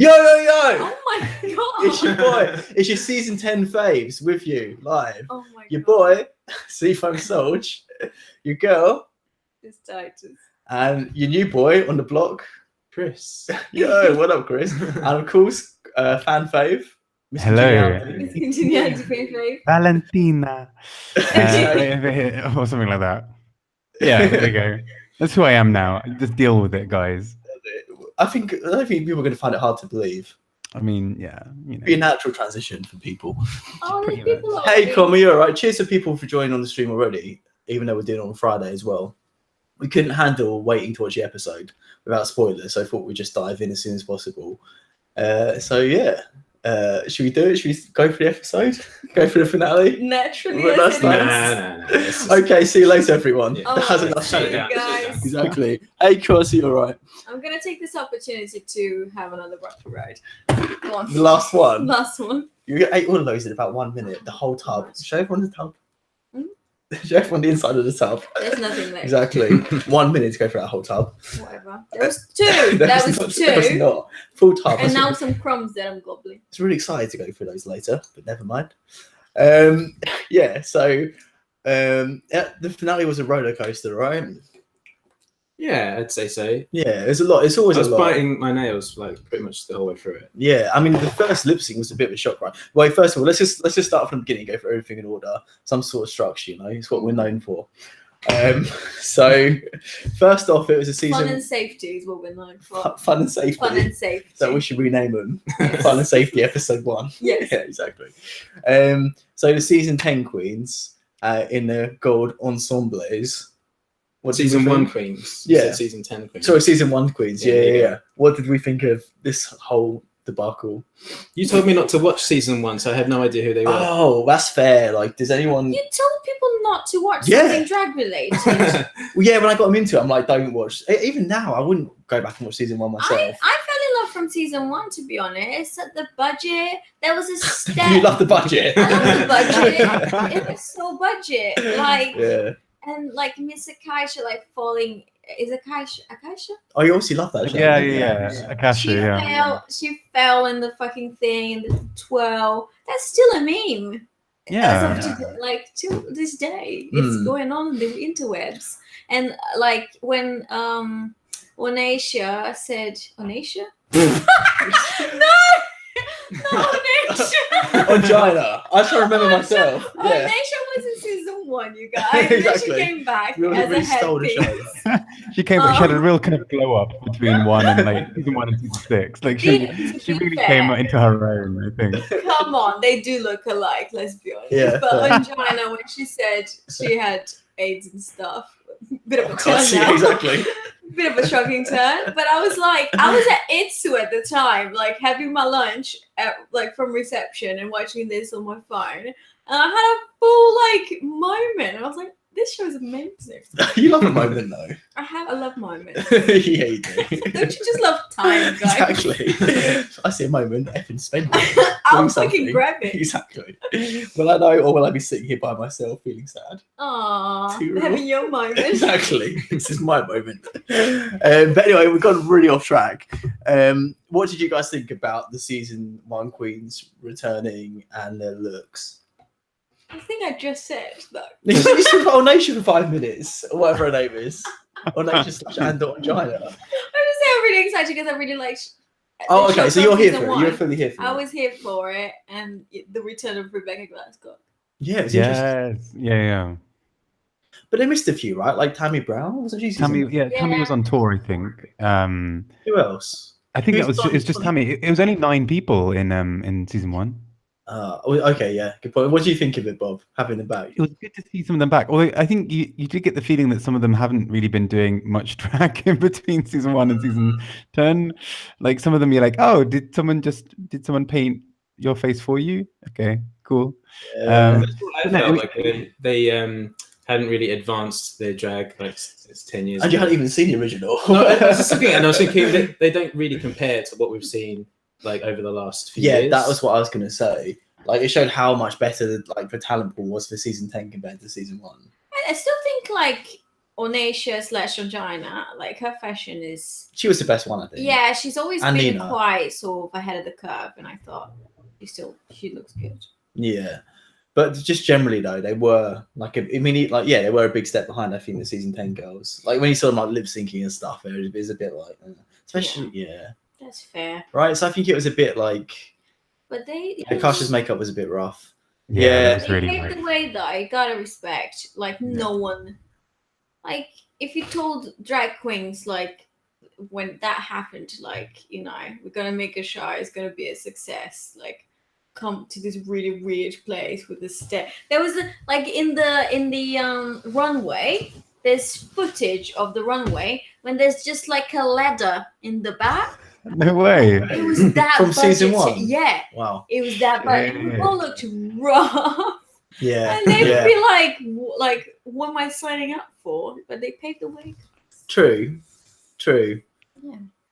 Yo! Oh my god! It's your boy. It's your season 10 faves with you live. Oh my Your god. boy, Seafoam Solge. Your girl, It's Titus. and your new boy on the block, Chris. Yo, what up, Chris? And of course, fan fave, Mr. Hello. Giuliani. Valentina. Or something like that. Yeah, there we go. That's who I am now. Just deal with it, guys. I don't think people are going to find it hard to believe. I mean, yeah. You know. Be a natural transition for people. Oh, there's Pretty people. Hey, Comma, you're all right. Cheers to people for joining on the stream already, even though we're doing it on Friday as well. We couldn't handle waiting to watch the episode without spoilers, so I thought we'd just dive in as soon as possible. So yeah, should we do it? Should we go for the episode? Go for the finale? Naturally. Well, as that's it nice. is. No. Okay, see you later, everyone. Yeah. Oh, That's enough shut it chatting. down. guys. Exactly. Hey, Cross, you all right? I'm gonna take this opportunity to have another rocky ride. Go on. The last one. Last one. You ate all of those in about 1 minute. The whole tub. Show everyone the tub. Hmm? Show everyone the inside of the tub. There's nothing left. Exactly. 1 minute to go through that whole tub. Whatever. There was two. That was That was two. not. Full tub. And now some crumbs that I'm gobbling. I was really excited to go through those later, but never mind. Yeah, so the finale was a roller coaster, right? Yeah, I'd say so. Yeah, there's a lot. It's I always was a lot. biting my nails like pretty much the whole way through it. Yeah, I mean the first lip sync was a bit of a shock, right? Well, first of all, let's just start from the beginning, go for everything in order, some sort of structure. You know, it's what we're known for. So first off, it was a season Fun and safety is what we're known for. fun and safety. Fun and safety. So we should rename them Fun and Safety Episode 1. Yes. Yeah, exactly. So the season 10 queens in the gold ensembles. What did Season we 1 think? queens. Yeah. You said season 10 queens. Sorry, season 1 queens. Yeah, Yeah. yeah. What did we think of this whole debacle? You told me not to watch season 1, so I had no idea who they were. Oh, that's fair. Like, does anyone? You told people not to watch Yeah. something drag related. Well, yeah, when I got them into it, I'm like, don't watch. Even now, I wouldn't go back and watch season 1 myself. I fell in love from season 1, to be honest. The budget, there was a step. You love the budget. I love the budget. It was so budget. Like, Yeah. and like Miss Akaisha, like falling. Is Akaisha? Oh, you obviously love that show. Yeah. Akasha, She fell in the fucking thing and the twirl. That's still a meme. Yeah. As of today, like till this day, it's Mm. going on in the interwebs. And like when Onaisha said Onaisha? No, Onaisha. Angina. I try to remember myself. Yeah. Onaisha was in season 1, you guys. And then Exactly. she came back We as a really stole the headpiece. show. She came. She had a real kind of glow up between season 1 and season 6. Like she To be really fair, came into her own. I think. Come on, they do look alike, let's be honest. Yeah, But fair. Angina, when she said she had AIDS and stuff, bit of a turn God, yeah, now. exactly. Bit of a shocking turn. But I was at Itsu at the time, like having my lunch like from reception and watching this on my phone. And I had a full moment. I was like, this show is amazing. You love a moment though. I love moments. Yeah, you do. Don't you just love time, guys? Exactly. I see a moment, effing spend it. I'll doing fucking something. grab it. Exactly. Will I know, or will I be sitting here by myself feeling sad? Aww, Too real. having your moment. Exactly. This is my moment. But anyway, we've gone really off track. What did you guys think about the season 1 queens returning and their looks? I think I just said though. You should put Nation for 5 minutes, or whatever her name is. Nation / and Angina. I just say I'm really excited because I really like. Oh, the okay. show So from you're here season for it. 1. You're fully here for it. I was here for it, and the return of Rebecca Glasgow. Yeah, it's interesting. Yes. Yeah. But they missed a few, right? Like Tammy Brown, wasn't she? Tammy. season- Yeah. Tammy was on tour, I think. Who else? I think Who's it's just on- Tammy. It was only 9 people in season 1. Okay, yeah, good point. What do you think of it, Bob? Having them back? It was good to see some of them back. Although I think you did get the feeling that some of them haven't really been doing much drag in between season 1 and season 10. Like some of them, you're like, oh, did someone paint your face for you? Okay, cool. Yeah. I felt like they hadn't really advanced their drag like since 10 years And you ago. hadn't even seen the original. No, that's just the thing, and I was thinking they don't really compare to what we've seen like over the last few years. that was what I was going to say. Like, it showed how much better like the talent pool was for season 10 compared to season 1. I still think like ornacia/Angina. Like her fashion is. She was the best one, I think. Yeah, she's always And been Nina. quite sort of ahead of the curve, and I thought she looks good. Yeah. But just generally though, they were like, they were a big step behind. I think the season 10 girls, like when you saw them like lip syncing and stuff, it was a bit like, especially That's fair. right. So I think it was a bit like, But Akasha's makeup was a bit rough. Yeah, that was they really paved weird. the way though. You gotta respect. Like no one, like if you told drag queens like when that happened, like we're gonna make a show, it's gonna be a success, like. Come to this really weird place with the stair. There was like in the runway. There's footage of the runway when there's just like a ladder in the back. No way. It was that From season budget. 1? Yeah. Wow. It was that, but it all looked rough. Yeah. And they would be like, what am I signing up for? But they paved the way. True. Yeah.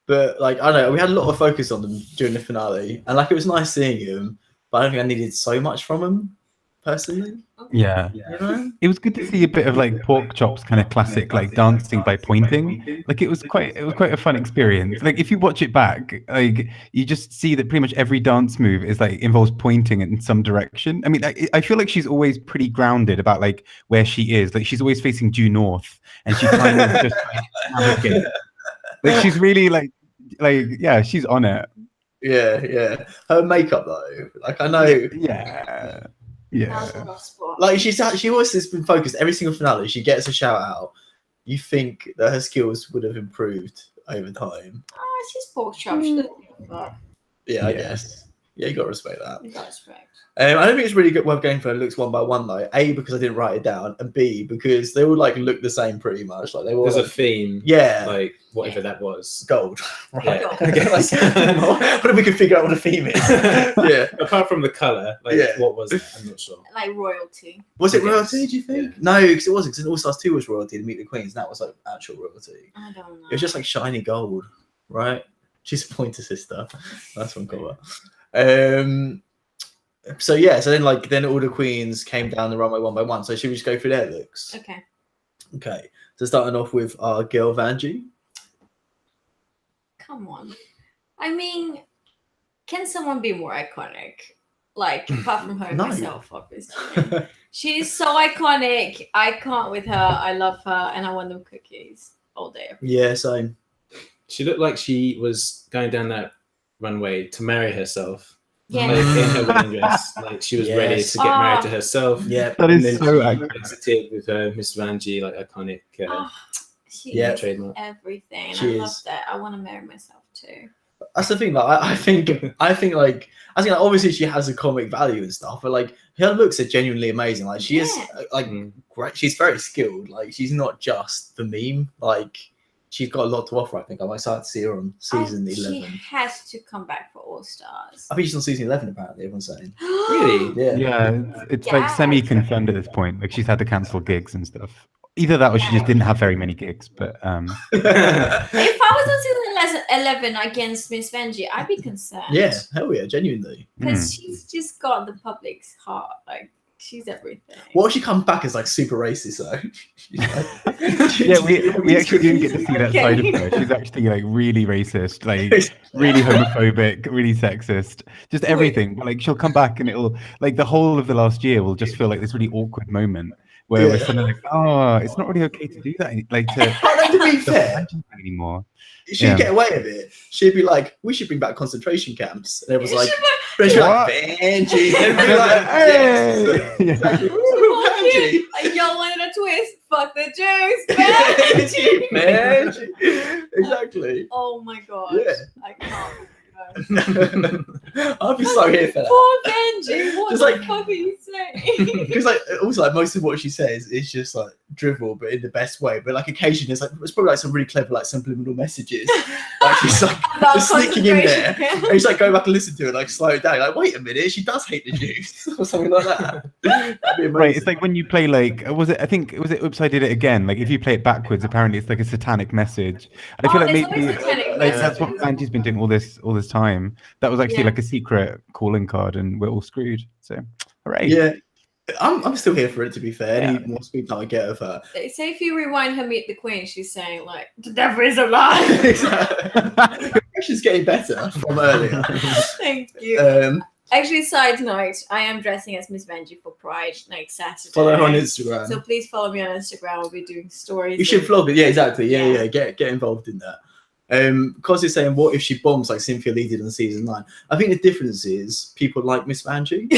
But like I don't know, we had a lot of focus on them during the finale, and like it was nice seeing them, but I don't think I needed so much from them personally. Yeah. You know? It was good to see a bit of like pork chops kind of classic like dancing by pointing. Like it was quite a fun experience. Like if you watch it back, like you just see that pretty much every dance move is like involves pointing in some direction. I mean, I feel like she's always pretty grounded about like where she is. Like she's always facing due north, and she kind of just like she's really like yeah, she's on it. Yeah. Her makeup though, like I know. Yeah. That was a rough spot. Like she always has been focused. Every single finale, she gets a shout out. You think that her skills would have improved over time? Oh, she's pork chop. She doesn't give a fuck. Yeah, I guess. Yeah, you got to respect that. You got respect. I don't think it's really good worth going for looks one by one though. A, because I didn't write it down, and B, because they all like look the same pretty much. Like they all. There's a like, theme. yeah, Like whatever that was. gold. Right. Yeah. Okay, what if we could figure out what the theme is? Yeah. Apart from the color, like what was it? I'm not sure. Like royalty. Was it I guess. royalty? Do you think? Yeah. No, because it wasn't. Because All Stars 2 was royalty. To Meet the Queens, and that was like actual royalty. I don't know. It was just like shiny gold, right? She's a Pointer sister. That's one cover. So then all the queens came down the runway one by one. So should we just go through their looks? Okay. So starting off with our girl Vanjie. Come on. I mean, can someone be more iconic? Like, apart from her No. myself, obviously. She's so iconic. I can't with her. I love her, and I want them cookies all day. Yeah, same. She looked like she was going down that runway to marry herself. Yeah. Like in her wedding dress. Like she was ready to get married to herself. Yeah. That And is then so she accurate. exited with her Miss Vanjie, like iconic She Yeah. is trademark. everything. She I love is. that. I want to marry myself too. That's the thing. Like, I think like obviously she has a comic value and stuff, but like her looks are genuinely amazing. Like she is like great. She's very skilled. Like she's not just the meme. Like she's got a lot to offer. I think I'm excited to see her on season 11. She has to come back for All Stars. I think she's on season 11 apparently. Everyone's saying. Really? Yeah. Yeah, it's like semi-confirmed at this point. Like she's had to cancel gigs and stuff. Either that or she just didn't have very many gigs. But If I was on season 11 against Miss Vanjie, I'd be concerned. Yeah, hell yeah, genuinely. Because she's just got the public's heart. Like, she's everything. What if she comes back as like super racist though? yeah, we actually didn't get to see that side of her. She's actually like really racist, like really homophobic, really sexist, just everything. But like she'll come back and it'll like the whole of the last year will just feel like this really awkward moment where we're suddenly like, oh, it's not really okay to do that. Like to be fair, anymore. She'd get away with it. She'd be like, we should bring back concentration camps. And everyone's like, she'd be like, Vanjie. And be like, Hey! yes. Yeah. Vanjie. Like, y'all wanted a twist. Fuck the Jews. Vanjie. Exactly. Oh my god. Yeah. I can't. I'd be so here for that. Poor Vanjie. What Just the like- fuck are you saying? Because like also like most of what she says is just like drivel, but in the best way. But like occasionally it's probably like some really clever like subliminal messages. Like she's like About just sneaking in there. concentration And he's like go back and listen to it, like slow it down. Like wait a minute, she does hate the Jews or something like that. That'd be amazing. Right, it's like when you play like was it Oops, I Did It Again. Like if you play it backwards, apparently it's like a satanic message. And I feel like there's maybe always satanic like messages. that's what Vanjie's been doing all this time. That was actually Yeah. like a secret calling card, and we're all screwed. So, hooray! Yeah. I'm still here for it, to be fair. Any more speed time I get of her. Say if you rewind her Meet the Queen, she's saying like, "The devil is alive." She's getting better from earlier. Thank you. Actually, side note, I am dressing as Miss Vanjie for Pride next Saturday. Follow her on Instagram. So please follow me on Instagram. We'll be doing stories. You should vlog it. Yeah, exactly. Yeah. Get involved in that. Because it's saying, what if she bombs like Cynthia Lee did on season 9? I think the difference is people like Miss Vanjie.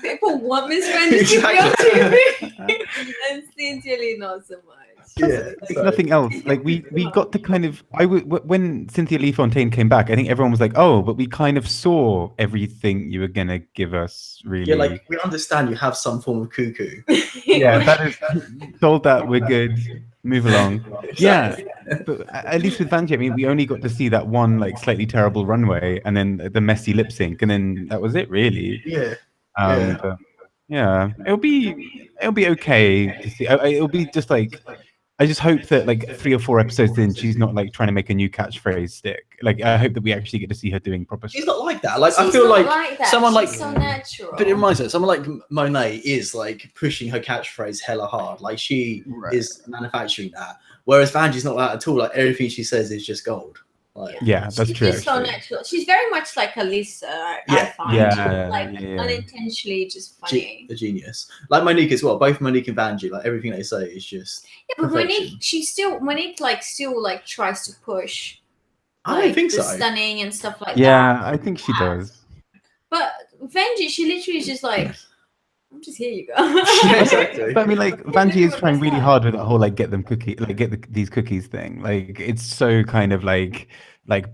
People want Miss Vanjie to be on TV, and Cynthia Lee not so much. Yeah, nothing else. Like we got to kind of when Cynthia Lee Fontaine came back, I think everyone was like, oh, but we kind of saw everything you were gonna give us. Really, yeah, like we understand you have some form of cuckoo. Yeah, that is told that we're good. Move along. Yeah, but at least with Vanjie, I mean, we only got to see that one like slightly terrible runway, and then the messy lip sync, and then that was it, really. Yeah. But, yeah, it'll be okay to see. It'll be just like. I just hope that like 3 or 4 episodes in, she's not like trying to make a new catchphrase stick. Like I hope that we actually get to see her doing proper She's stuff. not like that. Like She's I feel not like that. someone She's like so natural. But it reminds me, someone like Monet is like pushing her catchphrase hella hard. Like she is manufacturing that. Whereas Vanjie's not that at all. Like everything she says is just gold. Like, Yeah, that's She's true. just so natural. She's very much like Alyssa, I Yeah. find. Yeah, Like yeah. unintentionally just funny. the genius. Like Monique as well. Both Monique and Vanjie, like everything they say is just Yeah, but perfection. Monique still tries to push. I don't think the so. Stunning and stuff like that. Yeah, I think she does. But Vanjie, she literally is just like, I'm just here, you go. Yeah, exactly. But I mean, like Vanjie is trying really hard with that whole like these cookies thing. Like it's so kind of like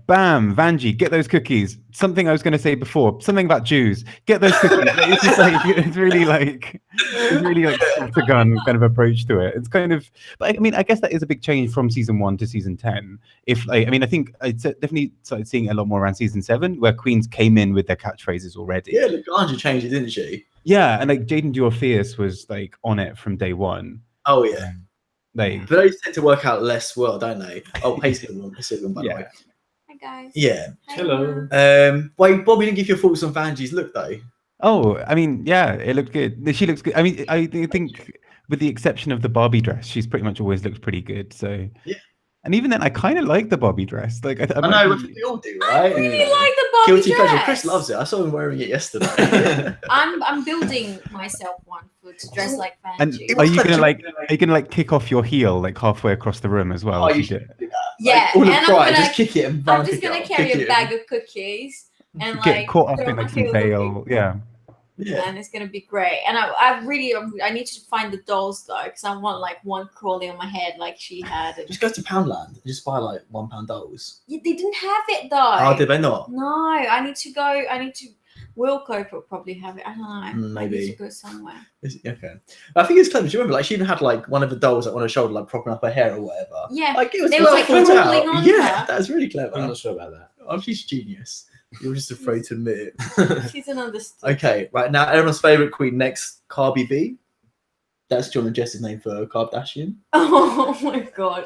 bam, Vanjie, get those cookies. Something I was going to say before, something about Jews, get those cookies. Like, it's just like it's really like a gun kind of approach to it. It's kind of, but I mean, I guess that is a big change from season 1 to season 10. If like, I mean, I think I definitely started seeing it a lot more around season 7, where queens came in with their catchphrases already. Yeah, Laganja changed it, didn't she? Yeah, and like Jaden Dior Fierce was like on it from day 1. Oh yeah. Like, But those tend to work out less well, don't they? Oh, hey Sylvan, by the way. Hi guys. Yeah. Hi, Hello. Mom. Wait, Bob, we didn't give your thoughts on Vanjie's look though. oh, I mean, yeah, it looked good. She looks good. I mean, I think with the exception of the Barbie dress, she's pretty much always looked pretty good. So Yeah. And even then, I kind of like the Barbie dress. Like, I know, we all do, right? I really like the Barbie Guilty dress. pleasure. Chris loves it. I saw him wearing it yesterday. I'm building myself one to dress like And Vanjie. are you gonna kick off your heel like halfway across the room as well? Oh, as you you should do? do that. Yeah, Like, all the and pride, just kick it and I'm just pick it gonna up, carry kick a it bag of cookies and Get like caught up throw in my like some heels veil. Yeah. Yeah. and it's gonna be great. And I need to find the dolls though, because I want like one crawling on my head like she had. And Just go to Poundland and just buy like £1 dolls. yeah, they didn't have it though. Oh, did they not? No, I need to. Wilco will probably have it. I don't know. I need Maybe. to go somewhere. Okay. I think it's clever. Do you remember? Like she even had like one of the dolls like on her shoulder, like propping up her hair or whatever. Yeah. Like it was They were, well like, thought crawling out. on Yeah, her. that's really I'm clever. not sure about that. Oh, she's genius. You're just afraid to admit it. She's an understood. Okay, right now everyone's favorite queen next, Cardi B. That's John and Jess's name for Karbdashian. Oh my god.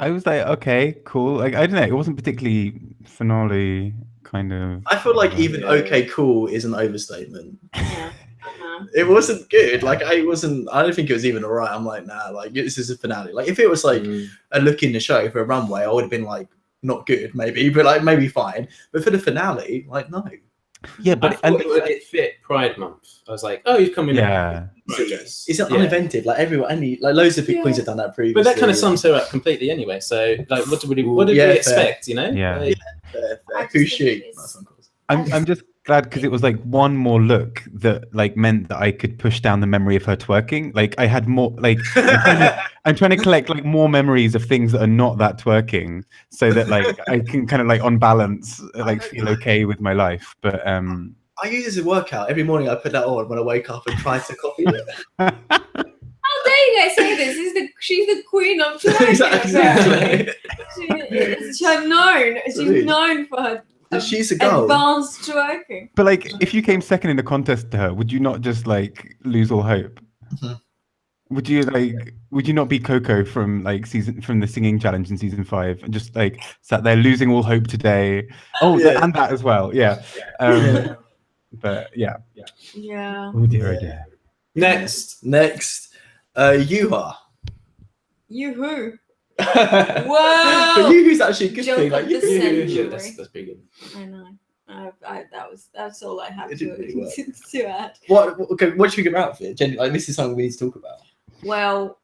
I was like, okay, cool. Like, I don't know. It wasn't particularly finale kind of. I feel like even okay, cool is an overstatement. Yeah. It wasn't good. Like I don't think it was even alright. I'm like, nah, like this is a finale. Like if it was like a look in the show for a runway, I would have been like, not good, maybe, but like maybe fine. But for the finale, like no. Yeah, I but thought it fit Pride Month. I was like, oh, he's coming. yeah. It's uninventive. Like everyone, loads of queens have done that previously. But that kind of sums her up completely anyway. So, like, what did we Yeah, expect? You know? Yeah. Like, Fair. I just Who's think she? it's- That's what I'm called. I'm just glad because it was like one more look that like meant that I could push down the memory of her twerking. Like I had more like I'm trying to collect like more memories of things that are not that twerking, so that like I can kind of like on balance like feel okay with my life. But I use it as a workout. Every morning I put that on when I wake up and try to copy it. How dare you guys say this? She's the queen of twerking. Exactly. She's known for her She's a girl. advanced twerking. but like if you came second in the contest to her, would you not just like lose all hope? Mhm. Would you not be Coco from the singing challenge in season 5 and just like sat there losing all hope today? Oh, Yeah. and that as well. Yeah. Yeah. But yeah. Yeah. Oh dear, oh dear. Next. Yuha. You who? But Whoa! Yuhu's actually a good Joke thing. Like of the Yuhu. century. Yeah, that's pretty good. I know. That's all I have It to, didn't really work. to add. What do you think of her outfit? Like, this is something we need to talk about. Well,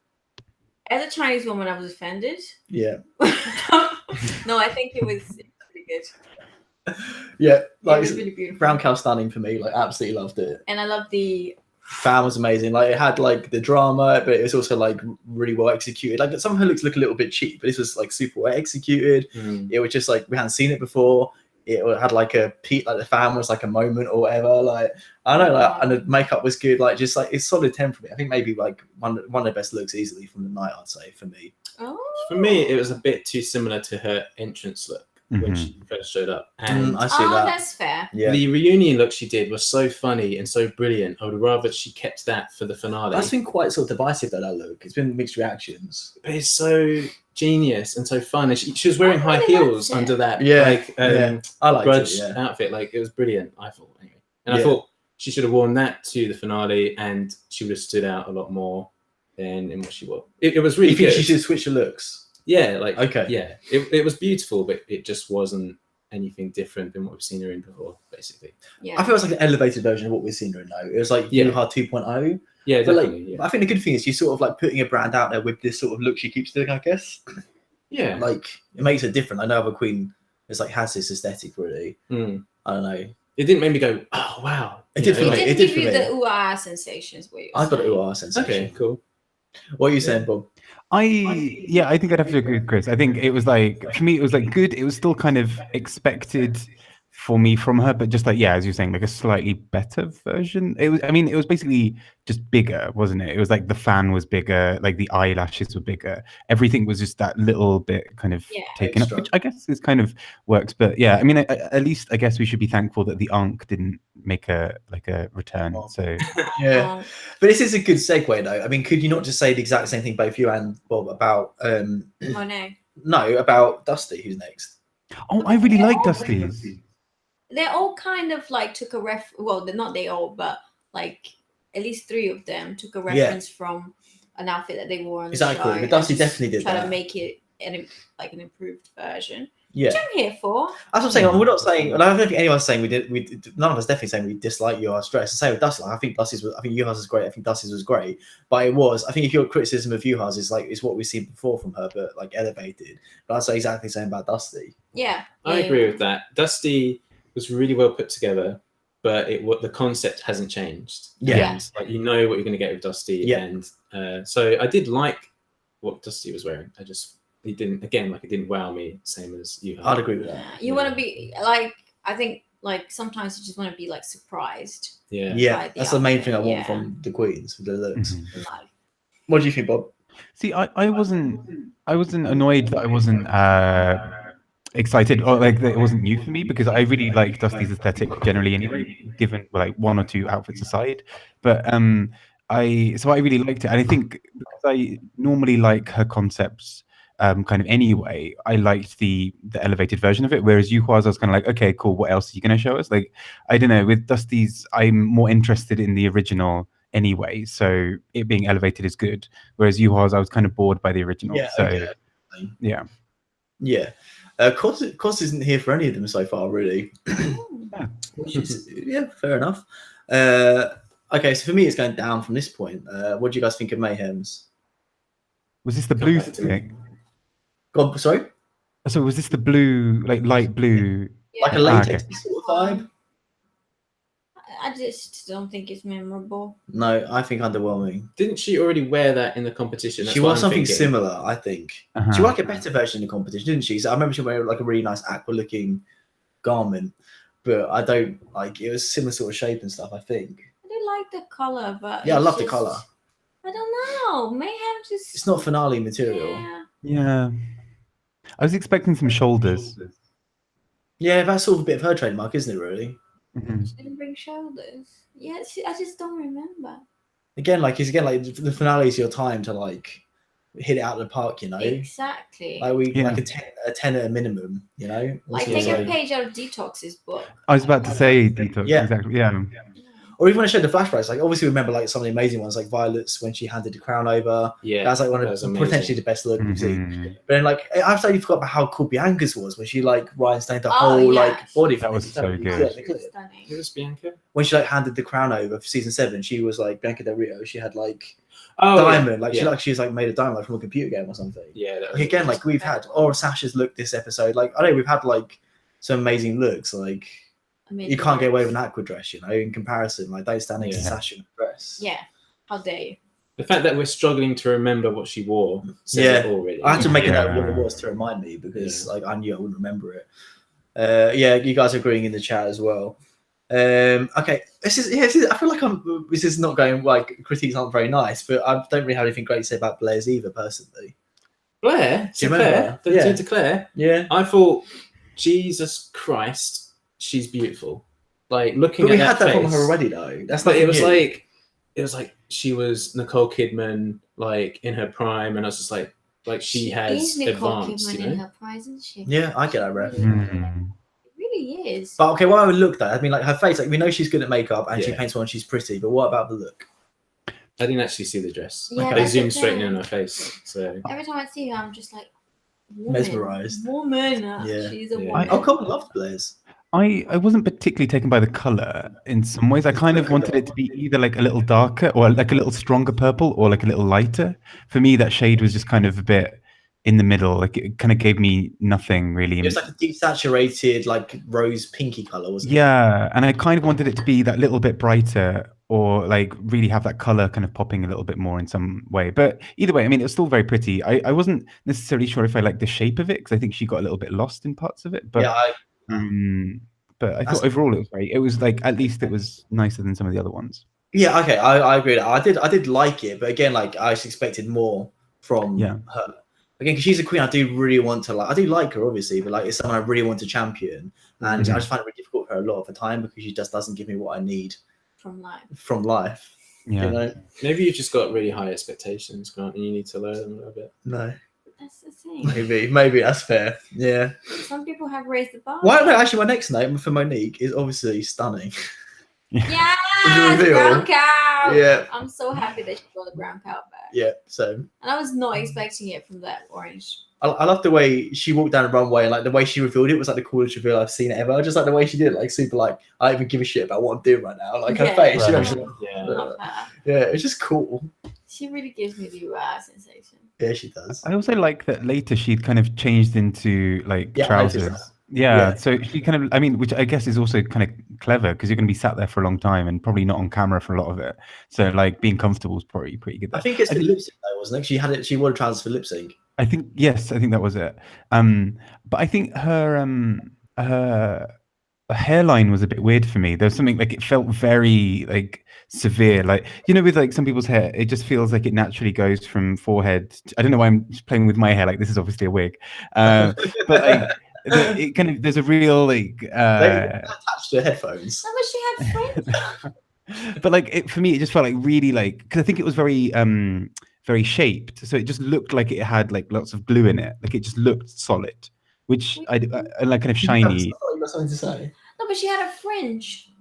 as a Chinese woman, I was offended. Yeah. No, I think it was pretty good. Yeah. It Like, was really beautiful. brown cow stunning for me. Like, absolutely loved it. And I love the Fan was amazing. Like, it had like the drama, but it was also like really well executed. Like, some of her looks look a little bit cheap, but this was like super well executed. It was just like we hadn't seen it before. It had like a peak, like the fan was like a moment or whatever. Like, I don't know, like, and the makeup was good. Like, just like it's solid 10 for me. I think maybe like one of the best looks easily from the night. I'd say for me. For me, it was a bit too similar to her entrance look when she first showed up. And I see that. That's fair. Yeah. the reunion look she did was so funny and so brilliant. I would rather she kept that for the finale. That's been quite sort of divisive though, that look. It's been mixed reactions. But it's so genius and so fun. And she was wearing high really heels liked it. under that I liked grudge it. Yeah. outfit. Like, it was brilliant, I thought. Anyway. And Yeah. I thought she should have worn that to the finale, and she would have stood out a lot more than in what she wore. It was really You think good. she should switch the looks? Yeah, like, Okay. yeah. It was beautiful, but it just wasn't anything different than what we've seen her in before, basically. Yeah. I feel it's like an elevated version of what we've seen her in now. It was like Yeah. Yuha 2.0. Yeah, But like, definitely. I think the good thing is she's sort of like putting a brand out there with this sort of look she keeps doing, I guess. yeah. Like, it makes it different. I know other queen is like has this aesthetic really. Mm. I don't know. It didn't make me go, oh, wow. It You did know, for It me. like- did did give for you me. the ooh-ah sensations. What you're I've got an saying. ooh sensation. Okay, cool. What are you saying, Bob? I think I'd have to agree with Chris. I think it was like, for me, it was like good. It was still kind of expected for me from her, but just like, yeah, as you're saying, like a slightly better version. It was basically just bigger, wasn't it? It was like the fan was bigger, like the eyelashes were bigger. Everything was just that little bit kind of taken up, extra. which I guess is kind of works. But yeah, I mean, at least I guess we should be thankful that the Ankh didn't make a return. Well, So Yeah. But this is a good segue though. I mean, could you not just say the exact same thing, both you and Bob, about Monet. no, about Dusty, who's next? oh, I really like Dusty's. They all kind of like took a well, they're not they all, but like at least 3 of them took a reference from an outfit that they wore on the Exactly. show. But Dusty and just definitely did try that. to make it an improved version. Yeah. Which I'm here for. That's what I'm saying. We're not saying, and I don't think anyone's saying none of us definitely saying we dislike Yuha's dress. The same with Dusty. Like, I think Yuha's was great. I think Dusty's was great. But I think if your criticism of Yuha's is like, it's what we've seen before from her, but like elevated. But I'd say exactly the same about Dusty. Yeah. I agree with that. Dusty was really well put together, but the concept hasn't changed. Yeah. And, like, you know what you're going to get with Dusty. Yeah. And so I did like what Dusty was wearing. It didn't wow me, same as you. I'd agree with that. You want to be like, I think like sometimes you just want to be like surprised. Yeah. Yeah, By the that's the main outfit, thing I want yeah. from the queens, the looks. Mhm. in life. What do you think, Bob? See, I wasn't annoyed that I wasn't excited, or like that it wasn't new for me, because I really like Dusty's aesthetic generally anyway, given like 1 or 2 outfits aside. But I really liked it, and I think because I normally like her concepts kind of anyway, I liked the elevated version of it, whereas Yuhua's I was kind of like, okay, cool, what else are you going to show us? Like, I don't know, with Dusty's I'm more interested in the original anyway, so it being elevated is good, whereas Yuhua's I was kind of bored by the original. Yeah, So okay. yeah. Yeah. Cos isn't here for any of them so far, really. Which is, yeah, fair enough. Okay, so for me, it's going down from this point. What do you guys think of Mayhem's? Was this the blue thing? God, sorry? So was this the blue, like light blue? Like a Yeah. latex sort of vibe? I just don't think it's memorable. No, I think underwhelming. Didn't she already wear that in the competition? That's She what wore I'm something thinking. similar, I think. Uh-huh. She wore like a better version in the competition, didn't she? So I remember she wore like a really nice aqua-looking garment, but I don't like it was similar sort of shape and stuff. I think. I do like the color, but Yeah, I it's love the just- color. I don't know. Mayhem just. It's not finale material. Yeah. Yeah. I was expecting some shoulders. Yeah, that's sort of a bit of her trademark, isn't it? Really. Mhm. She didn't bring shoulders. Yeah, I just don't remember. Again, like the finale is your time to like hit it out of the park, you know. Exactly. Like we Yeah. like a 10 at a minimum, you know. Like Also, take a page out of Detox's book. I was about to say detox. Yeah. Exactly. Yeah. or even when I showed the flashbacks, like obviously remember like some of the amazing ones, like Violet's when she handed the crown over. Yeah, That's like one that of was amazing. potentially the best look we've seen. Mhm. But then like I absolutely forgot about how cool Bianca's was when she like rhinestone the Oh, whole yeah. like body. That was so good. Stunning. Who was Bianca? When she like handed the crown over for season 7, she was like Bianca Del Rio. She had like Oh, diamond, like yeah. she was like made a diamond like from a computer game or something. Yeah. That was Like, again, amazing. like we've had Sasha's look this episode. Like I know we've had like some amazing looks. Like you can't get away with an aqua dress, you know. In comparison, like don't stand next to Yeah. Sasha in a dress. Yeah. How dare you? The fact that we're struggling to remember what she wore says Yeah. it all, really. I had to make a note of what Yeah. it was to remind me because like I knew I wouldn't remember it. Yeah, you guys are agreeing in the chat as well. Okay, this is I feel like this is not going like critiques aren't very nice, but I don't really have anything great to say about Blair's either personally. Blair? Do you To Claire? remember? To Yeah. Claire? Yeah, I thought, Jesus Christ, she's beautiful. Like looking but we at had that face, from her already though. That's But not it was like she was Nicole Kidman, like in her prime, and I was just like she has is Nicole advanced, Kidman you know. in her prime, isn't she? Yeah, I get that ref. Mhm. It really is. But okay, what I would look though, I mean, like her face, like we know she's good at makeup and she Yeah. paints one, she's pretty. But what about the look? I didn't actually see the dress. Yeah, They that's zoomed the straight thing. in on her face. So Every time I see her, I'm just like, woman, Mesmerised. Woman. Yeah. She's a Yeah. woman. Oh, Common loved Blair's. I wasn't particularly taken by the color in some ways. I kind of wanted it to be either like a little darker or like a little stronger purple or like a little lighter. For me, that shade was just kind of a bit in the middle. Like it kind of gave me nothing really. It was like a desaturated, like rose pinky color, wasn't it? Yeah, and I kind of wanted it to be that little bit brighter or like really have that color kind of popping a little bit more in some way. But either way, I mean, it was still very pretty. I wasn't necessarily sure if I liked the shape of it because I think she got a little bit lost in parts of it. But Yeah, but I thought overall it was great. It was like at least it was nicer than some of the other ones. yeah, okay, I agree. I did like it, but again, like I just expected more from Yeah. her. Again, because she's a queen, I do really want to like. I do like her, obviously, but like it's someone I really want to champion, and Mhm. I just find it really difficult for her a lot of the time because she just doesn't give me what I need From life. from life. Yeah. You know, maybe you've just got really high expectations, Grant, and you need to lower them a little bit. no, That's the thing. maybe that's fair. Yeah. Some people have raised the bar. Well, no, actually, my next note for Monique is obviously stunning. Yeah, Reveal. brown cow. Yeah. I'm so happy that she got the brown cow back. Yeah. So And I was not expecting it from that orange. I love the way she walked down the runway and like the way she revealed it was like the coolest reveal I've seen ever. Just like the way she did it, like super like I don't even give a shit about what I'm doing right now. Like her Yeah. face, you know, Right. she's like, Yeah. Love her. yeah, it's just cool. She really gives me the sensation. Yeah, she does. I also like that later she'd kind of changed into like Yeah, I noticed trousers. that. Yeah, Yeah. so she kind of, I mean, which I guess is also kind of clever because you're going to be sat there for a long time and probably not on camera for a lot of it. So like being comfortable is probably pretty good. I There. think it's I for think- lip sync though, wasn't it? She had it. She wore trousers for lip sync. I think yes, I think that was it. But I think her hairline was a bit weird for me. There was something like it felt very like severe, like you know, with like some people's hair, it just feels like it naturally goes from forehead. I don't know why I'm playing with my hair. Like this is obviously a wig, but like it kind of there's a real like. They attached to her headphones. No, but she had friends. But like it, for me, it just felt like really like because I think it was very very shaped, so it just looked like it had like lots of glue in it. Like it just looked solid, which I like kind of shiny. I thought you got something to say. No, but she had a fringe.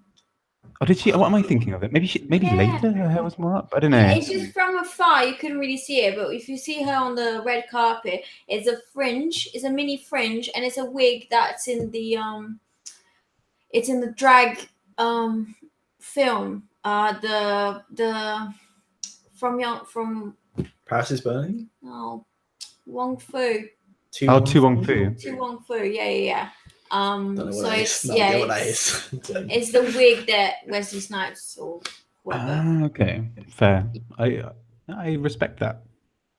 Oh, did she? What am I thinking of it? Maybe Yeah. later her hair was more up. I don't know. Yeah, it's just from afar you couldn't really see it, but if you see her on the red carpet, it's a fringe, it's a mini fringe, and it's a wig that's in the it's in the drag film. The from Paris is burning. no Wong Fu. Tu Wong Fu. To Wong Fu, yeah. Don't know what So that it's is. No idea what that it's, is. it's the wig that Wesley Snipes or whatever. Okay, fair. I respect that.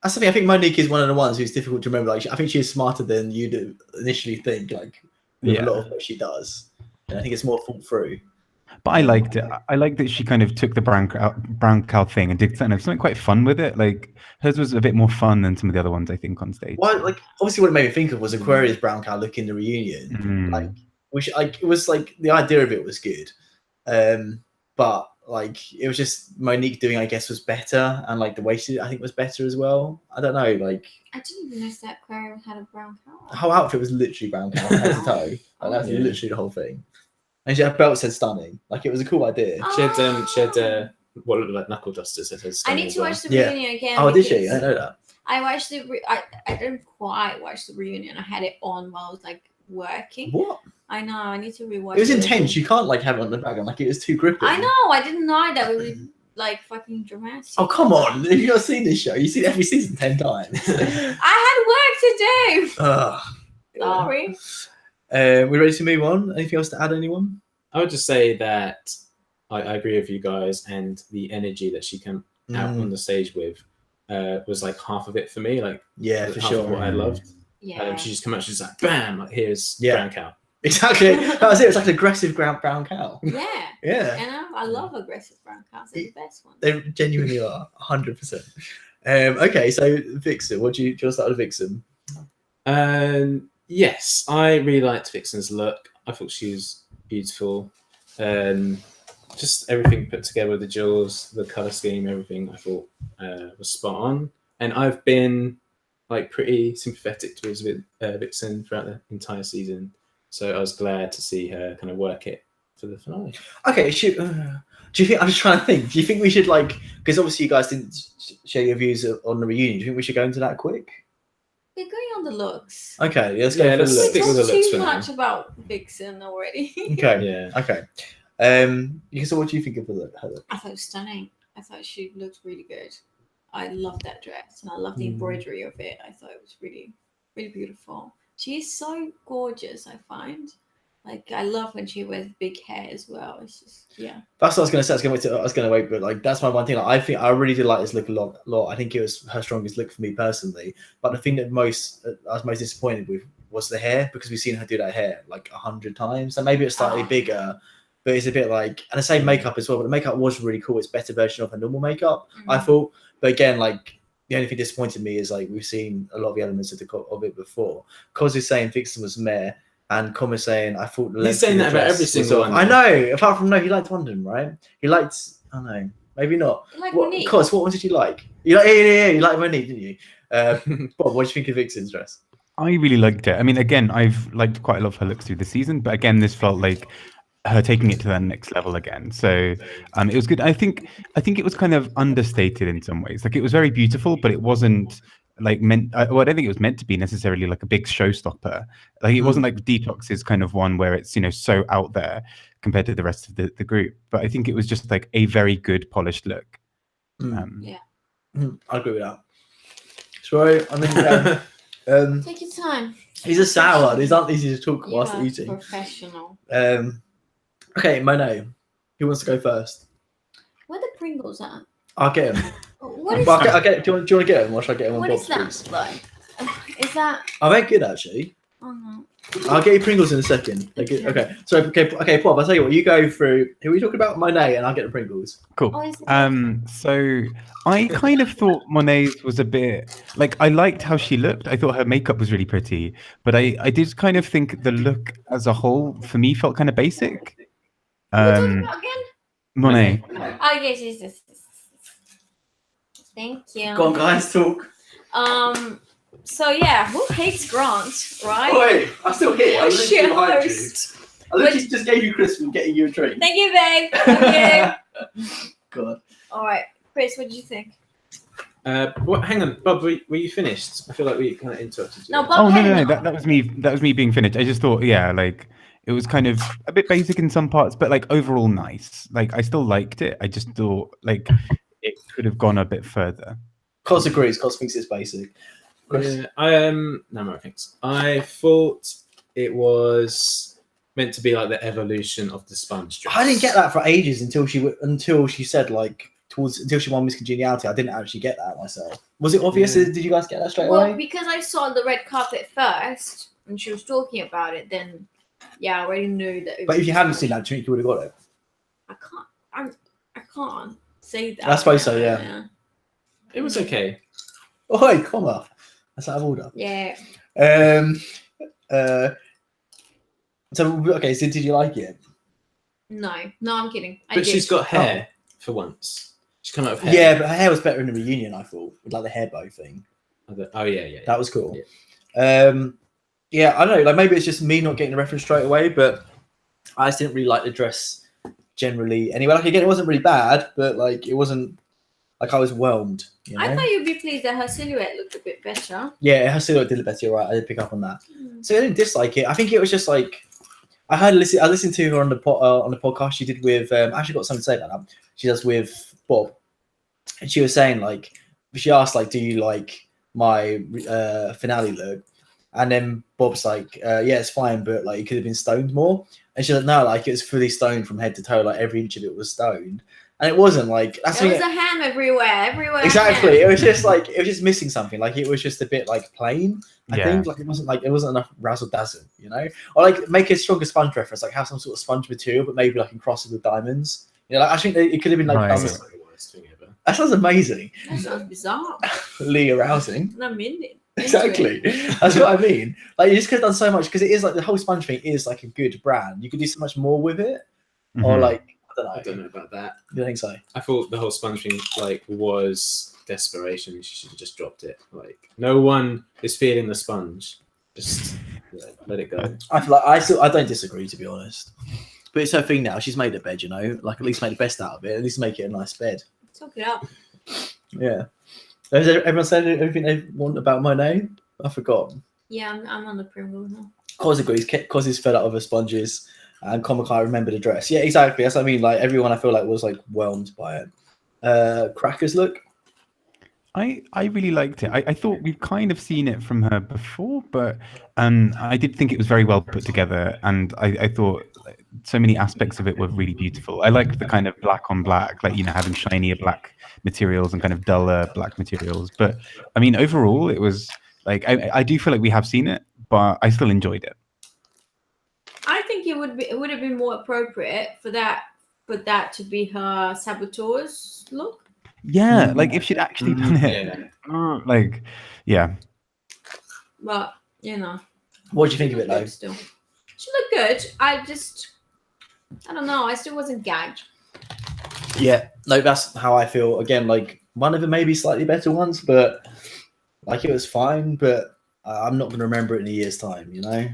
That's the thing. I think Monique is one of the ones who's difficult to remember. Like, I think she's smarter than you do initially think. Like, with a lot of what she does, and I think it's more thought through. But I liked it. I liked that she kind of took the brown cow thing and did something quite fun with it. Like hers was a bit more fun than some of the other ones I think on stage. Well, like obviously, what it made me think of was Aquaria's brown cow look in the reunion, Mm. like which like it was like the idea of it was good, but like it was just Monique doing, I guess, was better, and like the way she, I think, was better as well. I don't know, like I didn't even know that Aquarium had a brown cow. the whole outfit was literally brown cow head to toe. Like, that's Yeah. literally the whole thing. And her belt said stunning. Like it was a cool idea. She had what looked like knuckle dusters. That said I need as to well. watch the Yeah. reunion again. Oh, did she? I because didn't know that. I watched I didn't quite watch the reunion. I had it on while I was like working. What? I know. I need to rewatch. It was intense. You can't like have it on the background. Like it was too gripping. I know. I didn't know that would be like fucking dramatic. Oh come on! Have you not seen this show? You've seen every season 10 times. I had work to do. Ugh. Sorry. We ready to move on? Anything else to add, anyone? I would just say that I agree with you guys, and the energy that she came out on the stage with was like half of it for me. Like Yeah, for half sure. of what I loved. Yeah. She just came out. She's like, bam! Like here's Yeah. brown cow. Exactly. That was it. It was like an aggressive brown cow. Yeah. Yeah. And I love aggressive brown cows. They're the best ones. They genuinely are 100%. Okay, so Vixen, do you want to start with Vixen? Yes, I really liked Vixen's look. I thought she was beautiful. Just everything put together, the jewels, the color scheme, everything I thought was spot on. And I've been like pretty sympathetic towards Vixen throughout the entire season. So I was glad to see her kind of work it for the finale. Okay, do you think, I'm just trying to think, do you think we should like, because obviously you guys didn't share your views on the reunion, do you think we should go into that quick? We're going on the looks. Okay, let's go Yeah, for let's the stick looks. with the Talked looks too for now. much about Vixen already. Okay, Yeah. okay. So what do you think of her look? I thought it was stunning. I thought she looked really good. I love that dress and I love the embroidery of it. I thought it was really, really beautiful. She is so gorgeous, I find. Like I love when she wears big hair as well. It's just That's what I was going to say. I was going to wait, but like that's my one thing. Like, I think I really did like this look a lot. I think it was her strongest look for me personally. But the thing that I was most disappointed with was the hair, because we've seen her do that hair like 100 times. And maybe it's slightly bigger, but it's a bit like, and the same makeup as well. But the makeup was really cool. It's a better version of her normal makeup, I thought. But again, like the only thing disappointed me is like we've seen a lot of the elements of it before. Cos is saying Vixen was meh. And Com is saying, I thought the He's saying that about every single one. I know. Apart from he liked London, right? He liked. I don't know. Maybe not. like What? Monique. Cos, what one did you like? You like? Yeah. You liked Monique, didn't you? Bob, what do you think of Vixen's dress? I really liked it. I mean, again, I've liked quite a lot of her looks through the season, but again, this felt like her taking it to that next level again. So it was good. I think it was kind of understated in some ways. Like it was very beautiful, but it wasn't like meant. Well, I don't think it was meant to be necessarily like a big showstopper. Like it wasn't like Detox is kind of one where it's so out there compared to the rest of the group. But I think it was just like a very good polished look. I agree with that. Sorry, I mean, Take your time. he's a sour. These aren't easy to talk You whilst are eating. professional. Okay, Monet, who wants to go first? Where the Pringles at? I'll get him. What is Well, I'll get. Do you want to get him, or should I get him on what box, is that please? like? Is that? Oh, they're good actually. Oh no. I'll get you Pringles in a second. Okay. So okay, Bob. I'll tell you what. You go through. Who are we talking about? Monet, and I'll get the Pringles. Cool. Oh, is it? So I kind of thought Monet's was a bit like, I liked how she looked. I thought her makeup was really pretty, but I did kind of think the look as a whole for me felt kind of basic. What are we talking about again? Monet. Oh yes. Thank you. Go on, guys, talk. So yeah, who hates Grant, right? Wait, I'm still here. I'm literally Shit behind you. host. I literally just gave you Chris for getting you a drink. Thank you, babe. Thank you. God. All right, Chris, what did you think? Hang on, Bob. Were you finished? I feel like we kind of interrupted you. No, Bob. Oh no, hadn't- that was me. That was me being finished. I just thought, like it was kind of a bit basic in some parts, but like overall nice. Like I still liked it. I just thought like it could have gone a bit further. Cos agrees. Cos thinks it's basic. Chris? Yeah, no more things. I thought it was meant to be like the evolution of the sponge dress. I didn't get that for ages until she said like until she won Miss Congeniality. I didn't actually get that myself. Was it obvious? Yeah. Did you guys get that straight Well, away? because I saw the red carpet first, and she was talking about it. Then, yeah, I already knew that. It But was if you hadn't seen that, do you think you would have got it? I can't say that. I suppose so, yeah. It was okay. Oh, hey, comma. That's out of order. Yeah. So okay, so did you like it? No, I'm kidding. I But did. she's got hair. for once. She come out of hair. Yeah, but her hair was better in the reunion, I thought, with like the hair bow thing. Oh yeah. That was cool. Yeah, I don't know. Like maybe it's just me not getting the reference straight away, but I just didn't really like the dress generally. Anyway, like again, it wasn't really bad, but like it wasn't like I was whelmed. You know? I thought you'd be pleased that her silhouette looked a bit better. Yeah, her silhouette did look better. You're right. I did pick up on that. So I didn't dislike it. I think it was just like I listened to her on the podcast she did with. I actually got something to say about that. She does with Bob, and she was saying like she asked like, "Do you like my finale look?" And then Bob's like, "Yeah, it's fine, but like it could have been stoned more." And she's like, "No, like it was fully stoned from head to toe. Like every inch of it was stoned." And it wasn't like that's there was a ham everywhere. Exactly. It was just like it was just missing something. Like it was just a bit like plain. I think like it wasn't enough razzle dazzle, you know, or like make a stronger sponge reference, like have some sort of sponge material, but maybe like encross it with diamonds. You know, like I think it could have been like. That's like the worst thing ever. That sounds amazing. That sounds bizarre. Lee arousing. I'm in it. Exactly. That's what I mean. Like you just could have done so much because it is like the whole sponge thing is like a good brand. You could do so much more with it, or like. I don't know about that. You think so? I thought the whole sponge thing like was desperation. She should have just dropped it. Like no one is feeling the sponge. Just let it go. I feel like I don't disagree, to be honest. But it's her thing now. She's made a bed, you know. Like at least make the best out of it. At least make it a nice bed. Talk it up. Yeah. Has everyone said everything they want about Monet? I forgot. Yeah, I'm on the Pringles now. Cos agrees. Cos is fed up with her sponges. And Comic can't remember the dress. Yeah, exactly. That's what I mean. Like everyone, I feel like was like whelmed by it. Crackers look. I really liked it. I thought we've kind of seen it from her before, but I did think it was very well put together, and I thought so many aspects of it were really beautiful. I liked the kind of black on black, like having shinier black materials and kind of duller black materials. But I mean, overall, it was like I do feel like we have seen it, but I still enjoyed it. I think it would have been more appropriate for that to be her saboteur's look. Yeah, like if she'd actually done it. Like, yeah. But you know. What do you think of it though? Still, she looked good. I don't know. I still wasn't gagged. Yeah, no, that's how I feel. Again, like one of the maybe slightly better ones, but like it was fine. But I'm not going to remember it in a year's time. You know.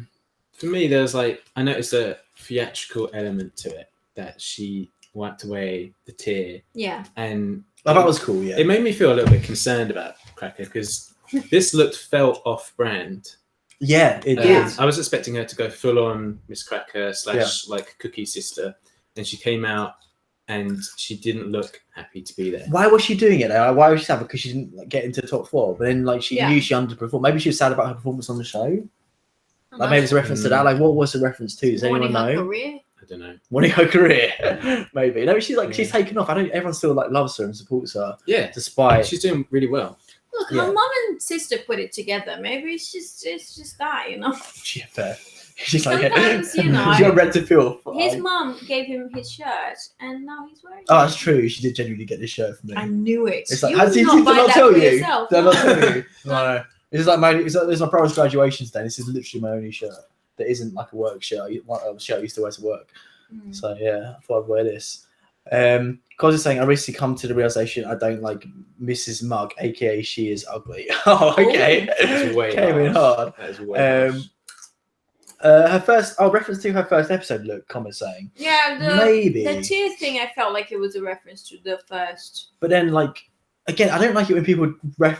For me, there was like I noticed a theatrical element to it that she wiped away the tear. Yeah. And that was cool. Yeah. It made me feel a little bit concerned about Cracker because this felt off-brand. Yeah, it did. I was expecting her to go full on Miss Cracker / like Cookie Sister, and she came out and she didn't look happy to be there. Why was she doing it though? Why was she sad? Because she didn't get into the top 4, but then like she knew she underperformed. Maybe she was sad about her performance on the show. Like maybe it's a reference to that. Like what was the reference to? Does anyone know? Career? I don't know. Wanting her career, maybe. No, she's taken off. Everyone still like loves her and supports her. Yeah, despite she's doing really well. Look, her mum and sister put it together. Maybe it's just that, you know. Yeah, fair. She's like, sometimes, you know, she's got red to feel. His mum gave him his shirt, and now he's wearing it. Oh, that's true. She did genuinely get this shirt from me. I knew it. It's like, did not tell you? Did I not tell you? No. This is like this is my brother's graduation day. This is literally my only shirt that isn't like a work shirt. A shirt I used to wear to work. So yeah, I thought I'd wear this. Cause is saying I recently come to the realization I don't like Mrs. Mugg, aka she is ugly. Oh, okay. That's way came in hard. That is way her first reference to her first episode, look, Comma's saying. Yeah, maybe the tear thing I felt like it was a reference to the first. But then like again, I don't like it when people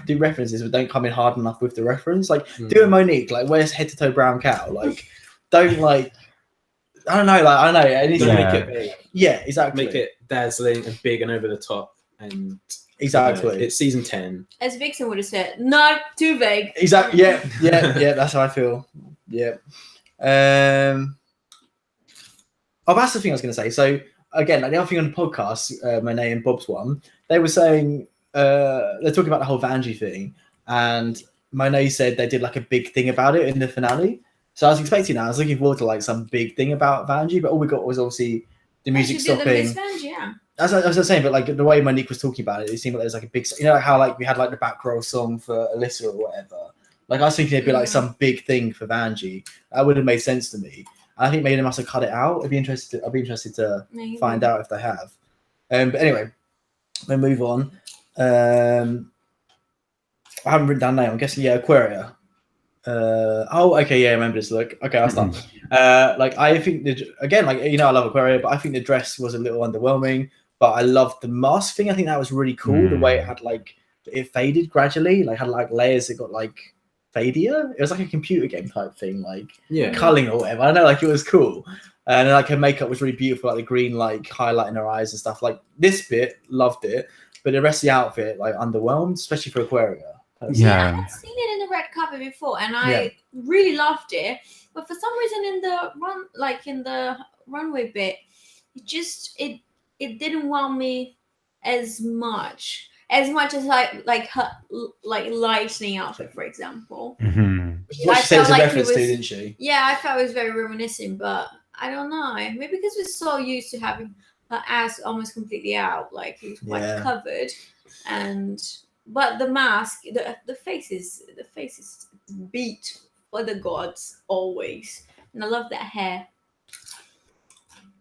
do references but don't come in hard enough with the reference. Like do a Monique, like wears head to toe brown cow. Like don't like I don't know, like I don't know. It needs to make it big. Yeah, exactly. Make it dazzling and big and over the top, and exactly. It's season 10. As Vixen would have said, not too vague. Exactly. Yeah. That's how I feel. Yeah. Oh, that's the thing I was going to say. So again, like the other thing on the podcast, Monet and Bob's one, they were saying they're talking about the whole Vanjie thing, and Monet said they did like a big thing about it in the finale. So I was expecting that. I was looking forward to like some big thing about Vanjie, but all we got was obviously the music stopping. Yeah. As I was saying, but like the way Monique was talking about it, it seemed like there was like a big, you know, how like we had like the back row song for Alyssa or whatever. Like I was thinking it'd be like some big thing for Vanjie. That would have made sense to me. I think maybe they must have cut it out. I'd be interested to find out if they have. But anyway, we move on. I haven't written down name. I'm guessing Aquaria. Okay, I remember this look. Okay, I'll start. Like I think again, like I love Aquaria, but I think the dress was a little underwhelming. But I loved the mask thing. I think that was really cool. The way it had like it faded gradually, like had like layers that got like fadier. It was like a computer game type thing, like culling or whatever. I don't know, like it was cool. And like her makeup was really beautiful, like the green like highlight in her eyes and stuff. Like this bit, loved it, but the rest of the outfit like underwhelmed, especially for Aquaria. Yeah, I've seen it in the red carpet before, and I really loved it. But for some reason, in the runway bit, it didn't wow me as much as like her like lightning outfit, for example. What she said was a reference to, didn't she? Yeah, I thought it was very reminiscent, but I don't know. Maybe because we're so used to having her ass almost completely out, like it was quite covered, but the mask, the face is beat for the gods always, and I love that hair.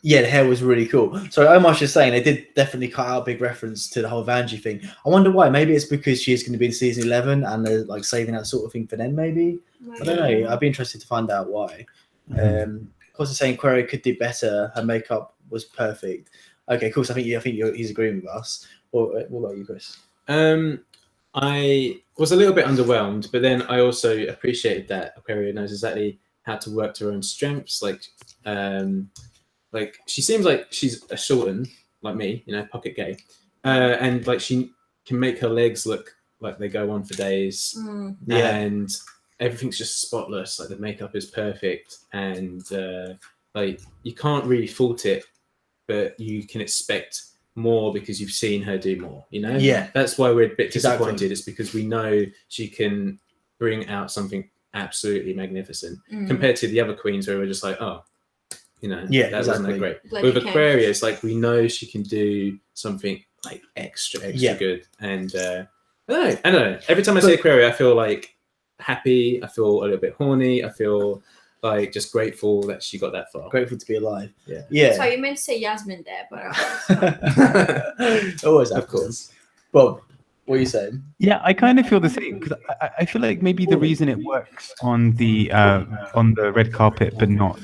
Yeah, the hair was really cool. So Omar's just saying they did definitely cut out a big reference to the whole Vanjie thing. I wonder why. Maybe it's because she's going to be in season 11 and they're like saving that sort of thing for them. Maybe I don't know. I'd be interested to find out why. Of course, they're saying Aquaria could do better. Her makeup was perfect. Okay, cool. So I think he's agreeing with us. What about you, Chris? I was a little bit underwhelmed, but then I also appreciated that Aquaria knows exactly how to work to her own strengths. Like she seems like she's a shorten, like me, pocket gay, and like she can make her legs look like they go on for days, and everything's just spotless. Like the makeup is perfect, and like you can't really fault it, but you can expect more because you've seen her do more. That's why we're a bit disappointed. It's because we know she can bring out something absolutely magnificent compared to the other queens where we're just like, oh, that wasn't that great. Like with Aquaria, it's like we know she can do something like extra good, and I don't know. Every time I see Aquaria, I feel like happy. I feel a little bit horny. I feel like just grateful that she got that far. Grateful to be alive. Yeah. So you meant to say Yasmin there, but always, of course. Bob, what are you saying? Yeah, I kind of feel the same because I feel like maybe the reason it works on the red carpet but not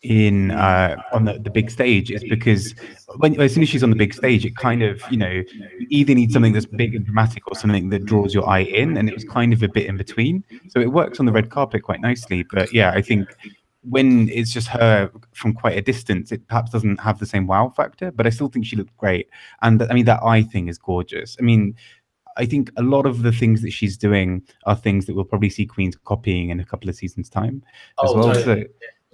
in on the big stage is because as soon as she's on the big stage, it kind of you either need something that's big and dramatic or something that draws your eye in, and it was kind of a bit in between. So it works on the red carpet quite nicely, but yeah, I think when it's just her from quite a distance, it perhaps doesn't have the same wow factor. But I still think she looked great, and I mean that eye thing is gorgeous. I mean, I think a lot of the things that she's doing are things that we'll probably see queens copying in a couple of seasons' time as well. Totally.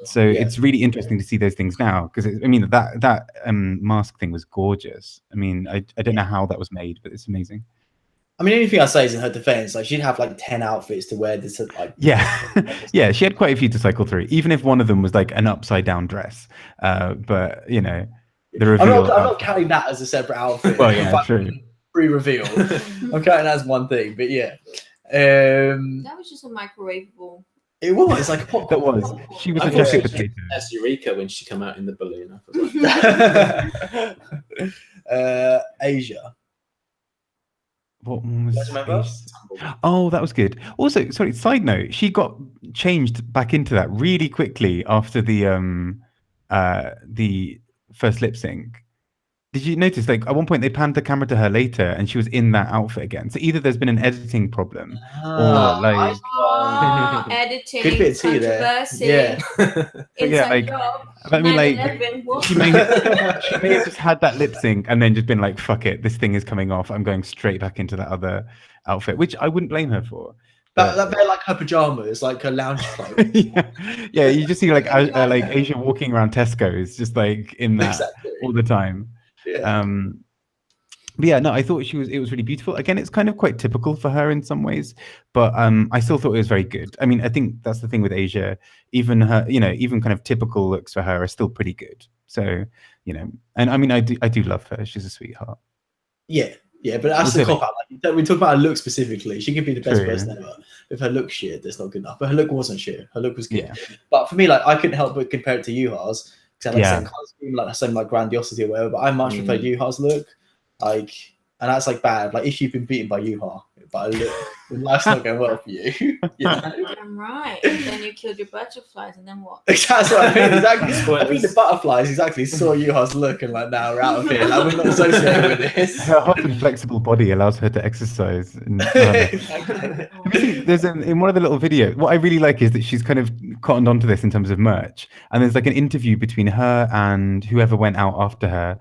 So it's really interesting to see those things now because I mean that mask thing was gorgeous. I mean, I don't know how that was made, but it's amazing. I mean, anything I say is in her defense. Like she'd have like 10 outfits to wear. This like yeah, she had quite a few to cycle through. Even if one of them was like an upside down dress, but the reveal. I'm not counting that as a separate outfit. Well, yeah, true. Pre-reveal. I'm counting that as one thing, but yeah. That was just a microwavable. It was. It's like a popcorn. That was. She was a classic potato. That's Eureka when she came out in the balloon. Asia. What one was Asia? Oh, that was good. Also, sorry, side note, she got changed back into that really quickly after the first lip sync. Did you notice, like, at one point they panned the camera to her later and she was in that outfit again? So either there's been an editing problem or, like... editing, good bit of tea there. Yeah. Yeah, like, I mean, like, she may have just had that lip sync and then just been like, fuck it, this thing is coming off. I'm going straight back into that other outfit, which I wouldn't blame her for. That bit like her pajamas, like her lounge clothes. Yeah, you just see like Asia walking around Tesco's, just like in that all the time. Yeah. But yeah, no, I thought it was really beautiful. Again, it's kind of quite typical for her in some ways, but I still thought it was very good. I mean, I think that's the thing with Asia. Even her, even kind of typical looks for her are still pretty good. So, and I mean, I do love her. She's a sweetheart. Yeah, but that's the cop out. Like, we talk about her look specifically. She could be the best person ever. If her look shit, that's not good enough. But her look wasn't shit. Her look was good. Yeah. But for me, like, I couldn't help but compare it to Yuha's. Like the same kind of scheme, like the same like grandiosity or whatever, but I much prefer Yuha's look. Like, and that's like bad. Like if you've been beaten by Yuha, but life's not going well for you. You know? I'm right. And then you killed your butterflies, and then what? Exactly what I mean. Exactly. Spoilers. I think the butterflies exactly saw Yuha's look and like, now we're out of here. Like we're not associated with this. Her hot and flexible body allows her to exercise. Exactly. There's in one of the little videos. What I really like is that she's kind of cottoned onto this in terms of merch, and there's like an interview between her and whoever went out after her.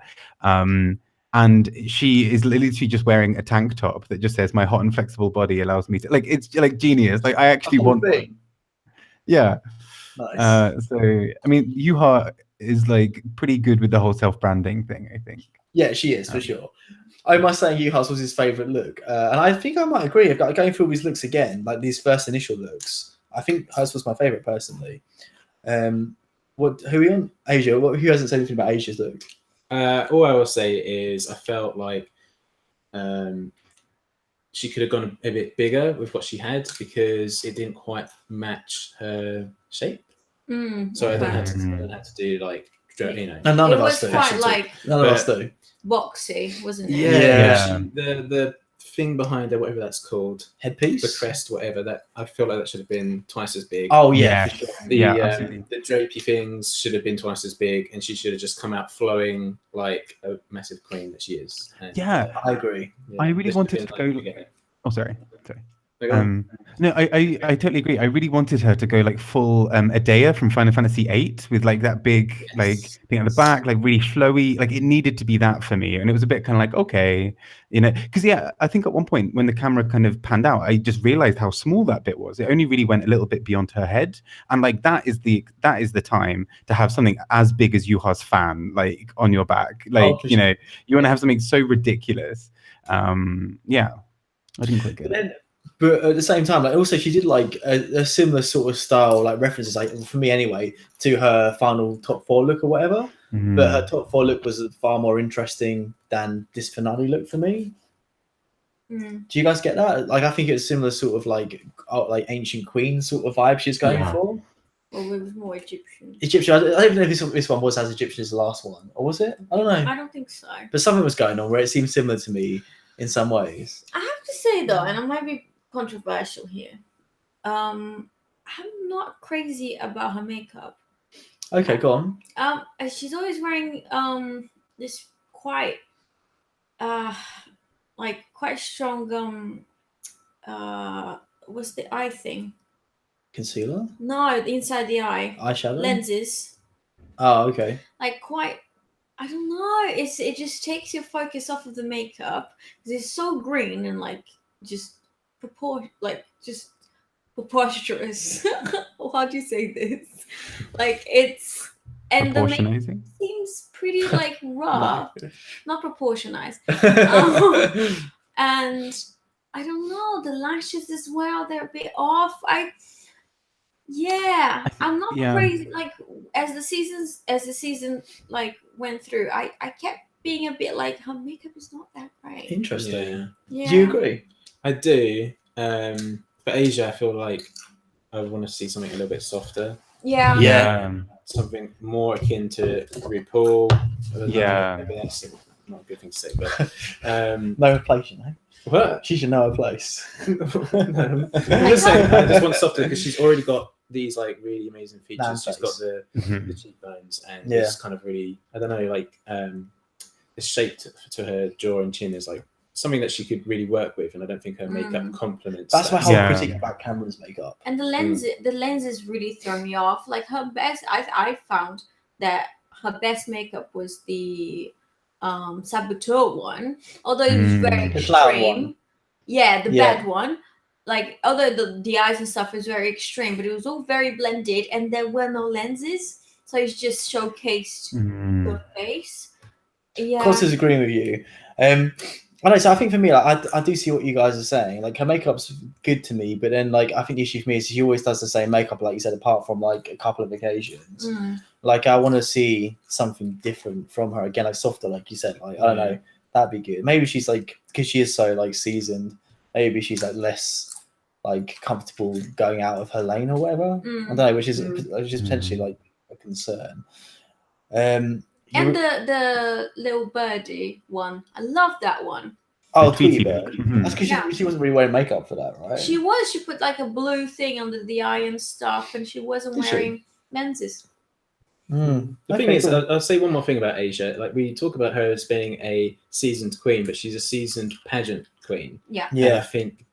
And she is literally just wearing a tank top that just says, "My hot and flexible body allows me to." Like, it's like genius. Like, I actually want one. Yeah. Nice. So, I mean, Yuha is like pretty good with the whole self-branding thing, I think. Yeah, she is for sure. I must say, Yuha's was his favourite look, and I think I might agree. Going through his looks again, like these first initial looks, I think hers was my favourite personally. Who are we on? Asia. Who hasn't said anything about Asia's look? All I will say is I felt like she could have gone a bit bigger with what she had because it didn't quite match her shape. So I then had to do like, you know. And none It of was us do. quite like None of us do. boxy, wasn't it? Yeah. The thing behind her, whatever that's called, Headpiece? the crest, whatever, that I feel like that should have been twice as big. Oh yeah. Yeah. For sure. The drapey things should have been twice as big, and she should have just come out flowing like a massive queen that she is. And, Yeah, I agree. I really this wanted should to have go. been, Oh, sorry. No, I totally agree. I really wanted her to go like full Adea from Final Fantasy VIII with like that big like thing at the back, like really flowy. Like it needed to be that for me, and it was a bit kind of like, okay, you know, because I think at one point when the camera kind of panned out, I just realized how small that bit was. It only really went a little bit beyond her head, and like that is the time to have something as big as Yuha's fan like on your back. Like you know, you want to have something so ridiculous. Yeah, I didn't quite get it. But at the same time, like also she did like a similar sort of style, like references, like for me anyway, to her final top 4 look or whatever. But her top 4 look was far more interesting than this finale look for me. Do you guys get that? Like, I think it's similar sort of like ancient queen sort of vibe she's going for. Well, it was more Egyptian. Egyptian. I don't even know if this one was as Egyptian as the last one, or was it? I don't know. I don't think so. But something was going on where it seemed similar to me in some ways. I have to say though, and I might be controversial here. I'm not crazy about her makeup. Okay, go on. She's always wearing this quite quite strong what's the eye thing? Concealer? No, inside the eye. Eyeshadow? Lenses. Oh, okay. Like quite, I don't know. It just takes your focus off of the makeup because it's so green and like just preposterous. How do you say this? Like it's and the makeup seems pretty like rough, not proportionized. And I don't know, the lashes as well, they're a bit off. I'm not crazy. Like as the season like went through, I kept being a bit like her makeup is not that great. Interesting. Yeah. Do you agree? I do. For Asia, I feel like I want to see something a little bit softer. Yeah. Something more akin to RuPaul. Maybe that's not a good thing to say, but know her place, you know. What? She should know her place. I'm just saying, I just want softer because she's already got these like really amazing features. She's got the cheekbones and it's kind of really, I don't know, like the shape to her jaw and chin is like something that she could really work with, and I don't think her makeup complements. That's my whole critique about Cameron's makeup. And the lenses really throw me off. Like her best, I found that her best makeup was the Saboteur one, although it was very extreme. Yeah, the bad one. Like although the eyes and stuff is very extreme, but it was all very blended, and there were no lenses, so it's just showcased her face. Yeah, of course, I was agreeing with you. I know, so I think for me, like, I do see what you guys are saying. Like her makeup's good to me, but then like I think the issue for me is she always does the same makeup, like you said, apart from like a couple of occasions. Like I want to see something different from her again, like softer, like you said. Like I don't know, that'd be good. Maybe she's like, because she is so like seasoned, maybe she's like less like comfortable going out of her lane or whatever. I don't know, which is potentially like a concern. And the little birdie one, I love that one. Oh, The Tweety Tweety Bird. look. Mhm. That's because Yeah. she wasn't really wearing makeup for that, right? She put like a blue thing under the eye and stuff, and she wasn't Did she? wearing lenses. Mm. The thing is, I'll say one more thing about Asia. Like, we talk about her as being a seasoned queen, but she's a seasoned pageant queen. Yeah. And I Yeah, think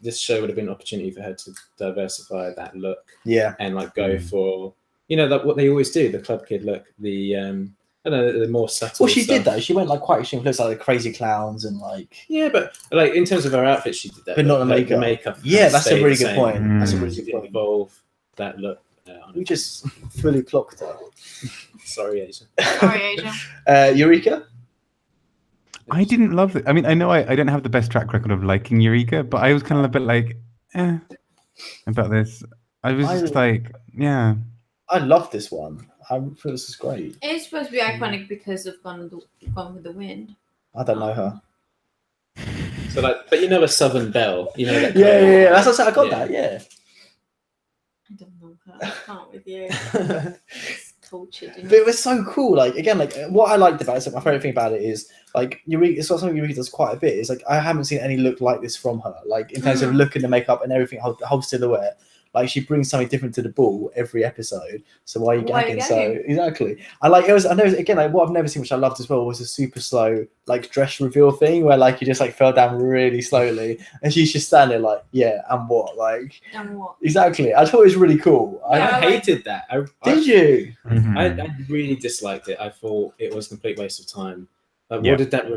this show would have been an opportunity for her to diversify that look yeah. and like go for, like what they always do, the club kid look, the I don't know, the more subtle. Well, she stuff. did though. She went like quite extreme looks, like the crazy clowns and like. Yeah, but like in terms of her outfit, she did that. But not the like, makeup. makeup Yeah, kind of that's a stayed really the good same. point. That's a Mm. really She good didn't point. evolve that look. We just fully clocked her. Sorry, Asia. Sorry, Asia. Eureka. I didn't love it. I mean, I know I don't have the best track record of liking Eureka, but I was kind of a bit like, about this. I was just like, yeah. I love this one. I thought this was great. It's supposed to be iconic because of Gone with the Wind. I don't know her. So like, but a Southern Belle, that. Yeah, kind of- yeah. That's what I said. I got Yeah. that. Yeah. I don't know her. I can't with you. But It's cultured. it was so cool. Like again, like what I liked about it, so my favorite thing about it is like Eureka. It's not something Eureka does quite a bit. Is like I haven't seen any look like this from her. Like in terms of look and the makeup and everything, the whole silhouette. Like she brings something different to the ball every episode. So why are you gagging? So exactly. I know again like what I've never seen, which I loved as well, was a super slow like dress reveal thing where like you just like fell down really slowly and she's just standing like and what like And what? exactly. I thought it was really cool. Yeah, I hated that. Did you? Mhm. I really disliked it. I thought it was a complete waste of time. Like, Yeah. what did that?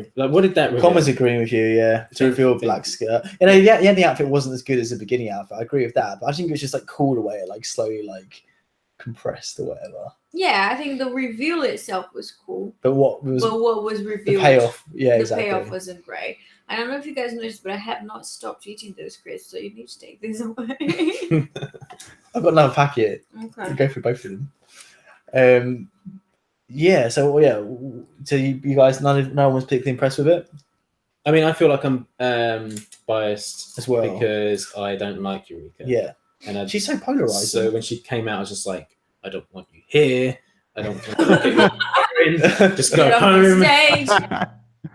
Reveal? Common's agreeing with you, yeah. To reveal a black skirt. Yeah, the outfit wasn't as good as the beginning outfit. I agree with that. But I think it was just like cool the way it like slowly like compressed or whatever. Yeah, I think the reveal itself was cool. But what was But what was the revealed? payoff? Yeah, The exactly. payoff wasn't great. I don't know if you guys noticed, but I have not stopped eating those crisps, so you need to take these away. I've got another packet. Okay. Go through both of them. Yeah, so you guys, no one was particularly impressed with it I mean, I feel like I'm biased as well. because I don't like Eureka. Yeah, and she's so polarizing. So when she came out, I was just like, I don't want you here. I don't want to look at you. Just go Get off the home. stage.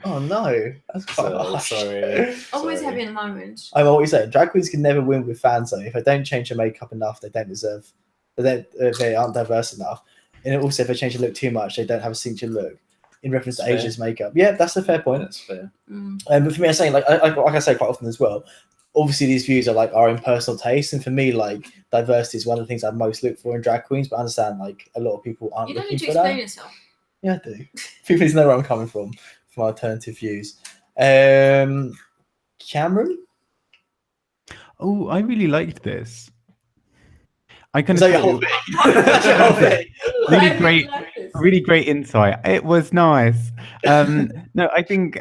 Oh no, that's quite So, harsh. sorry. Always Sorry. having a moment. I know what you're saying. Drag queens can never win with fans though. If they don't change their makeup enough, they don't deserve. They aren't diverse enough. And also, if they change the look too much, they don't have a signature look. In reference to Fair. Asia's makeup, yeah, that's a fair point. That's fair. But for me, I'm saying like I say quite often as well. Obviously, these views are like our own personal taste, and for me, like diversity is one of the things I most look for in drag queens. But I understand like a lot of people aren't You don't looking need to for explain that. yourself. Yeah, I do. People need to know where I'm coming from my alternative views. Cameron. Oh, I really liked this. I kind Is of that your whole thing? That's your whole thing. Really I great. like this. Really great insight. It was nice. No, I think I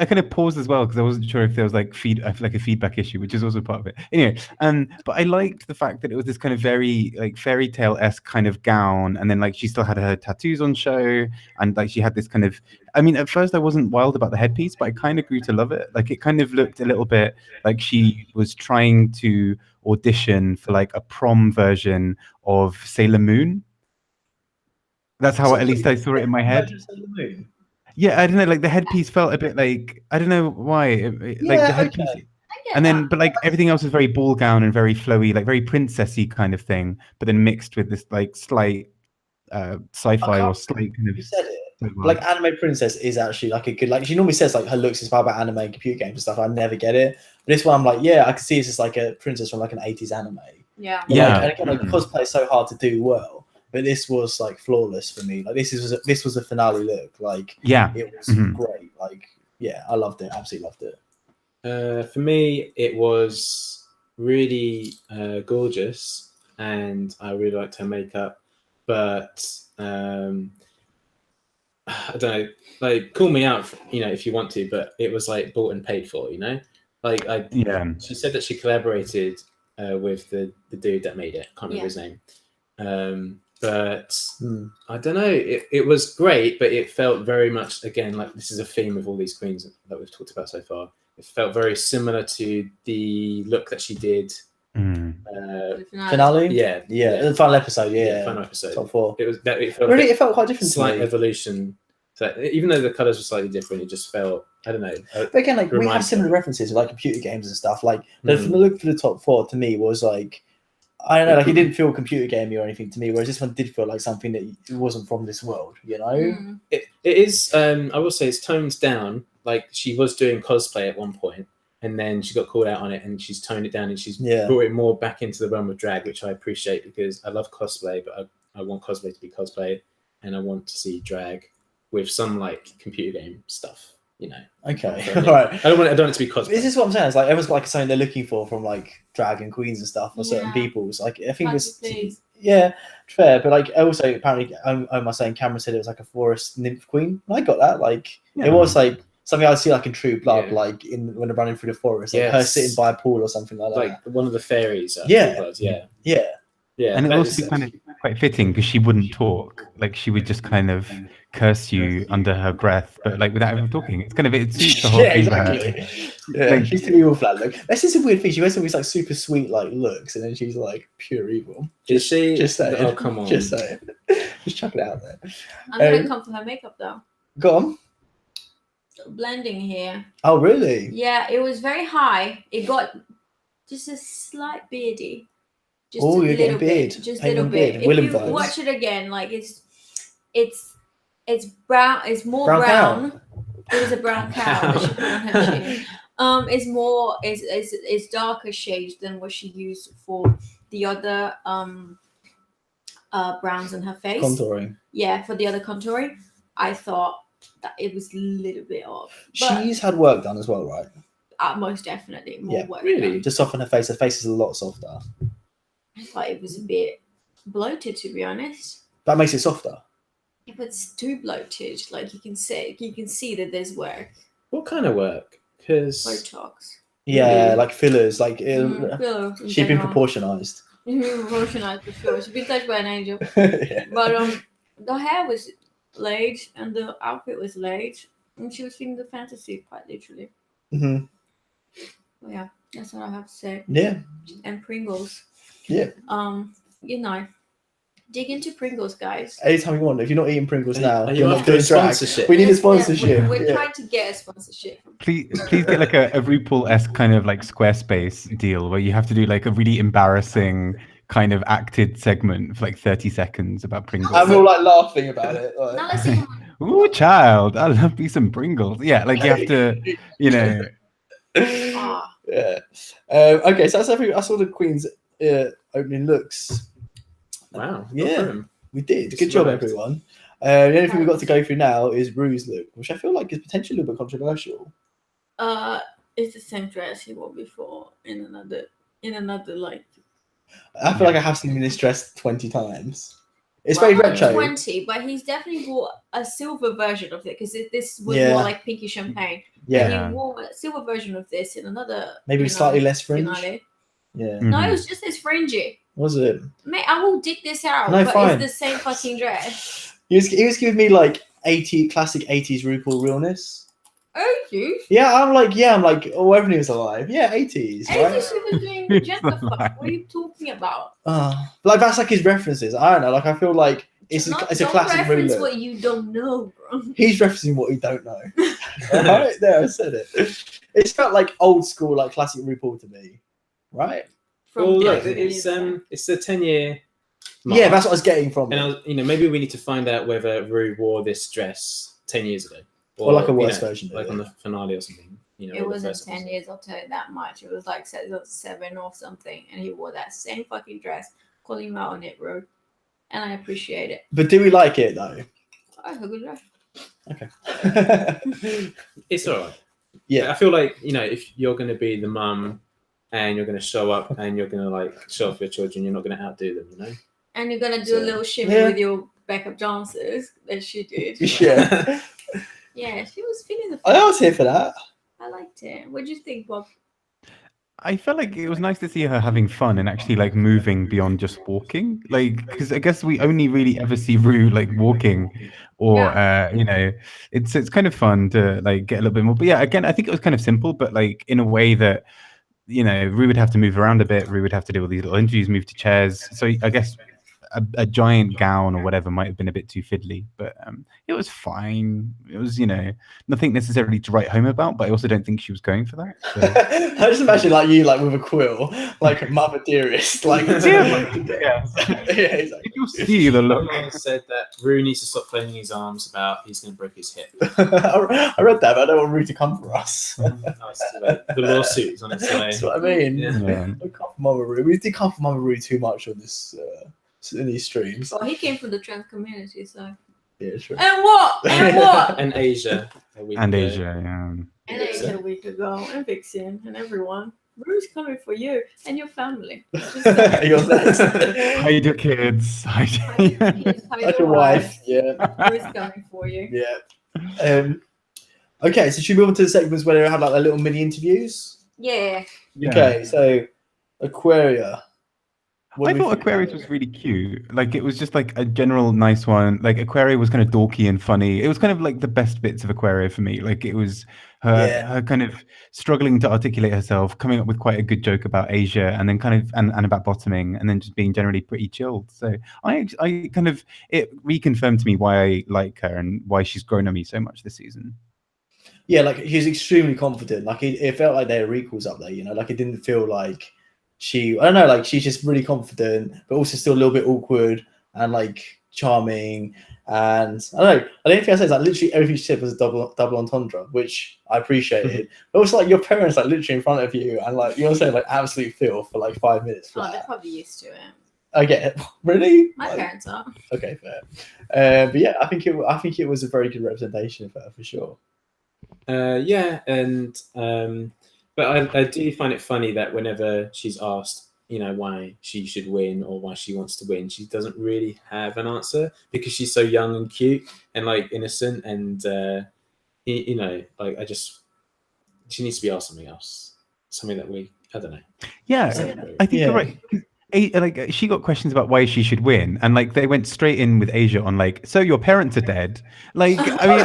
kind of paused as well because I wasn't sure if there was like a feedback issue, which is also part of it. Anyway, but I liked the fact that it was this kind of very like fairy tale-esque kind of gown, and then like she still had her tattoos on show, and like she had this kind of. I mean, at first I wasn't wild about the headpiece, but I kind of grew to love it. Like it kind of looked a little bit like she was trying to audition for like a prom version of Sailor Moon. That's how at least I saw it in my head. Yeah, I don't know. Like the headpiece felt a bit like I don't know why. Like the headpiece, I get and then that. but like everything else was very ball gown and very flowy, like very princessy kind of thing. But then mixed with this like slight sci-fi or slight kind of. You said it. Like anime princess is actually like a good like she normally says like her looks inspired by anime and computer games and stuff. I never get it. But this one I'm like, yeah, I can see it's just like a princess from like an 80s anime. Yeah. But, Yeah. like, and again, like, cosplay is so hard to do well, but this was like flawless for me. Like this was a finale look. Like Yeah. it was Mhm. great. Like yeah, I loved it. Absolutely loved it. For me, it was really gorgeous, and I really liked her makeup. But I don't know, like call me out, if you want to. But it was like bought and paid for, Like Yeah. she said that she collaborated with the dude that made it. Can't remember his name. But I don't know. It was great, but it felt very much again like this is a theme of all these queens that we've talked about so far. It felt very similar to the look that she did. Finale? Yeah. The final episode, Final episode. Top 4. It felt Really, it felt quite different to slight me. evolution So even though the colours were slightly different, it just felt, I don't know. But again, like we have reminds similar me. references, like computer games and stuff. Like the look for the top 4 to me was like, I don't know, like it didn't feel computer gamey or anything to me. Whereas this one did feel like something that wasn't from this world, you know. It is. I will say it's toned down. Like she was doing cosplay at one point, and then she got called out on it, and she's toned it down, and she's brought it more back into the realm of drag, which I appreciate because I love cosplay, but I want cosplay to be cosplay, and I want to see drag with some like computer game stuff. You know. Okay. So, All right. I don't want it to be cosplay. This is what I'm saying. It's like everyone's got like something they're looking for from like drag and queens and stuff, or certain people's. Like I think it was fair, but like also apparently Omar saying Cameron said it was like a forest nymph queen. And I got that. Like it was like something I see like in True Blood, like when they're running through the forest, like her sitting by a pool or something like that. Like one of the fairies. Yeah. And it also kind of quite fitting because she wouldn't talk. Like she would just kind of curse you under her breath, but like without ever talking. It's kind of it suits the whole thing. Exactly. Yeah, she's the evil flat look. That's just a weird thing. She wears some of these like super sweet like looks, and then she's like pure evil. Is she? Just saying. Oh come on. Just saying. Just chuck it out there. I'm gonna come for her makeup though. Go on. Blending here. Oh really? Yeah, it was very high. It got just a slight beardy. Just Oh, a you're getting little beard. bit. Just a Paint little on bit. beard. If Willem you vibes. watch it again, like it's brown. It's more Brown brown. cow. It was a brown cow that she put on her chin. It's more. It's darker shades than what she used for the other browns on her face. Contouring. Yeah, for the other contouring, I thought that it was a little bit off. But She's had work done as well, right? most definitely more work. really? done. To soften her face. Her face is a lot softer. I thought it was a bit bloated, to be honest. That makes it softer. If it's too bloated, like you can see that there's work. What kind of work? Because Botox. Yeah, Really? like fillers. Like Filler in she's been general. proportionized. She's been proportionized for sure. She's been touched by an angel. Yeah. But the hair was laid and the outfit was laid, and she was feeling the fantasy quite literally. Mm-hmm. Well, yeah, that's what I have to say. Yeah. And Pringles. Yeah. Dig into Pringles, guys. Anytime you want. If you're not eating Pringles now, are you you're not after doing a drag. sponsorship? We need a Yes, sponsorship. Yeah, we're Yeah. trying to get a sponsorship. Please get like a RuPaul-esque kind of like Squarespace deal where you have to do like a really embarrassing kind of acted segment for like 30 seconds about Pringles. And we're all like laughing about it. Like. Now let's see. Ooh, child, I love me some Pringles. Yeah, like you have to, you know. Ah, Yeah. Okay, so that's everything. I saw the Queen's opening looks. wow. Yeah. We did. Good job, Survived. everyone. The only thing we've got to go through now is Rue's look, which I feel like is potentially a little bit controversial. it's the same dress he wore before in another like. I feel like I have seen him in this dress 20 times. It's very retro. 20, but he's definitely wore a silver version of it because this was Yeah. more like pinky champagne. Yeah. He wore a silver version of this in another. Maybe slightly less fringe. Finale. Yeah. No, Mhm. it was just as fringy. Was it? Mate, I will dig this out, No, but fine. it's the same fucking dress. He was giving me like classic 80s RuPaul realness. Oh, you? Yeah, I'm like, oh, everything was alive. Yeah, 80s, Hey, right? she was doing It's gender fuck. alive. What are you talking about? Like that's like his references. I don't know. Like I feel like it's a Don't classic Ru reference look. what you don't know, bro. He's referencing what he don't know. Right there, I said it. It's felt like old school, like classic RuPaul to me, right? Well, look, different it's the 10-year. Yeah, that's what I was getting from. And it. maybe we need to find out whether Ru wore this dress 10 years ago, Or like a worse version of like it. on the finale or something. It or the wasn't first 10 episode. years, I'll tell you that much. It was like 7 or something, and he wore that same fucking dress, calling him out on it, bro. And I appreciate it. But do we like it though? Oh, a good dress. Okay. It's all right. Yeah. I feel like if you're going to be the mum and you're going to show up and you're going to like show off your children, you're not going to outdo them. And you're gonna do a So, little shimmy yeah. with your backup dancers that she did. Yeah. Yeah, she was feeling the. I was here for that. I liked it. What do you think, Bob? I felt like it was nice to see her having fun and actually like moving beyond just walking. Like, because I guess we only really ever see Ru like walking, or it's kind of fun to like get a little bit more. But yeah, again, I think it was kind of simple, but like in a way that Ru would have to move around a bit. Ru would have to do all these little interviews, move to chairs. So I guess a giant gown or whatever might have been a bit too fiddly, but it was fine. It was, nothing necessarily to write home about, but I also don't think she was going for that. So. I just imagine like you, like with a quill, like Mother Dearest, like yeah, exactly. If you see the look. Someone said that Rue needs to stop flailing his arms about he's going to break his hip. I read that, but I don't want Rue to come for us. The lawsuit is on its way. That's what I mean. Yeah. I come for Mama Rue. We did come for Mama Rue too much on this in these streams. Well, he came from the trans community, so. Yeah, sure. And what? And what? And Asia. And Asia, yeah. And Asia a week ago, and Vixen, and everyone. Rue's coming for you and your family. You're next. Hide your kids. Hide Your wife. Yeah. Rue's coming for you. Yeah. Okay, so should we move on to the segments where they have like their little mini interviews? Yeah. Okay, so Aquaria. I thought Aquarius was really cute. Like, it was just like a general nice one. Like, Aquaria was kind of dorky and funny. It was kind of like the best bits of Aquaria for me. Like, it was her kind of struggling to articulate herself, coming up with quite a good joke about Asia, and then kind of and about bottoming, and then just being generally pretty chilled. So I kind of, it reconfirmed to me why I like her and why she's grown on me so much this season. Yeah, like he was extremely confident. Like it felt like they were equals up there. Like it didn't feel like I don't know, like she's just really confident, but also still a little bit awkward and like charming. And I don't know, I don't think I said like literally everything she said was a double entendre, which I appreciated. But also like your parents like literally in front of you and like you're saying like absolute filth for like 5 minutes. Oh, they're probably used to it. Okay, really? My parents are. Okay, fair. But yeah, I think it was a very good representation of her for sure. Yeah, and but I do find it funny that whenever she's asked, why she should win or why she wants to win, she doesn't really have an answer because she's so young and cute and like innocent and like she needs to be asked something else, something that I don't know. Yeah, I think you're right. Like she got questions about why she should win, and like they went straight in with Asia on like, so your parents are dead. Like, I mean,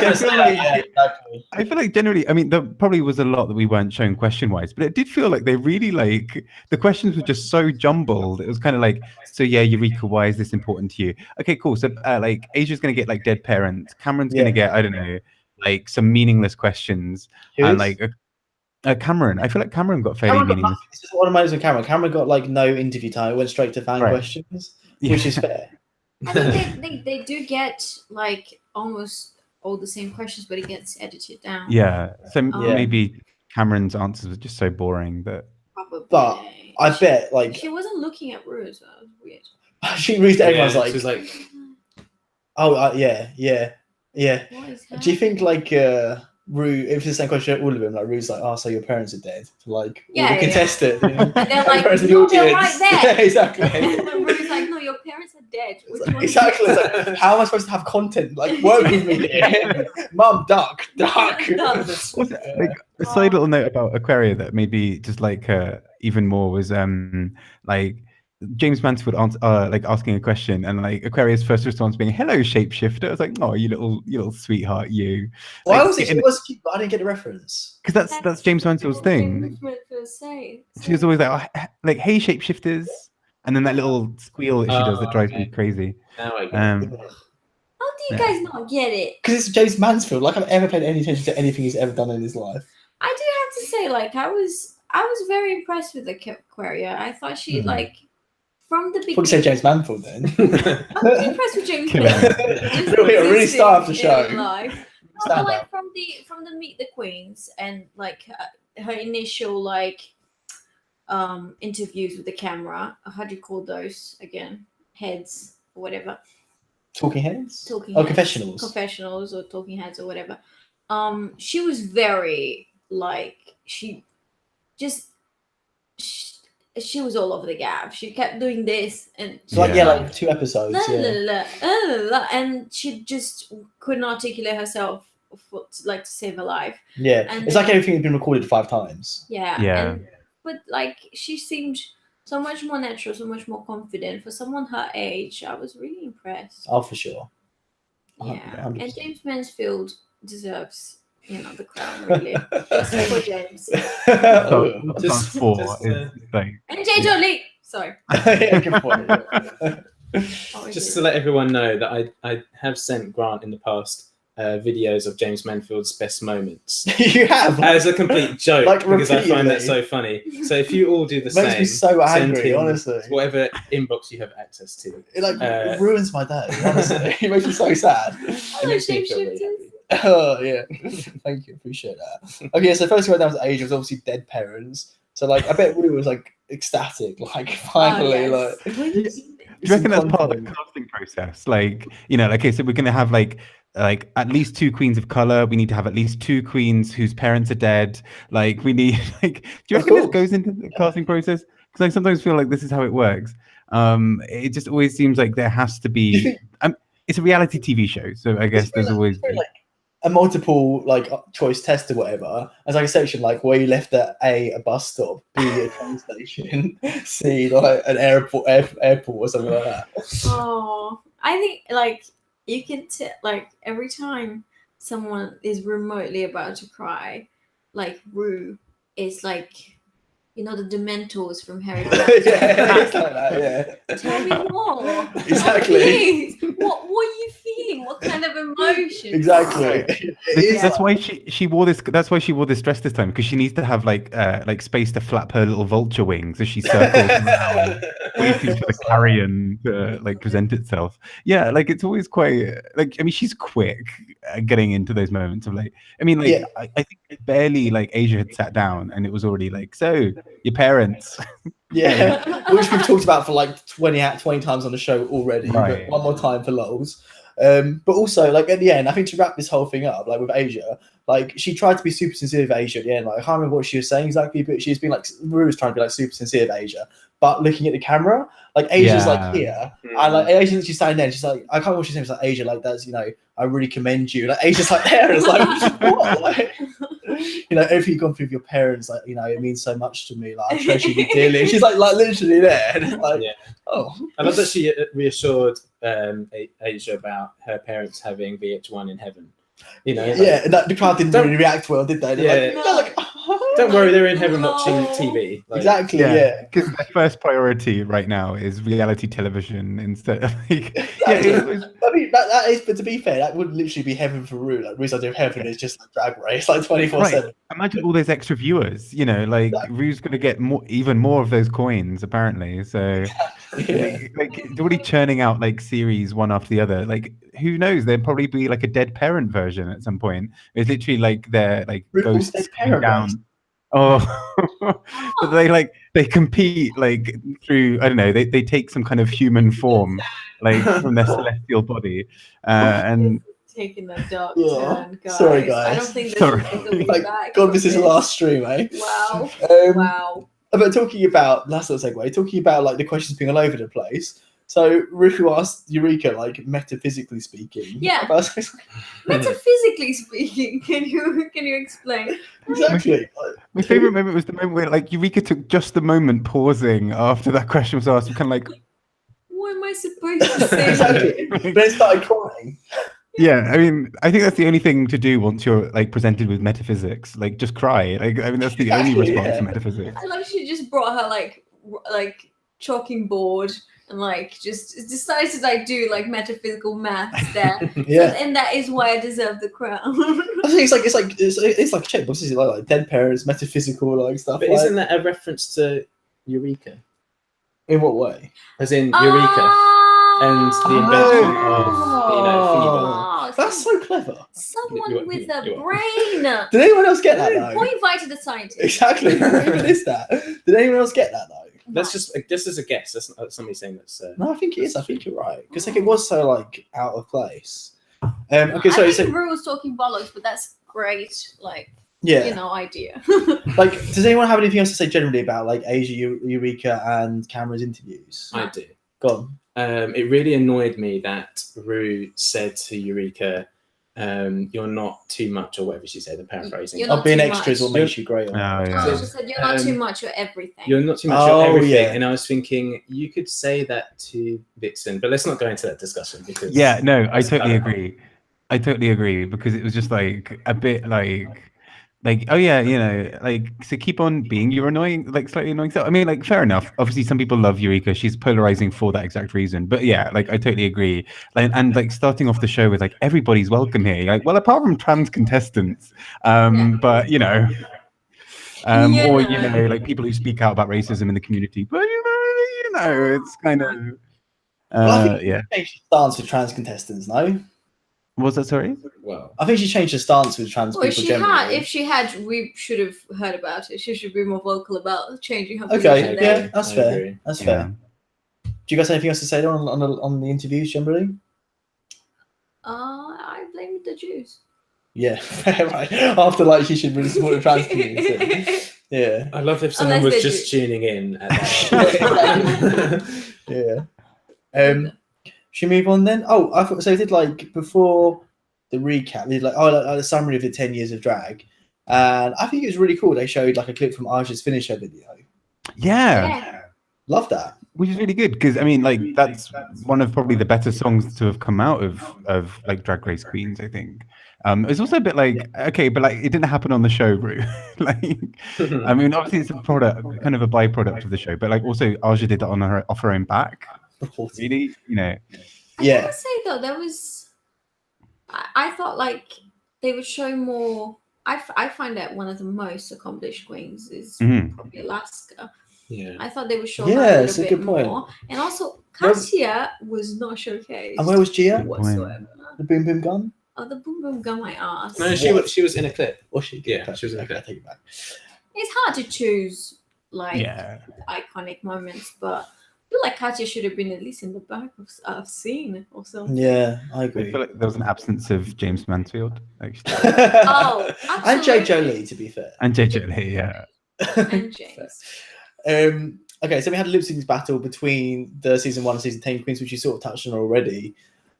I feel like generally, I mean, there probably was a lot that we weren't showing question wise, but it did feel like they really like the questions were just so jumbled. It was kind of like, so yeah, Eureka, why is this important to you? Okay, cool. So like Asia's gonna get like dead parents. Cameron's gonna get, I don't know, like some meaningless questions, and like. Cameron, I feel like Cameron got fairly meaningless. This is what reminds me of Cameron. Cameron got like no interview time. It went straight to fan questions, which is fair. I think they do get like almost all the same questions, but it gets edited down. Yeah, so maybe Cameron's answers were just so boring that. Probably. But I bet like she wasn't looking at Rue, so it was weird. She reads everyone's like, she's like, oh yeah. Do you think like Rue, if it's the same question to all of them, like Rue's like, oh, so your parents are dead. Like, the contestant. And they're like, no, they're right there. Yeah, exactly. And Rue's like, no, your parents are dead. Exactly. It's like, how am I supposed to have content? Like, work with me here. Mum, duck. Like, a side little note about Aquaria that maybe just like even more was like James Mansfield like asking a question, and like Aquaria's first response being "Hello, shapeshifter." I was like, "Oh, you little sweetheart, you." Why like, was it? She was cute, but I didn't get the reference. Because that's James Mansfield's thing. She was always like, oh, like, "Hey, shapeshifters," and then that little squeal that she does that drives me crazy. Now I get How do you guys not get it? Because it's James Mansfield. Like, I've ever paid any attention to anything he's ever done in his life. I do have to say, like, I was very impressed with Aquaria. I thought she like. From the beginning. What say James Mansfield then? I was impressed with James Mansfield. Really start the show. No, like from the Meet the Queens and like her initial like interviews with the camera. How do you call those again? Heads or whatever. Talking heads? Talking heads. Confessionals. Confessionals or talking heads or whatever. She was very like she was all over the gap. She kept doing this and so like 2 episodes. And she just couldn't articulate herself to save her life. Yeah, and it's like everything had been recorded 5 times. Yeah. But like she seemed so much more natural, so much more confident for someone her age. I was really impressed. Oh, for sure. Yeah, 100%. And James Mansfield deserves. The crown, really. Just for James. Just 4 is like... And J. Jolie! Sorry. Yeah, good point. Just to let everyone know that I have sent Grant in the past videos of James Manfield's best moments. You have as a complete joke, like, because I find that repeatedly. so funny. So if you all do the same, Makes me so send angry, him honestly. whatever inbox you have access to. It like ruins my day, honestly. It makes me so sad. Hello, makes me feel really shapeshifters. Oh yeah, thank you, appreciate that. Okay, so first thing I went down to Asia was obviously dead parents. So like, I bet Rue was like ecstatic, like finally, yes. like. Do you reckon that's part of the casting process? Like, you know, like, okay, so we're gonna have like at least 2 queens of color. We need to have at least 2 queens whose parents are dead. Like, we need like. Do you reckon this goes into the casting process? Because I sometimes feel like this is how it works. It just always seems like there has to be. It's a reality TV show, so I guess there's always like a multiple like choice test or whatever. As like a section like where you left at a bus stop, B a train station, C like an airport or something like that. Oh, I think like you can like every time someone is remotely about to cry, like Rue is like, you know, the Dementors from Harry Potter. Yeah, it's like that, yeah. Tell me more. Exactly. Please. What are you feeling? What kind of emotion? Exactly. That's why she wore this. That's why she wore this dress this time, because she needs to have like space to flap her little vulture wings as she circles around, waiting for the carrion to like present itself. Yeah, like it's always quite like. I mean, she's quick at getting into those moments of like. I mean, like Yeah. I think barely like Asia had sat down and it was already like, so your parents. Yeah, which we've talked about for like 20 times on the show already. Right. But one more time for lols. But also, like at the end, I think to wrap this whole thing up, like with Asia, like she tried to be super sincere with Asia at the end. Like I can't remember what she was saying exactly, but she's been like Rue was trying to be like super sincere with Asia, but looking at the camera, like Asia's like here, and like Asia's she's standing there, and she's like, I can't remember what she's saying. She's like, Asia, like that's, you know, I really commend you. Like Asia's like there, and it's like what? Like, you know, everything you've gone through with your parents, like, you know, it means so much to me. Like I treasure you dearly. And she's like literally there, and it's like, oh. I love that she reassured Asia about her parents having VH1 in heaven. You know, Yeah, and that the crowd didn't really react well, did they? They're like, don't worry, they're in heaven watching TV. Like, exactly, yeah. Because their first priority right now is reality television instead of like. Exactly. Yeah, it was, I mean, that is, but to be fair, that would literally be heaven for Rue. Like Rue's idea of heaven is just like Drag Race, like 24/7. right. Imagine all those extra viewers. You know, like Rue's going to get even more of those coins apparently. So, like, they're already churning out like series one after the other. Like, who knows? There'd probably be like a dead parent version at some point. It's literally like they're like RuPaul's ghosts coming down. Oh, but they compete like through, I don't know, they take some kind of human form like from their celestial body and taking that dark turn, guys. Sorry, guys. I don't think this is like, God, this is the last stream, eh? Wow. Wow. But talking about, that's not a segue, talking about like the questions being all over the place. So Riku asked Eureka, like metaphysically speaking. Yeah. Metaphysically speaking, can you explain? Exactly. My favorite moment was the moment where like Eureka took just the moment pausing after that question was asked, kind of like, what am I supposed to say? Exactly. But then started crying. Yeah, I mean, I think that's the only thing to do once you're like presented with metaphysics. Like, just cry. Like, I mean, that's the only response to metaphysics. I love she just brought her like chalking board and like just decided to like do like metaphysical maths there. And that is why I deserve the crown. I think it's like a checkbox. This is like dead parents, metaphysical like stuff. But isn't that a reference to Eureka? In what way? As in Eureka and the invention of fever. That's so clever. Someone with a brain. Did anyone else get that though? Who invited the scientist? Exactly. Who missed that? Did anyone else get that though? That's just as a guess. That's not somebody saying that's. No, I think it is. I think you're right because like it was so like out of place. Okay, I think Rue was talking bollocks, but that's great. Like. Yeah, you know, idea. Like, does anyone have anything else to say generally about like Asia, Eureka, and Cameron's interviews? I do. Go on. It really annoyed me that Rue said to Eureka, "You're not too much," or whatever she said. I'm paraphrasing. Being extra is what makes you great. She said, "You're not too much. You're everything." You're not too much. You're everything. Yeah. And I was thinking you could say that to Vixen, but let's not go into that discussion because. Yeah, no, I totally agree. I totally agree because it was just like a bit like. like, oh yeah, you know, like, so keep on being your annoying, like slightly annoying self. I mean, like, fair enough. Obviously, some people love Eureka. She's polarizing for that exact reason. But yeah, like, I totally agree. Like, and like starting off the show with like everybody's welcome here. Like, well, apart from trans contestants, but you know, or you know, like people who speak out about racism in the community. But you know, it's kind of Well, I think yeah. she changed her stance with trans contestants, no? What was that, sorry? Well, I think she changed her stance with trans Well, people she generally. had. If she had, we should have heard about it. She should be more vocal about changing her Okay, position. yeah, There. that's I fair. agree. That's Yeah. fair. Do you guys have anything else to say on the interviews generally? I blame the Jews. Yeah, right. After like she should really support the trans community. Yeah. I love if someone Unless was they just do. tuning in at that. Yeah. Should we move on then? Oh, I thought so. They did like before the recap. They did like a summary of the 10 years of drag, and I think it was really cool. They showed like a clip from Aja's finisher video. Yeah. Love that. Which is really good because I mean, like, that's one of probably the better songs to have come out of like Drag Race Queens. I think it's also a bit like okay, but like it didn't happen on the show, Ru. Like, I mean, obviously it's a product, kind of a byproduct of the show, but like also Aja did that on her off her own back. Really, you know. I gotta say though, there was. I thought like they would show more. I find that one of the most accomplished queens is probably Alaska. Yeah. I thought they would show Yeah, her a it's a little bit good point. more. And also, Katia was not showcased. And where was Gia? whatsoever? The boom boom gun? Oh, the boom boom gun my ass. No, she was in a clip. Was she? Yeah, she was in a Okay, clip. I take it back. It's hard to choose like Yeah. iconic moments, but I feel like Katia should have been at least in the back of scene or something. Yeah, I I agree. feel like there was an absence of James Mansfield, actually. Oh, and Joe absolutely. Jolie, to be fair. And JJ Lee, yeah. And James. Okay, so we had a lip sync battle between the season 1 and season 10 queens, which you sort of touched on already.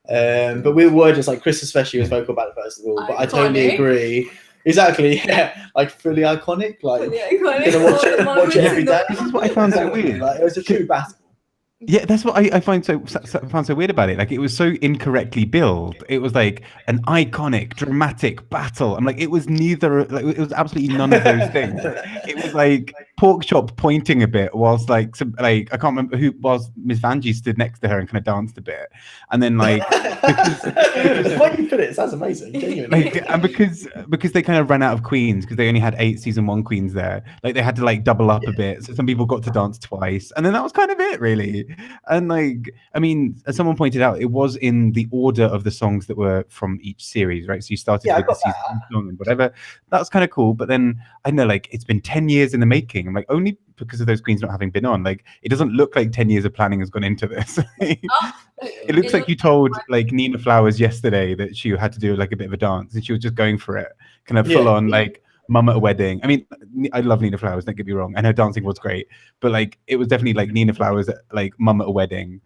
But we were just like Chris, especially was vocal about it first of all. But I totally Iconic. agree. Exactly, yeah, like fully iconic. Like Fully iconic. gonna watch it every day. This is what I found so weird. Like, it was a true battle. Yeah, that's what I found found so weird about it. Like, it was so incorrectly billed. It was like an iconic, dramatic battle. I'm like, it was neither. Like, it was absolutely none of those things. It was like pork chop pointing a bit, whilst like I can't remember who was. Miss Vanjie stood next to her and kind of danced a bit, and then like The way you put it sounds amazing. Genuinely. like, and because they kind of ran out of queens because they only had 8 season 1 queens there. Like, they had to like double up a bit, so some people got to dance twice, and then that was kind of it, really. And like, I mean, as someone pointed out, it was in the order of the songs that were from each series, right? So you started with the season 1 song and whatever. That was kind of cool. But then I know, like, it's been 10 years in the making. I'm like, only because of those queens not having been on. Like, it doesn't look like 10 years of planning has gone into this. It looks like you told like Nina Flowers yesterday that she had to do like a bit of a dance, and she was just going for it, kind of full on like mum at a wedding. I mean, I love Nina Flowers, don't get me wrong, and her dancing was great, but like it was definitely like Nina Flowers at like mum at a wedding,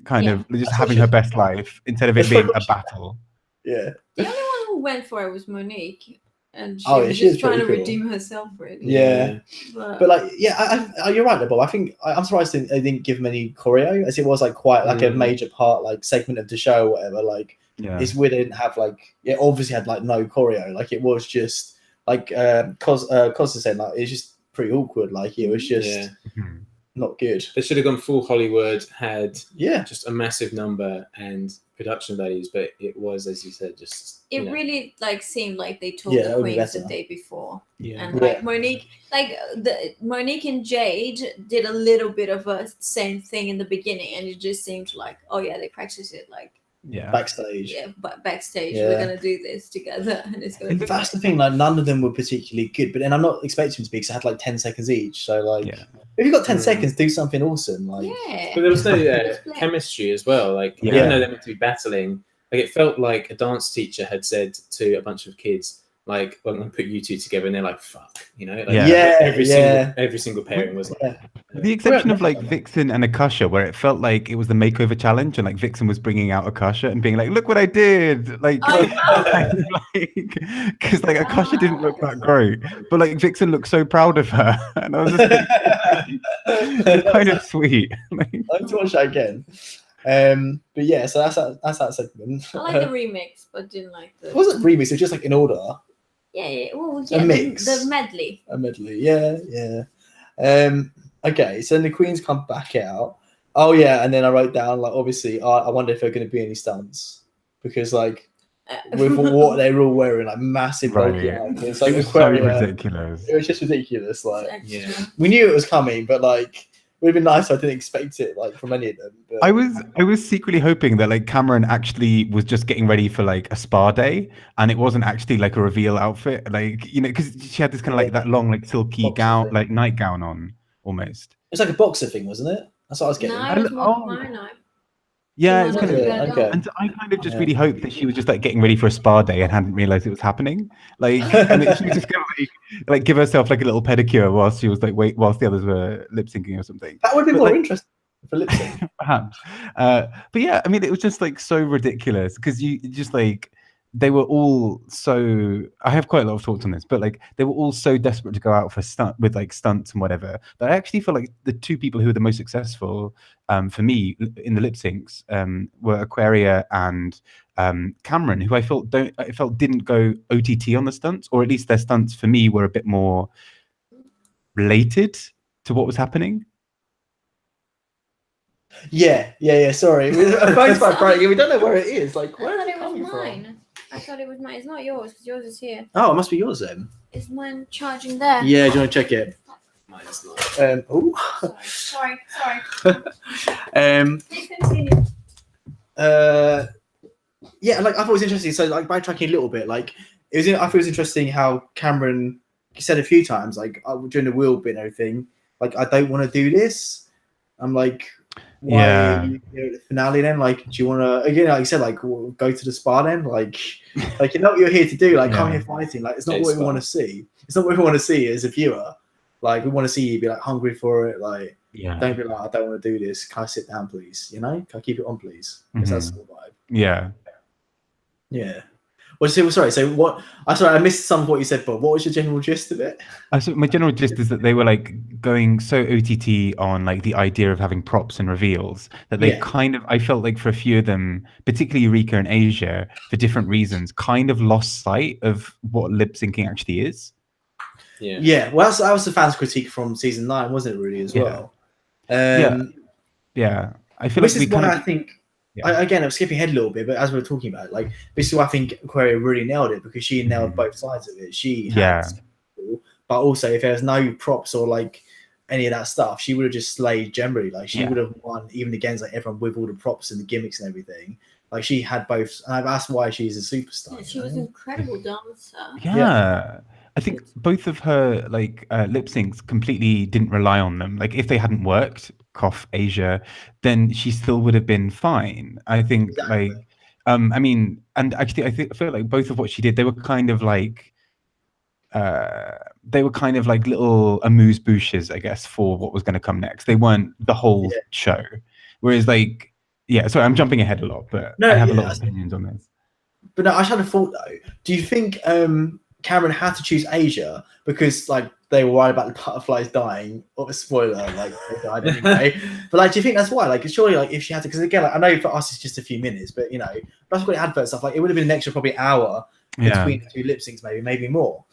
kind of just having her best life instead of it being a battle. Yeah. The only one who went for it was Monique, and she Oh, yeah, was she was just trying to pretty cool. redeem herself, really. Yeah. But like, yeah, you're right, Bob. I think I'm surprised they didn't give many choreo, as it was like quite like a major part, like segment of the show or whatever. Like, it's weird they didn't have like, it obviously had like no choreo. Like, it was just like Costa said, like, it's just pretty awkward. Like, it was just not good. They should have gone full Hollywood, had just a massive number and production values, but it was, as you said, just it really like seemed like they told that the would be queens the better. day before. Yeah. And like Monique, like Monique and Jade did a little bit of a same thing in the beginning, and it just seemed like, oh yeah, they practiced it like backstage. Yeah, but backstage Yeah. we're gonna do this together, and it's gonna. And that's the thing. Like, none of them were particularly good, but then I'm not expecting them to be because I had like 10 seconds each. So like, if you've got 10 seconds, do something awesome. Like, but there was no chemistry as well. Like, even though they're meant to be battling, like it felt like a dance teacher had said to a bunch of kids, like, "I'm going to put you two together," and they're like, "Fuck," you know? Like, every single pairing was like. The exception of like Vixen and Akasha, where it felt like it was the makeover challenge, and like Vixen was bringing out Akasha and being like, "Look what I did!" Like, because like Akasha didn't look that great, but like Vixen looked so proud of her, and I was just like, it's kind of sweet. I have to watch that again. But yeah, so that's that segment. I like the remix, but didn't like the. It wasn't remix. It was just like in order. Yeah. Well, A mix. The medley. A medley. Yeah. Okay, so then the Queens come back out. Oh yeah, and then I wrote down like obviously I wonder if there are going to be any stunts because like with what they were all wearing, like massive bulky Right. outfits, It like was so Aquaria. ridiculous. It was just ridiculous. Like Yeah. we knew it was coming, but like it would have been nice. I didn't expect it like from any of them. But I was secretly hoping that like Cameron actually was just getting ready for like a spa day, and it wasn't actually like a reveal outfit, like because she had this kind of like that long like silky Boxer gown, thing. like nightgown on almost. it's like a boxer thing, wasn't it? That's what I was getting. No, it was more kimono. Yeah, Kimono it's kind with of. a red okay. on. And so I kind of just Yeah. really hoped that she was just like getting ready for a spa day and hadn't realized it was happening. Like, and that she was just gonna like give herself like a little pedicure whilst she was like whilst the others were lip syncing or something. That would be But, more like, interesting for lip sync. perhaps. But yeah, I mean, it was just like so ridiculous because you just like they were all so. I have quite a lot of thoughts on this, but like they were all so desperate to go out for stunts and whatever. That I actually feel like the two people who were the most successful for me in the lip syncs were Aquaria and Cameron, who I felt didn't go OTT on the stunts, or at least their stunts for me were a bit more related to what was happening. Yeah. Sorry, our phone's quite bright. We don't know where it is. Like, where I is thought it it was coming from? mine. I thought it was mine. It's not yours because yours is here. Oh, it must be yours then. Is mine charging there? Yeah, do you want to check it? Mine's not. Sorry. Please continue. Yeah, like I thought it was interesting. So, like backtracking a little bit, like I thought it was interesting how Cameron said a few times, like during the wheel bit and everything, like I don't want to do this. I'm like, why Yeah. are you at the finale then? Like, do you want to again, like you said, like go to the spa then? Like you know what you're here to do? Like, come Yeah. here fighting. Like, it's not It's what we fun. want to see. It's not what we want to see as a viewer. Like, we want to see you be like hungry for it. Like, Yeah. don't be like, I don't want to do this. Can I sit down, please? You know, can I keep it on, please? Because that's the vibe. Yeah. Yeah. Well, sorry. So what? I missed some of what you said, but what was your general gist of it? So my general gist is that they were like going so OTT on like the idea of having props and reveals that they I felt like for a few of them, particularly Eureka and Asia, for different reasons, kind of lost sight of what lip syncing actually is. Yeah. Yeah. Well, that was the fans' critique from season 9, wasn't it? Really, as well. Yeah. I feel like This we is why kind I of. think. Yeah. Again, I'm skipping ahead a little bit, but as we were talking about, like this is why I think Aquaria really nailed it because she nailed both sides of it. She had, but also if there was no props or like any of that stuff, she would have just slayed generally. Like she would have won even against like everyone with all the props and the gimmicks and everything. Like she had both, and that's why she's a superstar. Yeah, she was an incredible dancer. Yeah. I think both of her like lip syncs completely didn't rely on them. Like if they hadn't worked, cough Asia, then she still would have been fine. I think like I mean, and actually I feel like both of what she did, they were kind of like little amuse bouches, I guess, for what was going to come next. They weren't the whole show. Whereas like sorry, I'm jumping ahead a lot, but I have a lot of opinions on this. But no, I just had a thought though. Do you think Cameron had to choose Asia because like they were worried about the butterflies dying? Or a spoiler, like they died anyway. But like, do you think that's why? Like, surely, like if she had to, because again, like, I know for us it's just a few minutes, but you know, that's what advert stuff. Like, it would have been an extra probably hour between the two lip syncs, maybe more.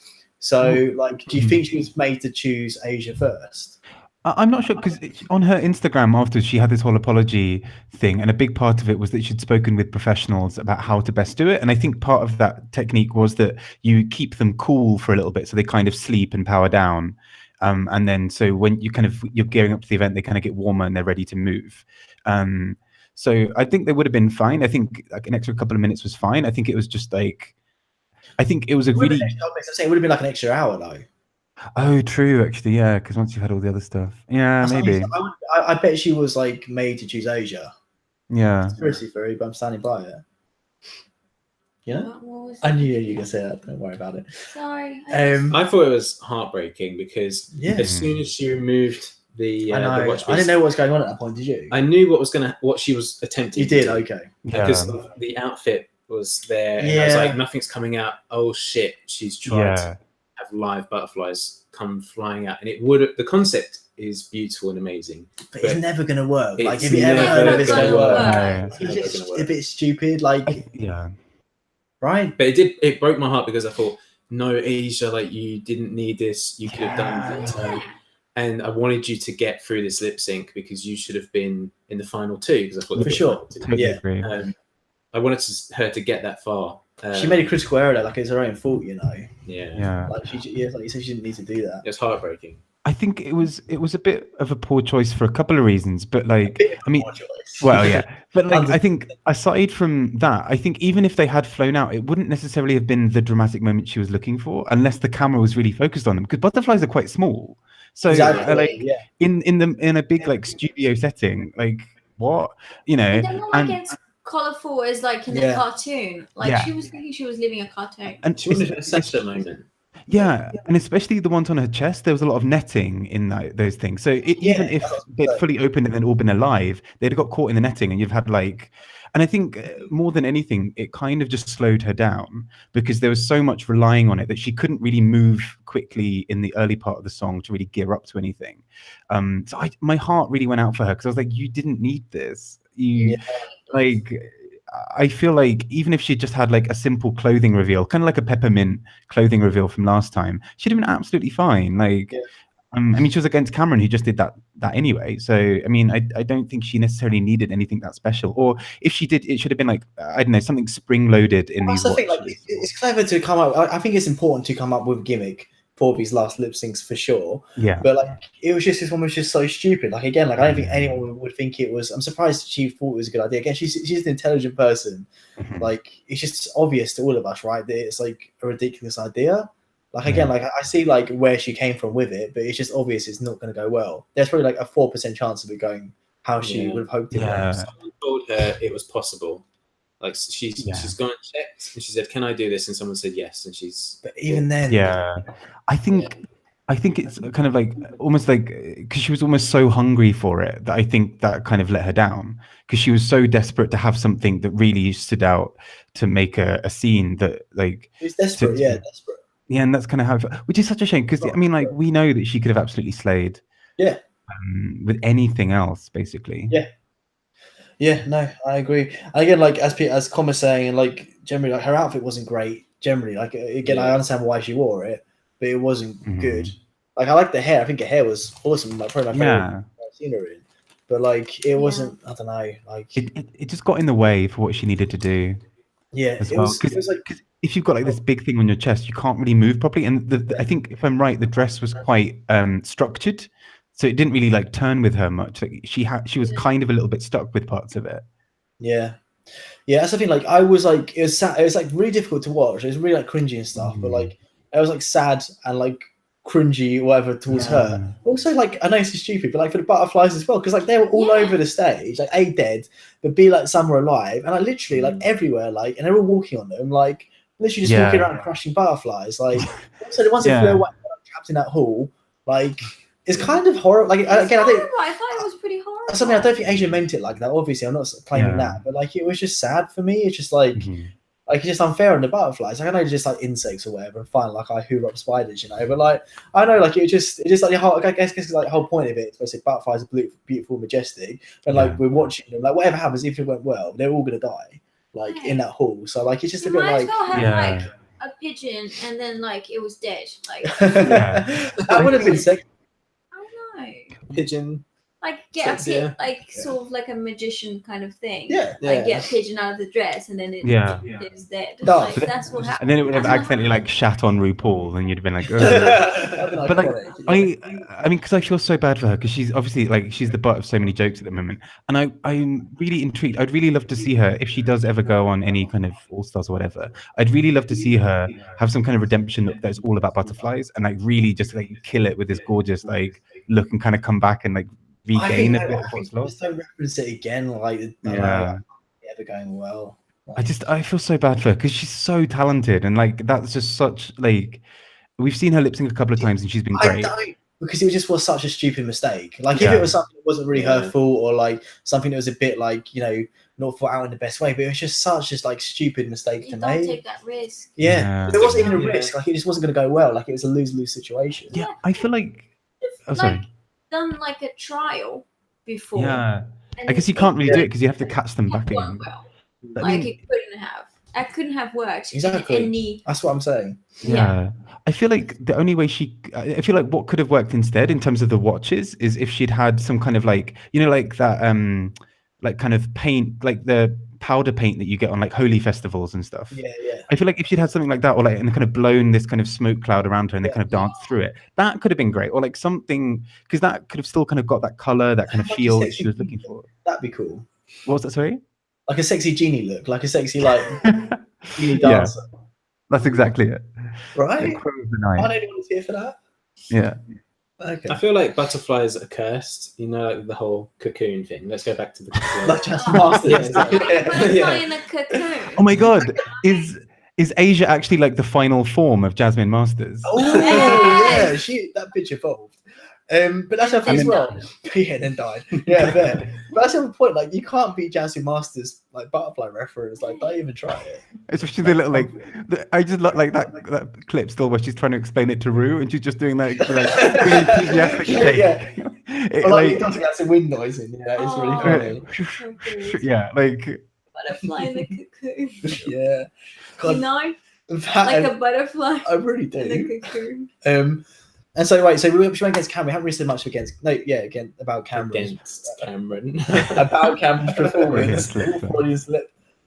So, like, do you think she was made to choose Asia first? I'm not sure because on her Instagram afterwards, she had this whole apology thing. And a big part of it was that she'd spoken with professionals about how to best do it. And I think part of that technique was that you keep them cool for a little bit so they kind of sleep and power down. And then so when you're gearing up to the event, they kind of get warmer and they're ready to move. So I think they would have been fine. I think like an extra couple of minutes was fine. I think it was just like, I think it was a really... it would have been like an extra hour though. Oh, true, actually, yeah, because once you've had all the other stuff. Yeah, maybe. I bet she was like made to choose Asia. Yeah. Conspiracy theory, but I'm standing by it. Yeah? I knew you were going to say that. Don't worry about it. Sorry. I thought it was heartbreaking because Yeah. as soon as she removed the watch piece, I didn't know what was going on at that point, did you? I knew what she was attempting You did, to do. okay. Because the outfit was there. And I was like, nothing's coming out. Oh shit, she's tried to have live butterflies come flying out. And the concept is beautiful and amazing. But it's never going to work. Like, It's if you ever heard of it's going to work. No. It's just a bit stupid, like, Yeah. right? But it broke my heart because I thought, no, Asia, like you didn't need this. You could have done better. And I wanted you to get through this lip sync because you should have been in the final 2. Because I thought For sure. Totally agree. I wanted her to get that far. She made a critical error, like it's her own fault, you know. Yeah. Like like you said, she didn't need to do that. It's heartbreaking. I think it was a bit of a poor choice for a couple of reasons, but like, I mean, well, yeah, but like, I think aside from that, I think even if they had flown out, it wouldn't necessarily have been the dramatic moment she was looking for, unless the camera was really focused on them, because butterflies are quite small. So in a big like studio setting, like what, you know, and they're not like it's colorful as like in the cartoon. Like she was thinking she was living a cartoon. And she wanted a censor moment. Yeah, and especially the ones on her chest, there was a lot of netting in those things. So even if they'd fully opened and then all been alive, they'd have got caught in the netting, and you've had like, and I think more than anything, it kind of just slowed her down because there was so much relying on it that she couldn't really move quickly in the early part of the song to really gear up to anything. So my heart really went out for her because I was like, you didn't need this. Like, I feel like even if she just had like a simple clothing reveal, kind of like a peppermint clothing reveal from last time, she'd have been absolutely fine. Like, I mean, she was against Cameron, who just did that anyway. So, I mean, I don't think she necessarily needed anything that special. Or if she did, it should have been like, I don't know, something spring-loaded in these watches. Like, it's clever to come up. I think it's important to come up with a gimmick for these last lip syncs for sure. Yeah. But like, it was just, this one was just so stupid. Like, again, like I don't think anyone would think it was. I'm surprised she thought it was a good idea. Again, she's an intelligent person. Like, it's just obvious to all of us, right, that it's like a ridiculous idea. Like, again, like I see like where she came from with it, but it's just obvious it's not going to go well. There's probably like a 4% chance of it going how she would have hoped it would. Someone told her it was possible. Like she's gone and checked, and she said, "Can I do this?" And someone said yes, and she's. But even then, I think it's kind of like almost like because she was almost so hungry for it that I think that kind of let her down because she was so desperate to have something that really stood out to make a scene that like. She's desperate, desperate. Yeah, and that's kind of how, which is such a shame because I mean, like we know that she could have absolutely slayed. Yeah. With anything else, basically. Yeah. Yeah, no, I agree. And again, like as Con was saying, and like generally, like her outfit wasn't great. Generally, like again, I understand why she wore it, but it wasn't good. Like I like the hair. I think her hair was awesome. Like probably my favorite I've seen her in. But like it wasn't. I don't know. Like it just got in the way for what she needed to do. Yeah, as well. Because like if you've got like this big thing on your chest, you can't really move properly. And I think if I'm right, the dress was quite structured. So it didn't really like turn with her much. Like she was kind of a little bit stuck with parts of it. Yeah, that's the thing. Like I was like, it was sad. It was like really difficult to watch. It was really like cringy and stuff. But like I was like sad and like cringy or whatever towards her. Also, like I know this is stupid, but like for the butterflies as well, because like they were all over the stage, like A dead, but B like some were alive, and like literally like everywhere, like, and they were all walking on them, like literally just walking around crushing butterflies. Like so the ones that flew away, trapped in that hall, like. It's kind of horrible. Like again, I thought it was pretty horrible. Something I don't think Asia meant it like that. Obviously, I'm not claiming that, but like it was just sad for me. It's just like, like it's just unfair on the butterflies. Like I know just like insects or whatever, and fine. Like I hoover up spiders, you know. But like I know, like it just like the whole. I guess like the whole point of it. It's supposed to say butterflies are beautiful, majestic, and like we're watching them. Like whatever happens, if it went well, they're all gonna die. Like in that hall. So like it's just a bit like like a pigeon, and then like it was dead. Like that would have been sick. Pigeon, like get like sort of like a magician kind of thing. Like get a pigeon out of the dress and then it's dead. No. Like that's what happened. And then it would have accidentally like shat on RuPaul, and you'd have been like, oh. But like I mean, because I feel so bad for her because she's obviously like she's the butt of so many jokes at the moment, and I'm really intrigued. I'd really love to see her if she does ever go on any kind of All Stars or whatever. I'd really love to see her have some kind of redemption that's all about butterflies and like really just like kill it with this gorgeous like look and kind of come back and like regain a bit of what's lost. Don't reference it again, like never going well. Like, I feel so bad for her because she's so talented and like that's just such like we've seen her lip sync a couple of times and she's been great. Because it was such a stupid mistake. Like if it was something that wasn't really her fault or like something that was a bit like, you know, not thought out in the best way, but it was just such just like stupid mistake to make. Take that risk. Yeah. There wasn't even a risk. Like it just wasn't going to go well. Like it was a lose-lose situation. Yeah, I feel like done like a trial before. Yeah, I guess you can't really do it because you have to catch them back in. Well. Like it couldn't have. That couldn't have worked Exactly. in any. That's what I'm saying. Yeah. I feel like the only way I feel like what could have worked instead in terms of the watches is if she'd had some kind of like, you know, like that, like kind of paint, like the powder paint that you get on like holy festivals and stuff. Yeah, yeah. I feel like if she'd had something like that, or like, and kind of blown this kind of smoke cloud around her and they kind of danced through it, that could have been great. Or like something, because that could have still kind of got that color, that kind of Like a feel that sexy she was looking for. That'd be cool. What was that, sorry? Like a sexy genie look, like a sexy like genie Yeah. dancer. That's exactly it. Right? Like Crow of the Aren't Night. anyone here for that? Yeah. Okay. I feel like butterflies are cursed. You know, like the whole cocoon thing. Let's go back to the cocoon. Like just master. Butterfly in a cocoon. Oh my god, is Asia actually like the final form of Jasmine Masters? Oh Yes. yeah, that bitch evolved. But that's her thing as well. Yeah, then died. Yeah, fair. But that's the point. Like, you can't beat Jasmine Masters like butterfly reference. Like, don't even try it. Especially the little like, I just like that clip still where she's trying to explain it to Rue and she's just doing that like really enthusiastic shake. Yeah. It, Or like, it like, does get some wind noise in. Yeah, it's really funny. yeah, like Butterfly in the cocoon. Yeah. You know, That, like a butterfly I really in a do. cocoon. And so right, so we went against Cameron. We haven't really said much again about Cameron. Against Cameron. About Cameron's performance.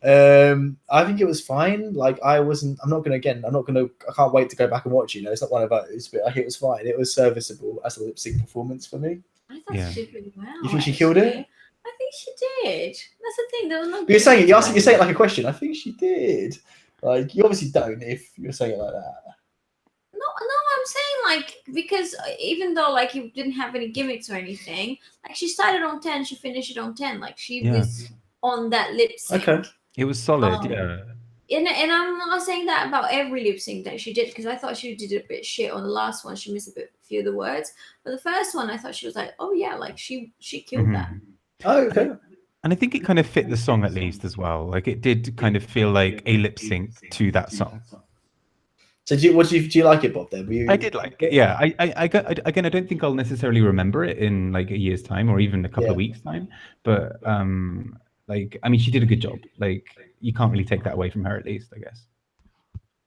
I think it was fine. Like I can't wait to go back and watch it. You know, it's not one of those, but like, it was fine. It was serviceable as a lip sync performance for me. I thought she did really well. You think she killed it? I think she did. That's the thing. There was no. But you're saying it. You're saying it like a question. I think she did. Like you obviously don't if you're saying it like that. No, I'm saying like because even though like you didn't have any gimmicks or anything, like she started on 10, she finished it on 10. Like she was on that lip sync. Okay. it was solid. Yeah. And I'm not saying that about every lip sync that she did because I thought she did a bit shit on the last one. She missed a few of the words, but the first one I thought she was like, oh yeah, like she killed that. Oh, okay. And I think it kind of fit the song at least as well. Like it did kind of feel like a lip sync to that song. So do you like it, Bob? Then I did like it. Yeah, I don't think I'll necessarily remember it in like a year's time or even a couple of weeks' time. But like I mean, she did a good job. Like you can't really take that away from her, at least, I guess.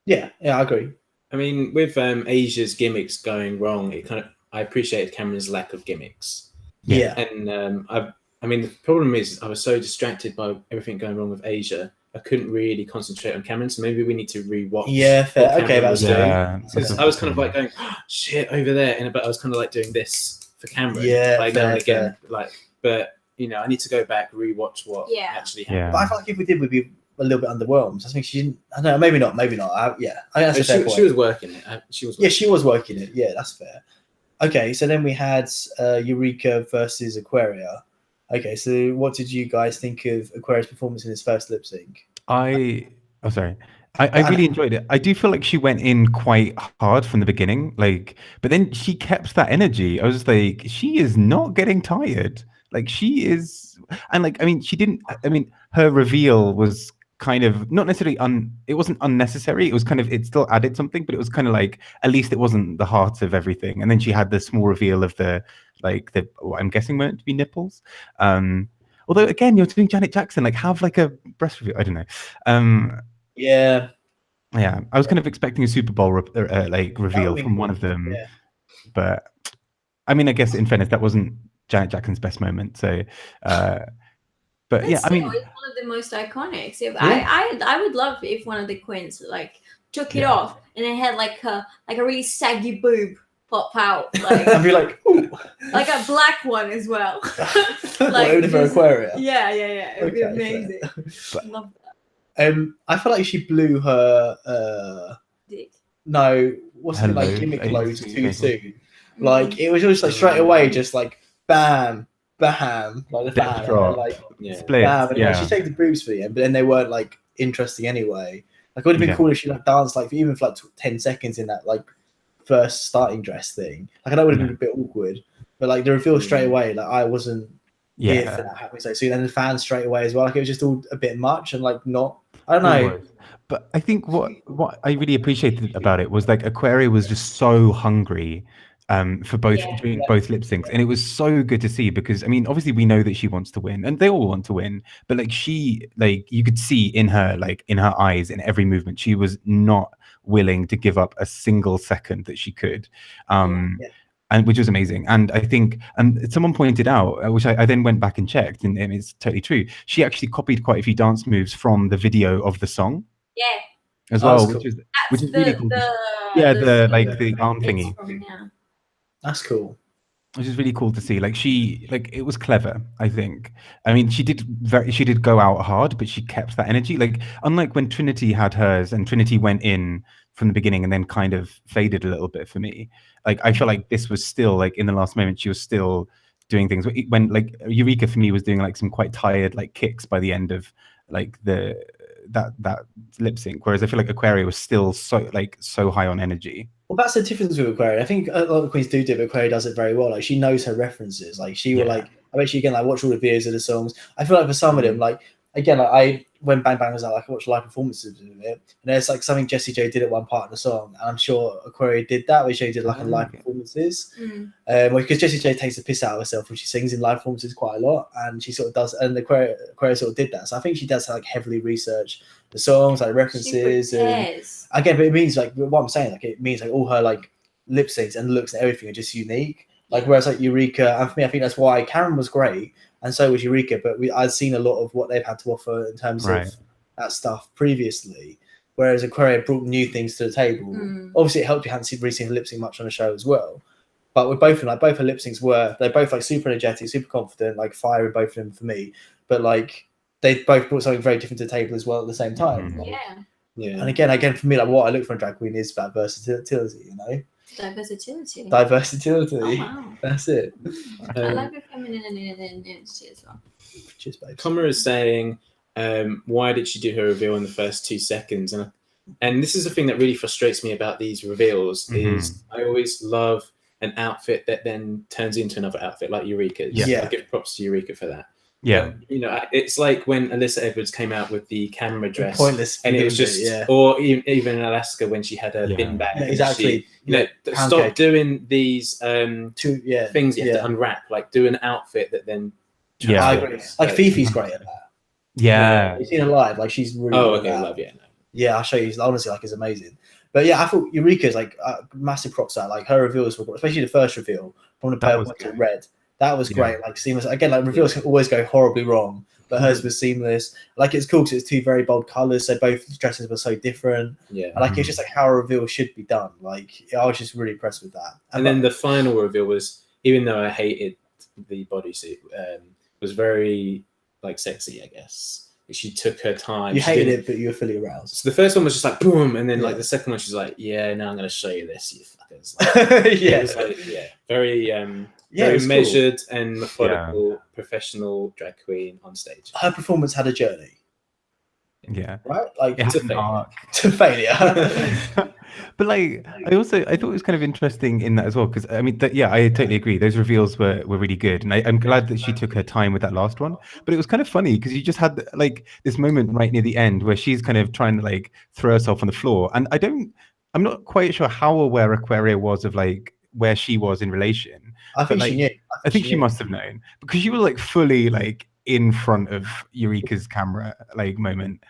Yeah, I agree. I mean, with Asia's gimmicks going wrong, I appreciated Cameron's lack of gimmicks. Yeah. And I mean, the problem is I was so distracted by everything going wrong with Asia. I couldn't really concentrate on Cameron, so maybe we need to rewatch. Yeah, fair. Okay, that's fair. I was kind of like going, oh, shit, over there, but I was kind of like doing this for Cameron. Yeah, like fair, now and again, fair. like, but you know, I need to go back rewatch what actually happened. Yeah. But I feel like if we did, we'd be a little bit underwhelmed. I think she didn't. I don't know. Maybe not. I think that's a fair point. She was working it. She was working it. Yeah, that's fair. Okay, so then we had Eureka versus Aquaria. Okay, so what did you guys think of Aquaria's performance in his first lip sync? I really enjoyed it. I do feel like she went in quite hard from the beginning, like, but then she kept that energy. I was like, she is not getting tired. Like she is, and like, I mean, she didn't. I mean, her reveal was kind of not necessarily it wasn't unnecessary. It was kind of, it still added something, but it was kind of like, at least it wasn't the heart of everything. And then she had the small reveal of what I'm guessing meant to be nipples. Although again, you're doing Janet Jackson, like have like a breast reveal. I don't know. Yeah, I was kind of expecting a Super Bowl reveal from one of them, but I mean, I guess in fairness, that wasn't Janet Jackson's best moment. So, but yeah, I mean, it's one of the most iconic. So I would love if one of the queens like took it off and it had like a really saggy boob pop out, like I'd be like, ooh, like a black one as well. like only for Aquaria. Yeah. It would be amazing. Love that. I feel like she blew her. Dick. No, what's it like? Gimmick loads too soon. Like it was just like straight away, just like bam, bam, like the fan, drop. like split. bam. And like, she take the boobs for the end, but then they weren't like interesting anyway. Like it would have been cool if she like danced like even for like 10 seconds in that like first starting dress thing. Like I know it would have been a bit awkward, but like the reveal straight away, like I wasn't here for that happening so soon. And the fans straight away as well. Like it was just all a bit much and like not. I don't know. But I think what I really appreciated about it was like Aquaria was just so hungry. for both Yeah. doing both lip syncs, and it was so good to see because I mean, obviously we know that she wants to win, and they all want to win, but like you could see in her eyes, in every movement, she was not willing to give up a single second that she could. And which was amazing. And I think someone pointed out, which I then went back and checked, and it's totally true. She actually copied quite a few dance moves from the video of the song. Yeah. As well, cool. which is really cool. The arm thingy. That's cool. Which is really cool to see. Like it was clever, I think. I mean, she did go out hard, but she kept that energy. Like, unlike when Trinity had hers, and Trinity went in from the beginning and then kind of faded a little bit for me. Like, I feel like this was still, like, in the last moment, she was still doing things. When, like, Eureka for me was doing, like, some quite tired, like, kicks by the end of, like, that lip sync, whereas I feel like Aquaria was still so high on energy. Well, that's the difference with Aquaria. I think a lot of queens do it, but Aquaria does it very well. Like, she knows her references. Like, she will, like, I bet she can, like, watch all the videos of the songs. I feel like for some of them, like, again, like, when Bang Bang was out, like, I watched live performances of it, and there's like something Jessie J did at one part of the song, and I'm sure Aquaria did that, where she did like a live performances, because Jessie J takes the piss out of herself when she sings in live performances quite a lot, and she sort of does, and Aquaria sort of did that. So I think she does like heavily research the songs, like references, and again, but it means like what I'm saying, like it means like all her like lip syncs and looks and everything are just unique. Like whereas like Eureka, and for me, I think that's why Karen was great. And so was Eureka, but I'd seen a lot of what they've had to offer in terms of that stuff previously. Whereas Aquaria brought new things to the table. Obviously, it helped you hadn't really seen her lip sync much on the show as well. But with both of them, like both her lip syncs they're both like super energetic, super confident, like fire in both of them for me. But like they both brought something very different to the table as well at the same time. Like, and again, for me, like what I look for in drag queen is that versatility, you know. Diversity. Oh, wow. That's it. I like the feminine energy as well. Cheers, babe. Comma is saying, why did she do her reveal in the first 2 seconds? And this is the thing that really frustrates me about these reveals is I always love an outfit that then turns into another outfit, like Eureka's. I give props to Eureka for that. Yeah, but, you know, it's like when Alyssa Edwards came out with the camera dress, pointless, and it was just, or even in Alaska when she had her bin bag. Yeah, exactly. Stop doing these things you have to unwrap. Like, do an outfit that then. I agree. Like Fifi's great at that. Yeah, you've seen her live. Like she's really. Oh, okay, love no. Yeah, I'll show you. Honestly, like it's amazing. But yeah, I thought Eureka's like massive props out. Like her reveals were, especially the first reveal from the purple to red. That was great, like seamless. Again, like reveals can always go horribly wrong, but hers was seamless. Like it's cool because it's two very bold colors, so both dresses were so different. And like it's just like how a reveal should be done. Like I was just really impressed with that. And then the final reveal was, even though I hated the bodysuit, was very like sexy, I guess. She took her time. You hated it, but you were fully aroused. So the first one was just like boom, and then like the second one, she's like, "Yeah, now I'm going to show you this, you fuckers." Like, it was like, very measured and methodical, professional drag queen on stage. Her performance had a journey. Yeah. Right? Like to failure. But like I thought it was kind of interesting in that as well, because I mean I totally agree. Those reveals were really good, and I'm glad that she took her time with that last one. But it was kind of funny because you just had like this moment right near the end where she's kind of trying to like throw herself on the floor, and I'm not quite sure how aware Aquaria was of like where she was in relation. I think she knew. I think she must have known, because she was like fully like in front of Eureka's camera like moment.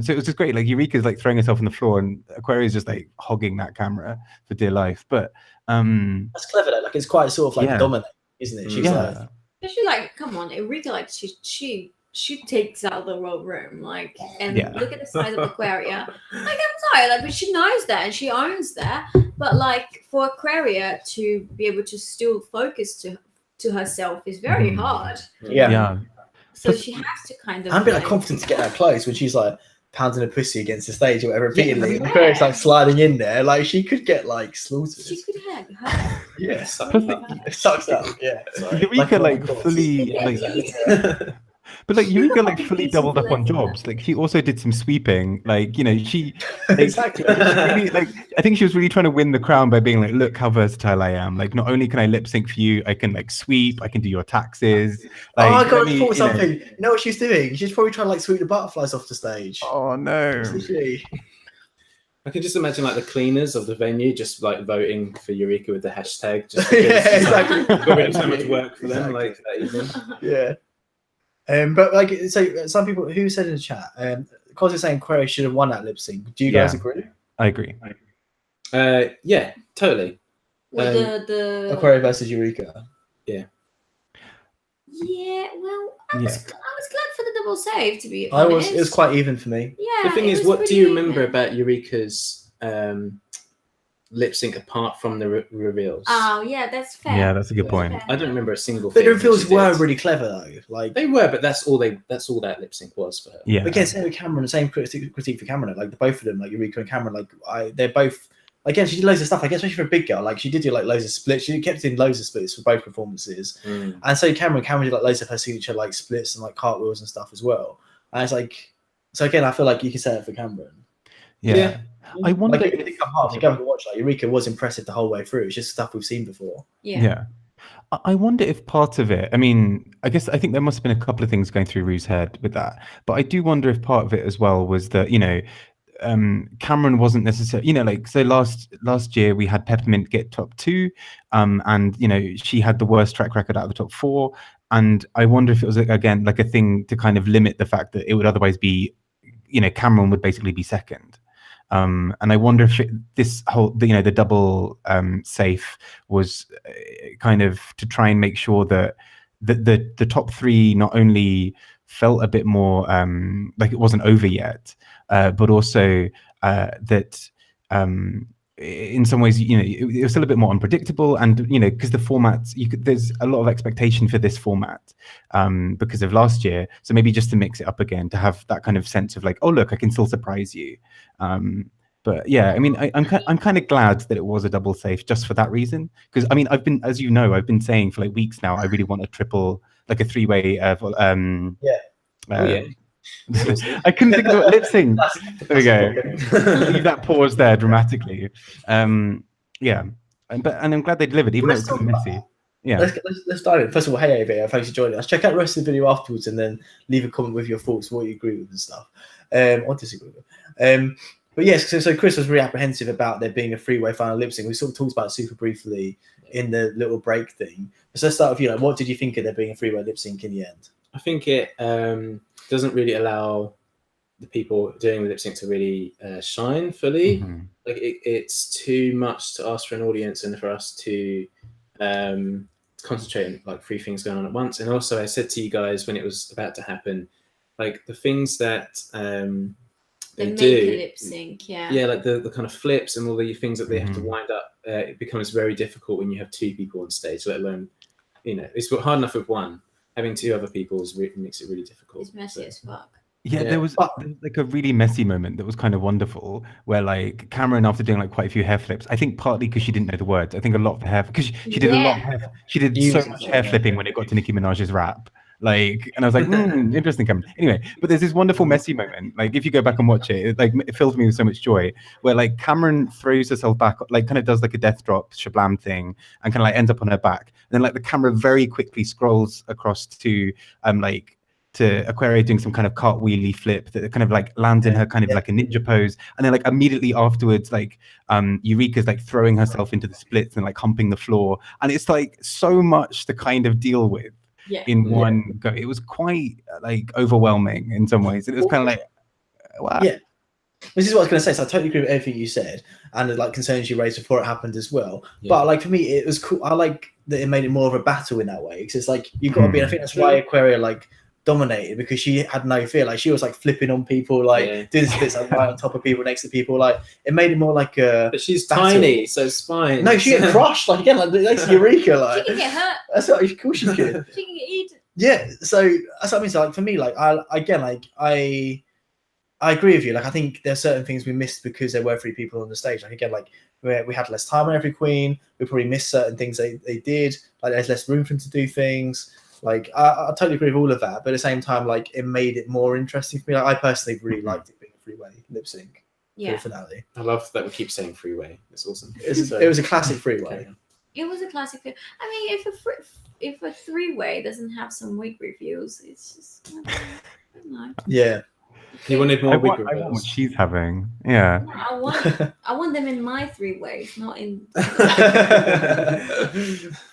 So it was just great. Like Eureka's like throwing herself on the floor, and Aquaria's just like hogging that camera for dear life. But that's clever though. Like it's quite sort of like dominant, isn't it? She's like, especially like, come on, Eureka, like she takes out the whole room, like, and look at the size of Aquaria. Like I'm sorry, like, but she knows that and she owns that. But like for Aquaria to be able to still focus to herself is very hard. Yeah. So she has to kind of. I'm a bit like confident to get that close when she's like pounding her pussy against the stage or whatever repeatedly. And Aquaria's like sliding in there, like she could get like slaughtered. She could have her. Yeah, it sucks up. Yeah. Eureka like fully like. But like Eureka like fully doubled up on jobs. Like she also did some sweeping. Like, you know, she like, exactly. Really, like I think she was really trying to win the crown by being like, look how versatile I am. Like not only can I lip sync for you, I can like sweep, I can do your taxes. Like, I got to thought something. You know what she's doing? She's probably trying to like sweep the butterflies off the stage. Oh no. I can just imagine like the cleaners of the venue just like voting for Eureka with the hashtag. Just Yeah, because, like, exactly. got rid of so much work for them, Exactly. like that evening. Yeah. But like, so some people who said in the chat, because they're saying Query should have won that lip sync. Do you guys agree? I agree. Yeah, totally. With the Aquaria versus Eureka. yeah, well, I Yeah. was glad for the double save, to be It was honest. quite even for me. Yeah. The thing it is, was what do pretty you remember even. about Eureka's lip sync apart from the reveals? Oh yeah, that's fair. Yeah, that's a good That's point. fair. I don't remember a single But thing. the that reveals she were did. really clever though. Like They were, but that's all that lip sync was for her. Yeah. again, same with Cameron, same critique for Cameron. Like the both of them, like Eureka and Cameron, like they're both. Again, she did loads of stuff. I guess especially for a big girl, like she did do like loads of splits. She kept doing loads of splits for both performances. Mm. And so Cameron did like loads of her signature like splits and like cartwheels and stuff as well. And it's like, so again, I feel like you can say it for Cameron. Yeah. I wonder. Like it did come hard. You go back and watch, like Eureka was impressive the whole way through. It's just stuff we've seen before. Yeah. I wonder if part of it, I mean, I think there must have been a couple of things going through Rue's head with that. But I do wonder if part of it as well was that, Cameron wasn't necessarily, like, so last year we had Peppermint get top 2, and, she had the worst track record out of the top 4. And I wonder if it was, again, like a thing to kind of limit the fact that it would otherwise be, Cameron would basically be second. And I wonder if this whole, the double safe was kind of to try and make sure that the top 3 not only felt a bit more like it wasn't over yet, but also that in some ways, it was still a bit more unpredictable, and because the format, there's a lot of expectation for this format because of last year. So maybe just to mix it up again, to have that kind of sense of like, oh look, I can still surprise you. But yeah, I mean, I'm kind of glad that it was a double safe just for that reason, because I mean, I've been saying for like weeks now, I really want a triple, like a 3-way. I couldn't think of lip sync. There we go. Leave that pause there dramatically. Yeah, and I'm glad they delivered, even though it was kind of messy. Yeah. Let's dive in. First of all, hey Ava, thanks for joining us. Check out the rest of the video afterwards, and then leave a comment with your thoughts, what you agree with and stuff, or disagree with. But yes, so Chris was really apprehensive about there being a 3-way final lip sync. We sort of talked about it super briefly in the little break thing. So let's start with you. What did you think of there being a 3-way lip sync in the end? I think it doesn't really allow the people doing the lip sync to really shine fully. Mm-hmm. Like it's too much to ask for an audience and for us to concentrate on like 3 things going on at once. And also, I said to you guys when it was about to happen, like the things that they make do, a lip sync, yeah, like the kind of flips and all the things that they have to Mm-hmm. wind up. It becomes very difficult when you have 2 people on stage, let alone, it's hard enough with one. Having 2 other people makes it really difficult. It's messy as fuck. Yeah, there was like a really messy moment that was kind of wonderful, where like Cameron, after doing like quite a few hair flips, I think partly because she didn't know the words. I think a lot of the hair, because she did a lot of hair. She did so much hair flipping when it got to Nicki Minaj's rap. Like, and I was like, interesting, Cameron. Anyway, but there's this wonderful messy moment. Like, if you go back and watch it, it fills me with so much joy. Where like Cameron throws herself back, like kind of does like a death drop shablam thing, and kind of like ends up on her back. And then like the camera very quickly scrolls across to to Aquaria doing some kind of cartwheely flip that kind of like lands in her kind of like a ninja pose, and then like immediately afterwards, like Eureka's like throwing herself into the splits and like humping the floor, and it's like so much to kind of deal with in one go. It was quite like overwhelming in some ways. It was kind of like, wow. Yeah, this is what I was going to say. So I totally agree with everything you said, and the like concerns you raised before it happened as well. Yeah. But like for me, it was cool. I like that it made it more of a battle in that way, because it's like you've got to be. I think that's why Aquaria like dominated, because she had no fear. Like she was like flipping on people, like doing splits like right on top of people, next to people. Like it made it more like a. But she's tiny, so it's fine. No, she get crushed. Like again, like next to Eureka, like she can get hurt. That's what. Of course she could. She can get eaten. Yeah, so that's what I mean. So like for me, like I agree with you. Like I think there's certain things we missed because there were 3 people on the stage. Like again, like we had less time on every queen. We probably missed certain things they did. Like there's less room for them to do things. Like I totally agree with all of that, but at the same time, like it made it more interesting for me. Like I personally really liked it being a 3-way lip sync for the finale. I love that we keep saying 3-way. It's awesome. It was a classic 3-way. It was a classic. I mean, if a 3-way doesn't have some weak reviews, it's just I don't know. Yeah. You wanted more wig I want what reveals. she's having. Yeah. No, I want them in my 3 ways, not in.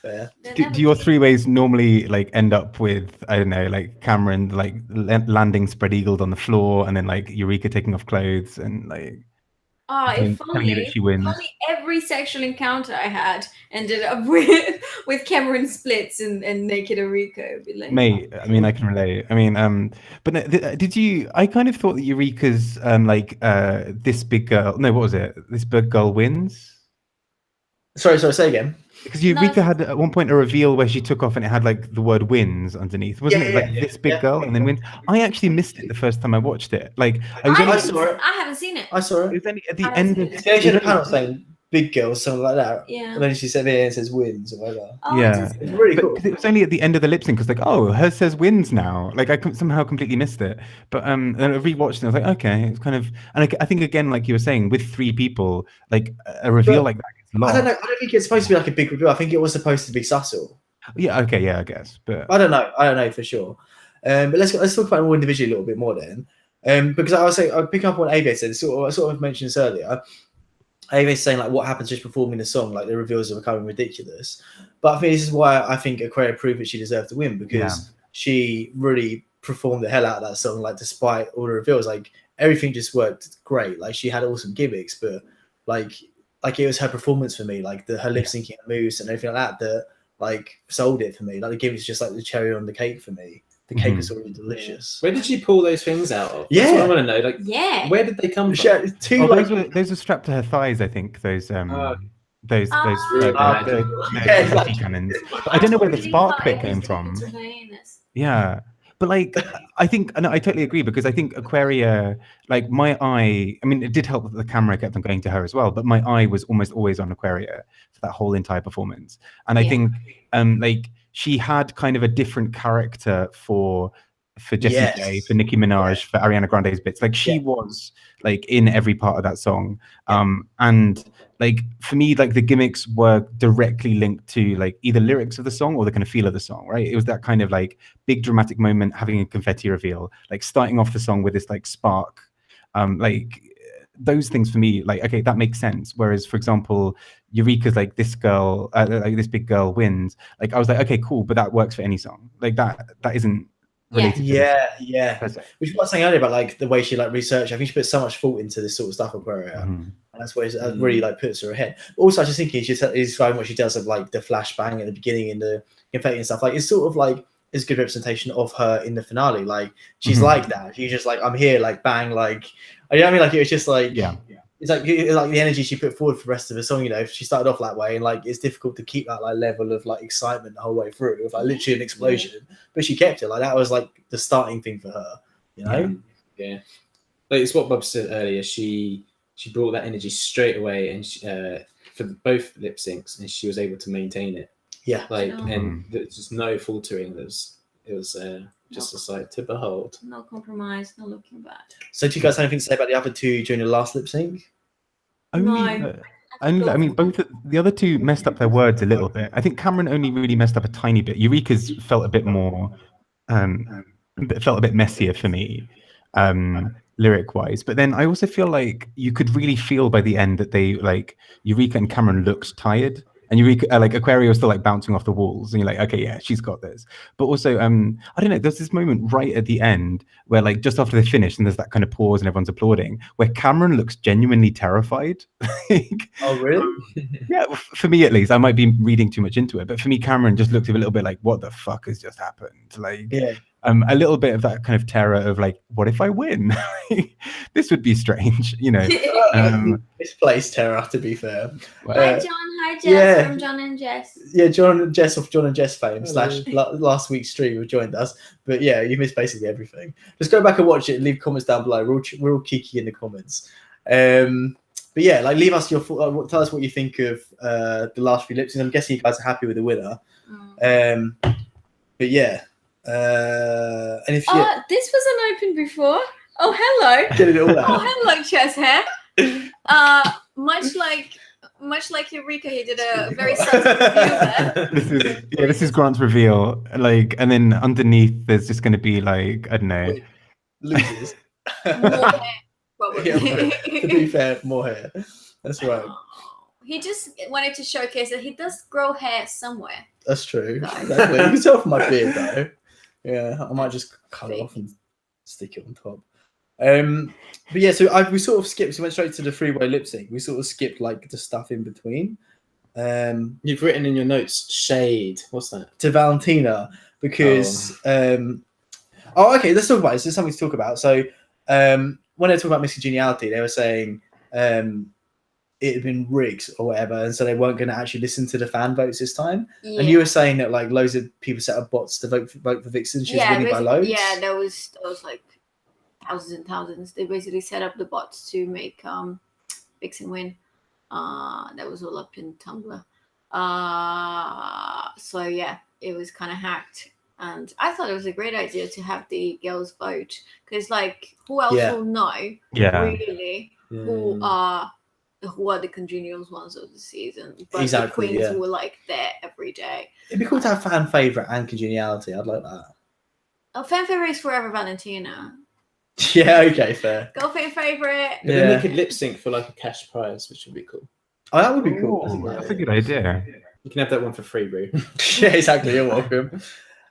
Fair. Do your 3 ways normally like end up with, I don't know, like Cameron like landing spread eagled on the floor, and then like Eureka taking off clothes and like If telling you that she wins? only every sexual encounter I had ended up with Cameron splits and naked Eureka. It'd be like, Mate, I mean, I can relate. I mean, but did you? I kind of thought that Eureka's this big girl. No, what was it? This big girl wins. Sorry, say again. Because Eureka had at one point a reveal where she took off and it had like the word wins underneath. Wasn't it like this big girl and then wins? I actually missed it the first time I watched it. Like I saw it. I haven't seen it. I saw It it. was only at the I end haven't of She had a panel saying big girl, something like that. Yeah. And then she said there and says wins or whatever. Oh, Yeah. It's really But cool. 'cause it was only at the end of the lip sync because like, oh, hers says wins now. Like I somehow completely missed it. But then I rewatched it. And I was like, okay, it's kind of, and I think again, like you were saying, with 3 people, like a reveal like that gets lost. I don't know. I don't think it's supposed to be like a big reveal. I think it was supposed to be subtle. Yeah. Okay. Yeah. I guess. But I don't know for sure. But let's talk about it more individually a little bit more then. Because I'll pick up on what Ave said. I sort of mentioned this earlier. Ave's saying like what happens just performing the song, like the reveals are becoming ridiculous. But I think this is why I think Aquaria proved that she deserved to win, because she really performed the hell out of that song, like despite all the reveals. Like everything just worked great. Like she had awesome gimmicks, but like it was her performance for me, like her lip syncing moves and everything like that like sold it for me. Like the gimmicks just like the cherry on the cake for me. The cake was already delicious. Where did she pull those things out of? Yeah. That's what I want to know. Like, yeah. where did they come She from? had two like those were strapped to her thighs, I think. Those really confetti cannons. But I don't know where the spark bit came from. Yeah. But like, I think, and I totally agree, because I think Aquaria, like my eye, I mean, it did help that the camera kept on going to her as well, but my eye was almost always on Aquaria for that whole entire performance. And I think, like, she had kind of a different character for Jessie J, for Nicki Minaj, for Ariana Grande's bits. Like she was like in every part of that song. And like for me, like the gimmicks were directly linked to like either lyrics of the song or the kind of feel of the song, right? It was that kind of like big dramatic moment, having a confetti reveal, like starting off the song with this like spark. Like those things for me, like, okay, that makes sense. Whereas, for example, Eureka's like this girl, like this big girl wins. Like I was like, okay, cool, but that works for any song. Like that isn't related. Yeah. Which is what I was saying earlier about like the way she like researched. I think she put so much thought into this sort of stuff, Aquaria, and that's where it really like puts her ahead. But also, I was just thinking, she's describing what she does of like the flashbang at the beginning and the confetti and stuff. Like it's sort of like is a good representation of her in the finale. Like she's like that. She's just like, I'm here, like bang, like you know what I mean? Like it was just like it's like the energy she put forward for the rest of the song. You know, she started off that way, and like it's difficult to keep that like level of like excitement the whole way through, with like literally an explosion. But she kept it. Like that was like the starting thing for her. You know? Yeah. Like it's what Bob said earlier. She brought that energy straight away, and for both lip syncs, and she was able to maintain it. Yeah. Like and there's just no faltering. It was just a sight to behold. No compromise, no looking back. So do you guys have anything to say about the other two during the last lip sync? Only, I mean, both the other two messed up their words a little bit. I think Cameron only really messed up a tiny bit. Eureka's felt a bit more, felt a bit messier for me, lyric wise. But then I also feel like you could really feel by the end that they like Eureka and Cameron looked tired. And Eureka, like Aquaria was still like bouncing off the walls, and you're like, okay, yeah, she's got this. But also, I don't know, there's this moment right at the end where like just after they finish and there's that kind of pause and everyone's applauding, where Cameron looks genuinely terrified. Oh, really? Yeah, for me at least. I might be reading too much into it, but for me, Cameron just looked a little bit like, what the fuck has just happened? Like, a little bit of that kind of terror of like, what if I win? This would be strange, you know. Misplaced terror, to be fair. Hi John, hi Jess from John and Jess. Yeah, John and Jess of John and Jess fame / last week's stream have joined us. But yeah, you missed basically everything. Just go back and watch it and leave comments down below. We're all kiki in the comments. But yeah, like leave us your tell us what you think of the last few lip syncs. I'm guessing you guys are happy with the winner. But yeah. And if this wasn't open before. Oh, hello. Getting it all out. Oh, hello, chest hair. Much like Eureka, he did a very sensitive review there. This is Grant's reveal. Like, and then underneath there's just going to be like, I don't know. Losers. More hair, probably. To be fair, more hair. That's right. He just wanted to showcase that he does grow hair somewhere. That's true. Guys. Exactly. You can tell from my beard though. Yeah, I might just cut it off and stick it on top. But yeah, so we sort of skipped. So we went straight to the three-way lip sync. We sort of skipped like the stuff in between. You've written in your notes shade. What's that? To Valentina because okay, let's talk about it. This is something to talk about. So when they were talking about Miss Congeniality, they were saying it had been rigged or whatever, and so they weren't going to actually listen to the fan votes this time. Yeah. And you were saying that like loads of people set up bots to vote for Vixen. She's winning by loads. Yeah, there was like thousands and thousands. They basically set up the bots to make Vixen win. That was all up in Tumblr. So yeah, it was kind of hacked. And I thought it was a great idea to have the girls vote because, like, who else will know really who are the congenial ones of the season? But the queens were like there every day. It'd be cool to have fan favorite and Congeniality. I'd like that. Oh, fan favorite is forever Valentina. Yeah, okay, fair. Go fan favorite. But then they could lip sync for like a cash prize, which would be cool. Oh, that would be cool. That's a good idea. You can have that one for free, bro. Yeah, exactly. You're welcome.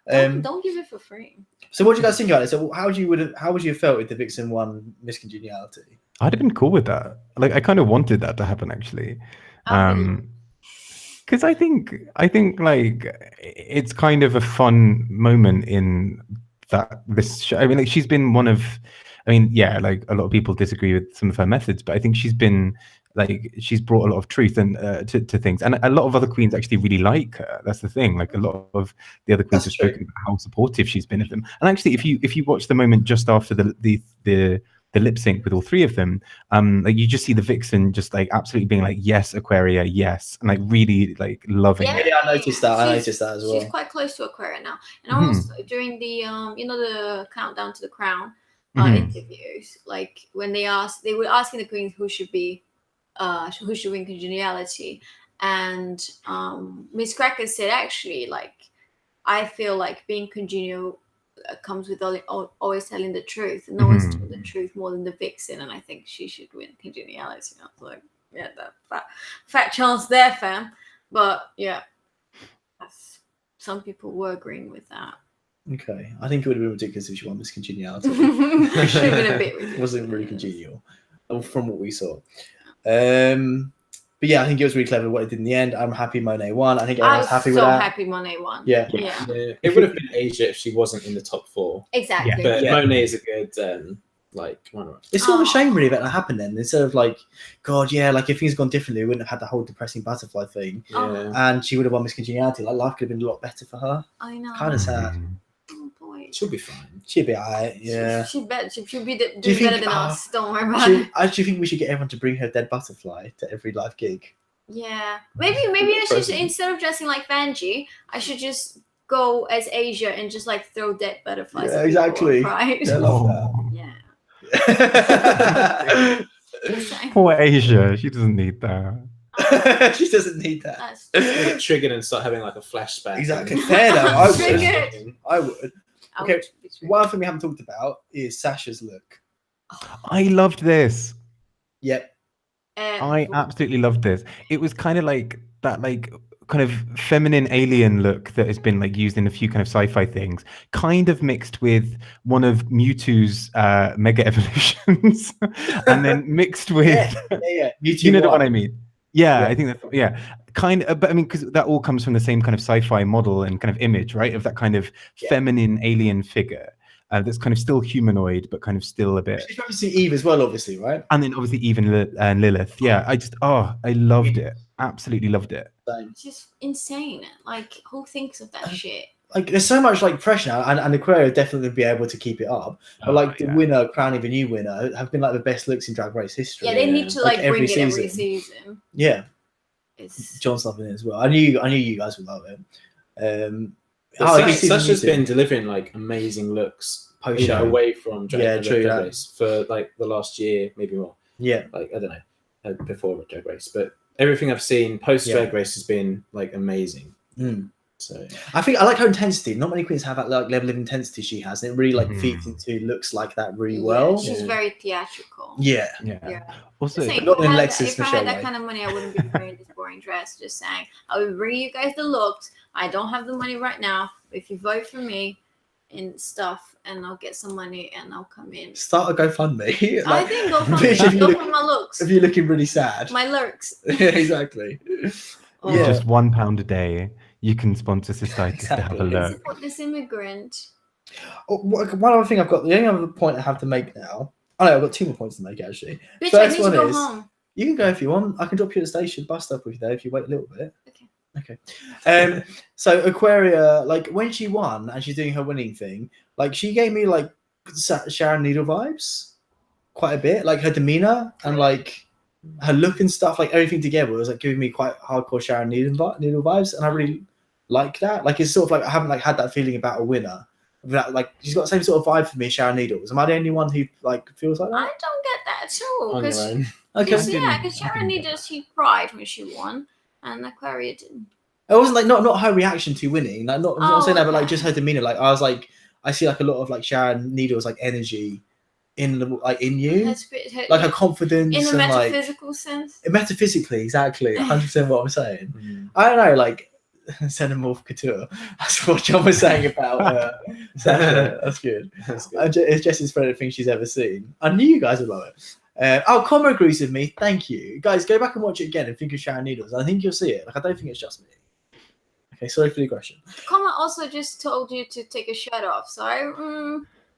Don't give it for free. So, what do you guys think about it? So, how would you have felt if the Vixen won Miss Congeniality? I'd have been cool with that. Like, I kind of wanted that to happen, actually. Because I think like it's kind of a fun moment in this show. I mean, like she's been one of, like a lot of people disagree with some of her methods, but I think she's been like she's brought a lot of truth and to things, and a lot of other queens actually really like her. That's the thing. Like a lot of the other queens have spoken about how supportive she's been of them. And actually, if you watch the moment just after the lip sync with all three of them, like you just see the Vixen just like absolutely being like, yes, Aquaria, yes, and like really like loving it. Yeah, I noticed that. I noticed that as well. She's quite close to Aquaria now. And also during the the countdown to the crown interviews, like when they were asking the queens who should win Congeniality, and Miss Cracker said actually like I feel like being congenial comes with always telling the truth, and no one's told the truth more than the Vixen, and I think she should win Congeniality. I was like, yeah, that fat chance there, fam. But yeah, some people were agreeing with that. Okay, I think it would have been ridiculous if she won Miss Congeniality. It should have been a bit ridiculous. It wasn't really congenial from what we saw. But yeah, I think it was really clever what it did in the end. I'm happy Monet won. I think everyone's happy with that. I was so happy Monet won. Yeah. It would have been Asia if she wasn't in the top 4. Exactly. But Monet is a good runner-up. It's sort of a shame really that happened then. Instead of like, God, yeah, like if things had gone differently, we wouldn't have had the whole depressing butterfly thing. Yeah. And she would have won Miss Congeniality. Like life could have been a lot better for her. I know. Kind of sad. Oh boy. She'll be fine. She'll be alright. Yeah. She'll be doing better than us. Don't worry about it. I actually think we should get everyone to bring her dead butterfly to every live gig. Yeah. Maybe I should, instead of dressing like Vanjie, I should just go as Asia and just like throw dead butterflies. Yeah, exactly. Right? I love that. Yeah. Poor Asia, she doesn't need that. She doesn't need that. That's Get triggered and start having like a flashback. Exactly. Fair though. I would. Triggered. I would. Okay. One thing we haven't talked about is Sasha's look. I loved this. Yep. I absolutely loved this. It was kind of like that, like kind of feminine alien look that has been like used in a few kind of sci-fi things, kind of mixed with one of Mewtwo's mega evolutions, and then mixed with yeah. Mewtwo, you know what I mean? Yeah, I think that kind of, but I mean, because that all comes from the same kind of sci-fi model and kind of image, right? Of that kind of feminine alien figure. That's kind of still humanoid, but kind of still a bit. She's referencing Eve as well, obviously, right? And then obviously Eve and Lilith. Yeah, I loved it. Absolutely loved it. It's just insane. Like, who thinks of that shit? Like, there's so much like pressure now, and Aquaria definitely be able to keep it up. But like the winner, crowning the new winner, have been like the best looks in Drag Race history. Yeah, they need to like bring it every season. Yeah, it's John's loving it as well. I knew you guys would love it. Sasha's been delivering like amazing looks away from Drag Race for like the last year, maybe more. Yeah, like I don't know, before Drag Race, but everything I've seen post Drag Race has been like amazing. So I think I like her intensity. Not many queens have that like level of intensity she has, and it really like Mhm. feeds into looks like that really Yeah, well. she's Yeah. very theatrical. Yeah. Yeah. Also, Just saying, Not in if Lexus I Michelle had that way. kind of money, I wouldn't be wearing this boring dress. Just saying, I would bring you guys the looks. I don't have the money right now. But if you vote for me and stuff, and I'll get some money and I'll come in. Start a GoFundMe. I think GoFundMe. if you Go look- for my looks. If you're looking really sad. My lurks. Yeah, exactly. Oh. Yeah. just £1 a day, you can sponsor Societas to have a Exactly. look. Support this immigrant. Oh, one other thing I've got. The only other point I have to make now. Oh no, I've got 2 more points to make actually. Bitch, First I need one to go is- home. You can go if you want. I can drop you at the station, bus stop with you there if you wait a little bit. Okay. Okay. So Aquaria, like when she won and she's doing her winning thing, like she gave me like Sharon Needle vibes quite a bit. Like her demeanor and like her look and stuff, like everything together was like giving me quite hardcore Sharon Needle vibes, and I really like that. Like it's sort of like I haven't like had that feeling about a winner. That like she's got the same sort of vibe for me as Sharon Needles. Am I the only one who like feels like I that? don't get that at all. on your 'cause- own. Okay. Because didn't- because I Sharon didn't get Needles, she cried when she won, and Aquaria didn't. It wasn't like not her reaction to winning. Like I'm not saying that, but like okay. just her demeanor. Like I was like I see like a lot of like Sharon Needles like energy in the like in you, like her confidence in a and like metaphysical sense. metaphysically, exactly, 100% what I'm saying. Mm. I don't know, like Xenomorph Couture. That's what John was saying about Sasha. That's good. That's good. It's Jess's favorite thing she's ever seen. I knew you guys would love it. Comma agrees with me. Thank you, guys. Go back and watch it again and think of Sharon Needles. I think you'll see it. Like I don't think it's just me. Okay, sorry for the aggression. Comma also just told you to take a shirt off, so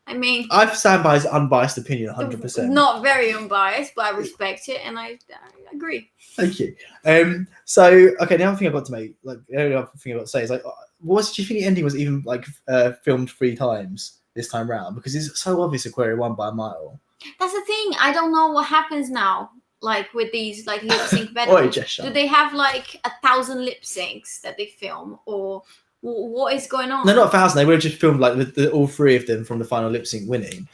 I mean, I stand by his unbiased opinion, 100%. not very unbiased, but I respect it, and I agree. Thank you. So okay, the other thing I've got to make, like the only other thing I've got to say is like, do you think the ending was even like filmed 3 times this time round? Because it's so obvious Aquaria won by a mile. That's the thing. I don't know what happens now, like with these like lip sync Oi, battles. Jess. Do they have like 1,000 lip syncs that they film, or what is going on? No, not 1,000. They would have just filmed like all 3 of them from the final lip sync winning.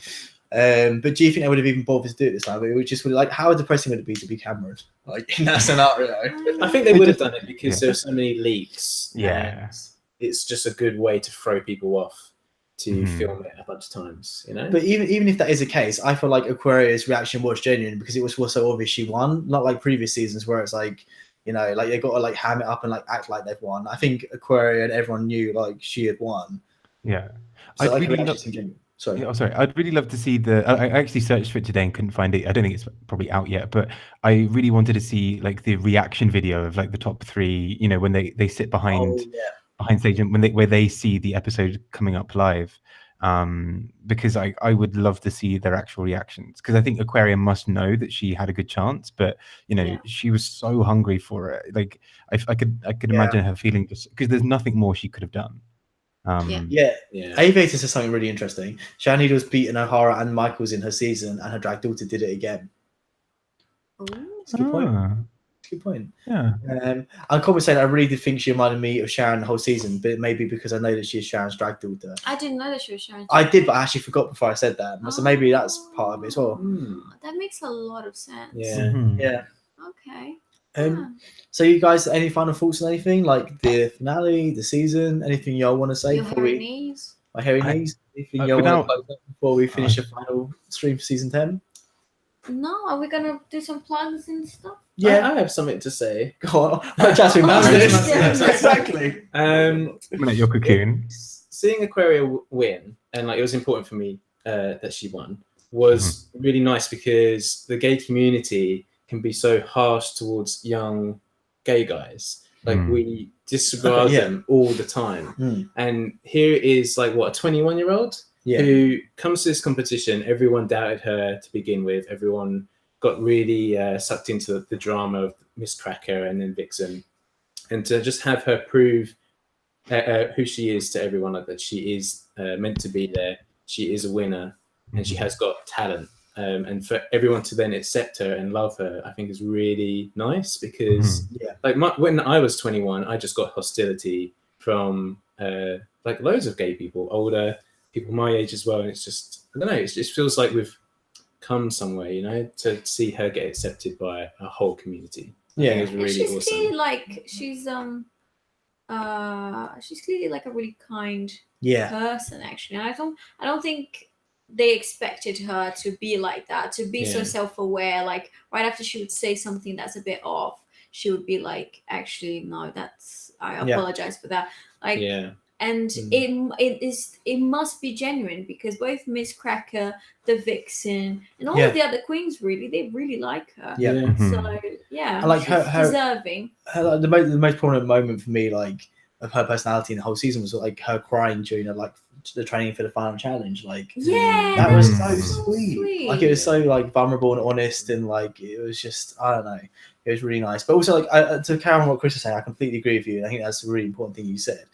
But do you think they would have even bothered to do it this time? It would just like how depressing would it be to be Cameron like in that scenario? I think they would have done it because there are so many leaks. Yeah. and it's just a good way to throw people off to Mhm. film it a bunch of times, you know. But even if that is the case, I feel like Aquaria's reaction was genuine because it was so obvious she won. Not like previous seasons where it's like, you know, like they got to like ham it up and like act like they've won. I think Aquaria and everyone knew like she had won. Yeah. So I'd like, her really reaction love- seemed genuine. Sorry. Yeah, oh, sorry. I'd really love to see I actually searched for it today and couldn't find it. I don't think it's probably out yet, but I really wanted to see like the reaction video of like the top 3. You know, when they sit behind stage and where they see the episode coming up live. Because I would love to see their actual reactions, because I think Aquaria must know that she had a good chance, but you know, Yeah. she was so hungry for it. Like I could imagine her feeling, just because there's nothing more she could have done. Yeah. Yeah. Aviator says something really interesting. Sharon Needles beaten O'Hara and Michaels in her season, and her drag daughter did it again. Ooh. That's a good point. Ah, Good point. yeah. I'm coming saying I really did think she reminded me of Sharon the whole season, but maybe because I know that she is Sharon's drag daughter. I didn't know that she was Sharon. I did, but I actually forgot before I said that. So maybe that's part of it as well. Mm. That makes a lot of sense. Yeah. Mhm. Yeah. Okay. So you guys, any final thoughts on anything like the finale, the season, anything y'all want to say Your before hairy we? knees. My hairy I- knees. Anything y'all want without- to close up before we finish the final stream for season 10? No, are we gonna do some plugs and stuff? Yeah. I have something to say. Go on. My Jasmine Masters. Yeah. Exactly. Minute your cocoon. Seeing Aquaria win, and like it was important for me that she won, was really nice, because the gay community can be so harsh towards young gay guys. Like we disregard them all the time. And here is like what, a 21-year-old who comes to this competition. Everyone doubted her to begin with. Everyone got really sucked into the drama of Miss Cracker and then Vixen, and to just have her prove who she is to everyone, like that she is meant to be there. She is a winner, and she has got talent. And for everyone to then accept her and love her, I think is really nice, because like when I was 21, I just got hostility from like loads of gay people, older people my age as well. And it's just, I don't know, it just feels like we've come somewhere, you know, to see her get accepted by a whole community. I think it's really she's awesome. clearly like she's she's clearly like a really kind Yeah. person, actually. And I don't think they expected her to be like that, to be so Yeah. self-aware. Like right after she would say something that's a bit off, she would be like, actually, no, I Yeah. apologize for that. Like, Yeah. and it must be genuine, because both Miss Cracker, the Vixen, and all Yeah. of the other queens, they really like her. Yeah. Mhm. So yeah, I like she's her deserving. like, the most prominent moment for me, like, of her personality in the whole season was like her crying during the training for the final challenge. Like, Yeah, that was so Mm. sweet. Like, it was so like vulnerable and honest, and like it was just, I don't know, it was really nice. But also, like, to carry on what Chris was saying, I completely agree with you, and I think that's a really important thing you said.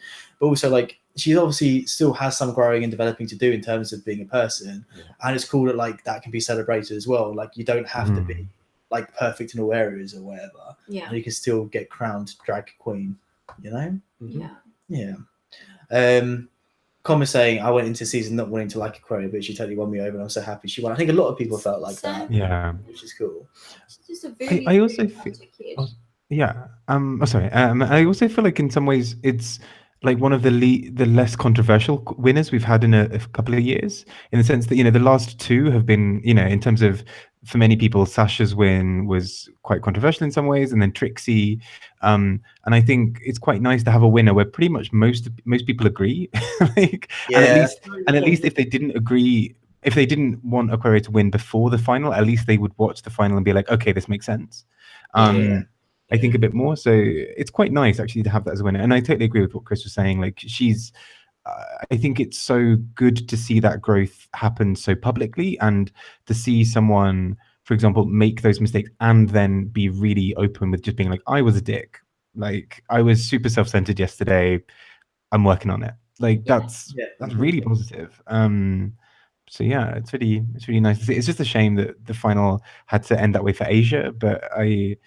But also, like, she obviously still has some growing and developing to do in terms of being a person, and it's cool that like that can be celebrated as well. Like, you don't have to be like perfect in all areas or whatever. Yeah. And you can still get crowned drag queen, you know? Yeah. Yeah. Comma saying, I went into season not wanting to like Aquaria, but she totally won me over, and I'm so happy she won. I think a lot of people felt like that, Yeah. which is cool. She's just a very, I also very feel, talented kid. yeah. Sorry. I also feel like in some ways it's like one of the less controversial winners we've had in a couple of years, in the sense that, you know, the last two have been, you know, in terms of, for many people, Sasha's win was quite controversial in some ways, and then Trixie. And I think it's quite nice to have a winner where pretty much most people agree. Like, and at least if they didn't agree, if they didn't want Aquaria to win before the final, at least they would watch the final and be like, okay, this makes sense. I think a bit more. So it's quite nice actually to have that as a winner. And I totally agree with what Chris was saying. Like, she's, I think it's so good to see that growth happen so publicly, and to see someone, for example, make those mistakes and then be really open with just being like, I was a dick. Like, I was super self-centered yesterday. I'm working on it. Like, that's really positive. So yeah, it's really nice to see. It's just a shame that the final had to end that way for Asia, but But we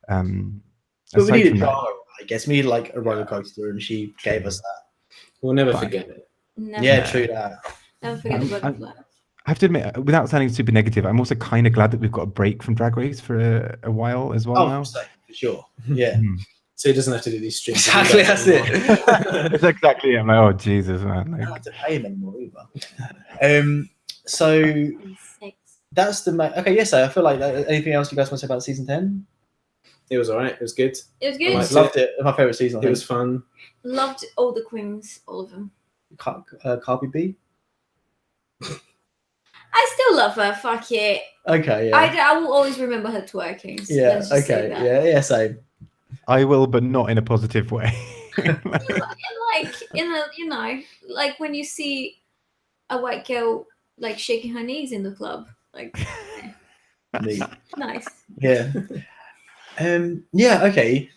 aside needed from that, drama, I guess. We needed like a roller coaster, and she gave us that. We'll never Fine. forget it. Never, Yeah, true that. never forget the butterfly. I have to admit, without sounding super negative, I'm also kind of glad that we've got a break from Drag Race for a while as well Oh, now. for sure. Yeah. So he doesn't have to do these streams. Exactly, that's it. It's exactly it. I'm like, oh Jesus, man. I don't Like, have to pay him anymore either. So that's the okay. Yes, I feel like anything else you guys want to say about season 10? It was alright. It was good. It was I good. liked Loved it. My favorite season. It was fun. Loved all the queens, all of them. Cardi B. I still love her. Fuck it. Okay. Yeah. I will always remember her twerking. So Yeah. let's just say Okay. that. Yeah. Same. I will, but not in a positive way. Like like when you see a white girl like shaking her knees in the club, like nice. Yeah. Yeah. Okay.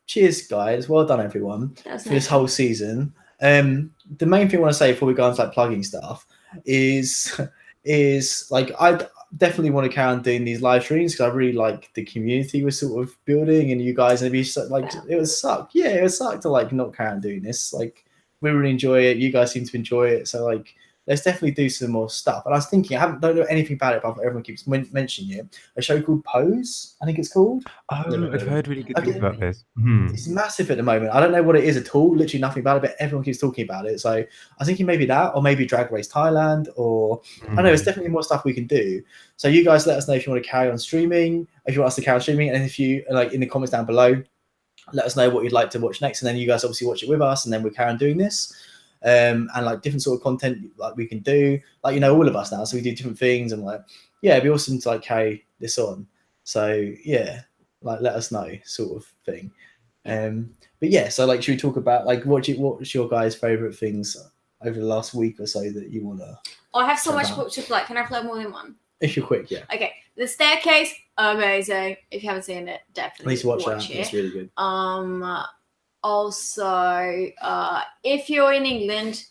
Cheers, guys. Well done, everyone, That's for this whole season. The main thing I want to say before we go into like plugging stuff is like, I definitely want to carry on doing these live streams, because I really like the community we're sort of building, and you guys, and it'd be like, it would suck. Yeah, it would suck to like not carry on doing this. Like, we really enjoy it. You guys seem to enjoy it. So like, let's definitely do some more stuff. And I was thinking, don't know anything about it, but everyone keeps mentioning it. A show called Pose, I think it's called. Oh, I've heard really good Okay. things about this. It's massive at the moment. I don't know what it is at all. Literally nothing about it, but everyone keeps talking about it. So I was thinking maybe that, or maybe Drag Race Thailand, or I don't know. There's definitely more stuff we can do. So you guys let us know if you want to carry on streaming, if you want us to carry on streaming, and if you like in the comments down below, let us know what you'd like to watch next, and then you guys obviously watch it with us, and then we carry on doing this. And like different sort of content like we can do, like, you know, all of us now, so we do different things, and like, yeah, it'd be awesome to like carry this on. So yeah, like, let us know, sort of thing. But yeah, so like, should we talk about like what's your guys' favorite things over the last week or so that you want to? I have so much book to play. Can I play more than one? If you're quick, yeah. Okay, The Staircase, amazing. If you haven't seen it, definitely Please watch watch that. it. It's really good. Also, if you're in England,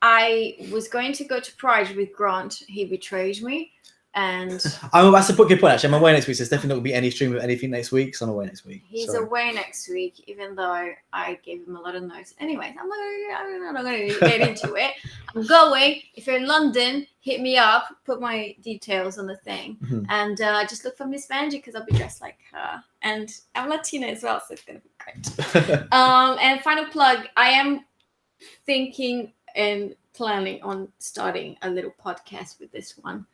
I was going to go to Pride with Grant. He betrayed me. And That's a good point, actually. I'm away next week, so there's definitely not going to be any stream of anything next week, so I'm away next week. he's away next week, even though I gave him a lot of notes. Anyways, I'm not going to get into it. I'm going. If you're in London, hit me up. Put my details on the thing. Mhm. And just look for Miss Vanjie because I'll be dressed like her. And I'm Latina as well, so it's going to be great. And final plug, I am thinking and planning on starting a little podcast with this one.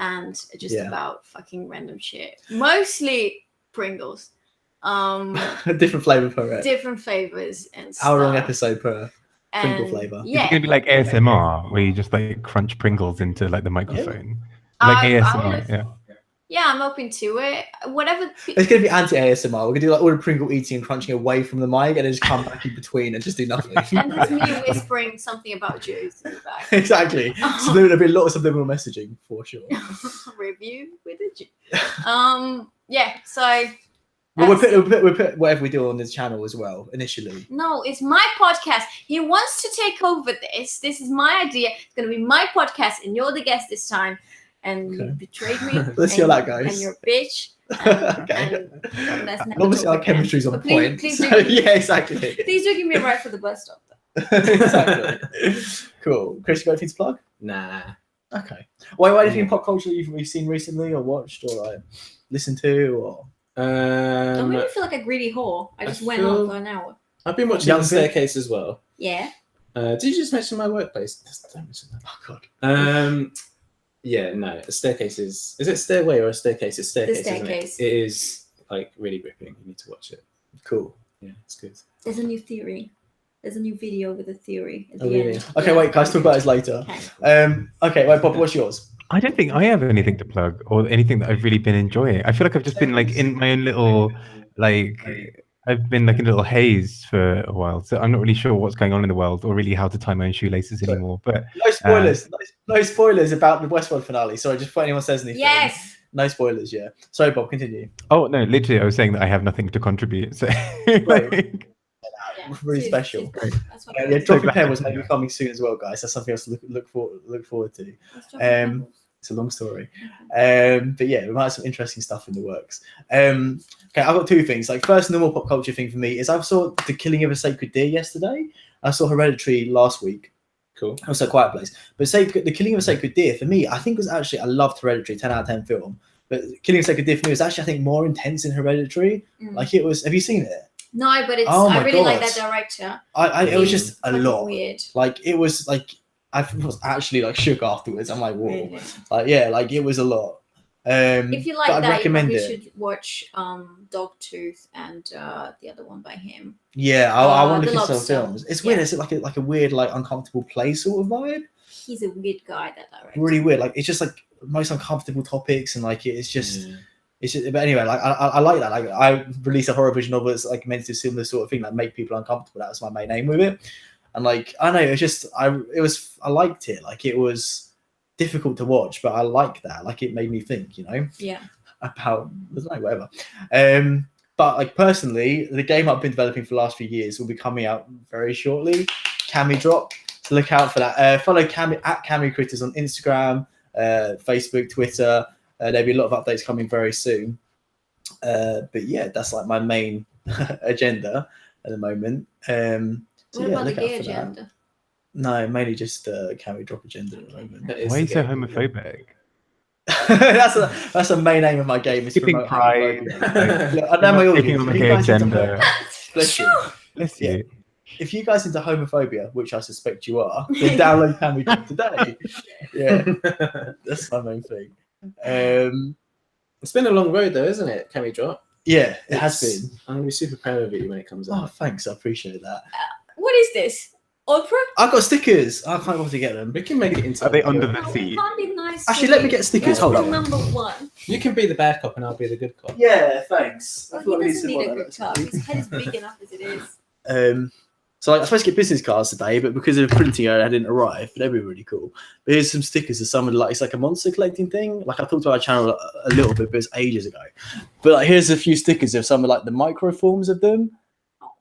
And just about fucking random shit. Mostly Pringles. Different flavour per Different flavors and stuff. hour-long episode per Pringle And, flavour. Yeah. It's gonna be like ASMR, where you just like crunch Pringles into like the microphone. Like I ASMR, would- yeah. Yeah, I'm open to it. Whatever. It's going to be anti-ASMR. We're going to do like all the Pringle eating and crunching away from the mic and then just come back in between and just do nothing. And there's me whispering something about Jews in the back. Exactly. So there'll be a lot of subliminal messaging for sure. Review with a Jew. Yeah, so. Well, we'll put whatever we do on this channel as well, initially. No, it's my podcast. He wants to take over this. This is my idea. It's going to be my podcast, and you're the guest this time. And you betrayed me. Let's see how that goes. And you're a bitch. Okay. And let's never Obviously, talk our again. chemistry's on But point. please So, do- yeah, exactly. Please do give me a ride for the bus stop. Exactly. Cool. Chris, you got anything to plug? Nah. Okay. Why anything in pop culture you've seen recently or watched or like listened to or? I really feel like a greedy whore. I just went on for an hour. I've been watching Young The Staircase as well. Yeah. Did you just mention my workplace? Don't mention that. Oh God. Yeah, no. A staircase is it stairway or a staircase? It's staircase. The Staircase. Isn't it? It is like really gripping. You need to watch it. Cool. Yeah, it's good. There's a new theory. There's a new video with a theory at the Oh, really? end. Okay, Yeah. wait, guys, talk about this later. Okay. Okay, wait, Bob, what's yours? I don't think I have anything to plug or anything that I've really been enjoying. I feel like I've just been like in my own little, like, I've been like in a little haze for a while. So I'm not really sure what's going on in the world or really how to tie my own shoelaces anymore. But No spoilers. No spoilers about the Westworld finale. Sorry, just before anyone says anything. Yes. No spoilers, yeah. Sorry, Bob, continue. oh no, literally I was saying that I have nothing to contribute. So like, Yeah. Really It's- special. it's great. That's what Yeah, it is. Dropping glad Pen was to maybe hear. coming soon as well, guys. That's something else to look forward to. Let's drop it down. It's a long story. But yeah, we might have some interesting stuff in the works. Okay, I've got two things. Like, first normal pop culture thing for me is I saw The Killing of a Sacred Deer yesterday. I saw Hereditary last week. Cool. Also Quiet Place. But The Killing of a Sacred Deer for me, I think was actually, I loved Hereditary, 10 out of 10 film. But Killing of a Sacred Deer for me was actually, I think, more intense in Hereditary. Mm. Like it was, have you seen it? No, but it's. Oh I my really like God. that director. It was just a Fucking lot. Weird. Like it was like, I was actually like shook afterwards. I'm like, whoa. Really. Like, yeah, like it was a lot. If you like but I'd that, you recommend probably it. should watch Dogtooth and the other one by him. Yeah, I want to The look at some Lobster. films. It's weird. Yeah. It's like a weird, like uncomfortable place sort of vibe. He's a weird guy, that director. Really weird. Like it's just like most uncomfortable topics and like it's just. Yeah. It's just, but anyway, like I like that. Like I released a horror vision novel that's like meant to do similar sort of thing, like make people uncomfortable. That was my main aim with it. And like I know it was just I liked it. Like it was difficult to watch, but I liked that. Like it made me think, you know, Yeah. about whatever. But like personally, the game I've been developing for the last few years will be coming out very shortly. Cami Drop. So look out for that. Follow Cami at Cami Critters on Instagram, Facebook, Twitter. There'll be a lot of updates coming very soon. But yeah, that's like my main agenda at the moment. So What yeah, about the look out gay for that. agenda? No, mainly just Cami Drop agenda at the moment. That is why are you the so game. homophobic? that's a main aim of my game. Is to Keeping promote pride. homophobia. Look, I You're know my not taking audience. on the If you gay guys into agenda. bless you. Bless Yeah. you. If you guys into homophobia, which I suspect you are, then download Cami Drop today. Yeah, that's my main thing. It's been a long road though, isn't it? Can we drop? Yeah, it has been. I'm gonna be super proud of you when it comes Oh, out. thanks. I appreciate that. What is this? Opera? I've got stickers. I can't wait to get them. We can make it into. Are they under the No, we seat? can't be nice. Actually, to let me you. get stickers. That's Hold rule on. number one. You can be the bad cop and I'll be the good cop. Yeah, thanks. Well, he doesn't need a good cup. His head is big enough as it is. So like, I was supposed to get business cards today, but because of printing error, I didn't arrive. But they'd be really cool. But here's some stickers of some of it's like a monster collecting thing. Like I talked about our channel a little bit, but it's ages ago. But like here's a few stickers of some of like the micro forms of them.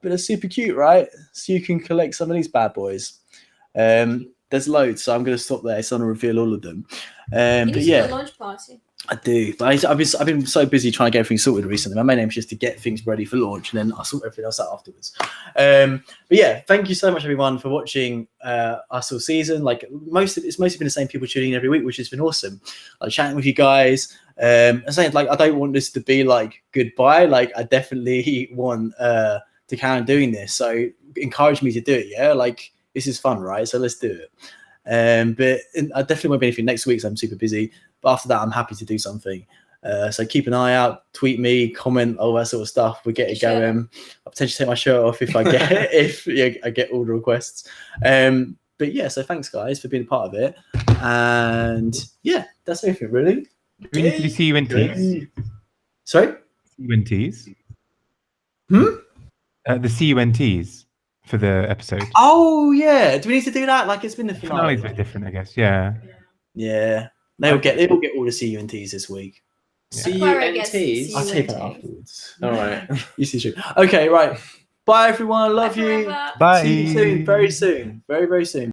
But they're super cute, right? So you can collect some of these bad boys. There's loads, so I'm going to stop there. So I'm going to reveal all of them. You But need to do yeah, a launch party. I do. But I've been so busy trying to get everything sorted recently. My main aim is just to get things ready for launch, and then I'll sort everything else out afterwards. But yeah, thank you so much, everyone, for watching us all season. Like it's mostly been the same people tuning in every week, which has been awesome. Like chatting with you guys. I'm saying, like, I don't want this to be like goodbye. Like, I definitely want to carry on doing this. So encourage me to do it. Yeah, like this is fun, right? So let's do it. But I definitely won't be anything next week, so I'm super busy. But after that, I'm happy to do something. So keep an eye out, tweet me, comment, all that sort of stuff. We get it going. I'll potentially take my shirt off if I get I get all the requests. But yeah, so thanks guys for being a part of it. And yeah, that's everything really. We need to do C.U.N.Ts. Sorry? C.U.N.Ts. The C.U.N.Ts for the episode. Oh yeah. Do we need to do that? Like it's been the finale. Finale's a bit different, I guess. Yeah. Yeah. They will get all the C.U.N.Ts this week. C.U.N.Ts. I'll take that afterwards. All right. You see, true. Okay, right. Bye everyone. Love you. Forever. Bye. See you soon. Very soon. Very, very soon.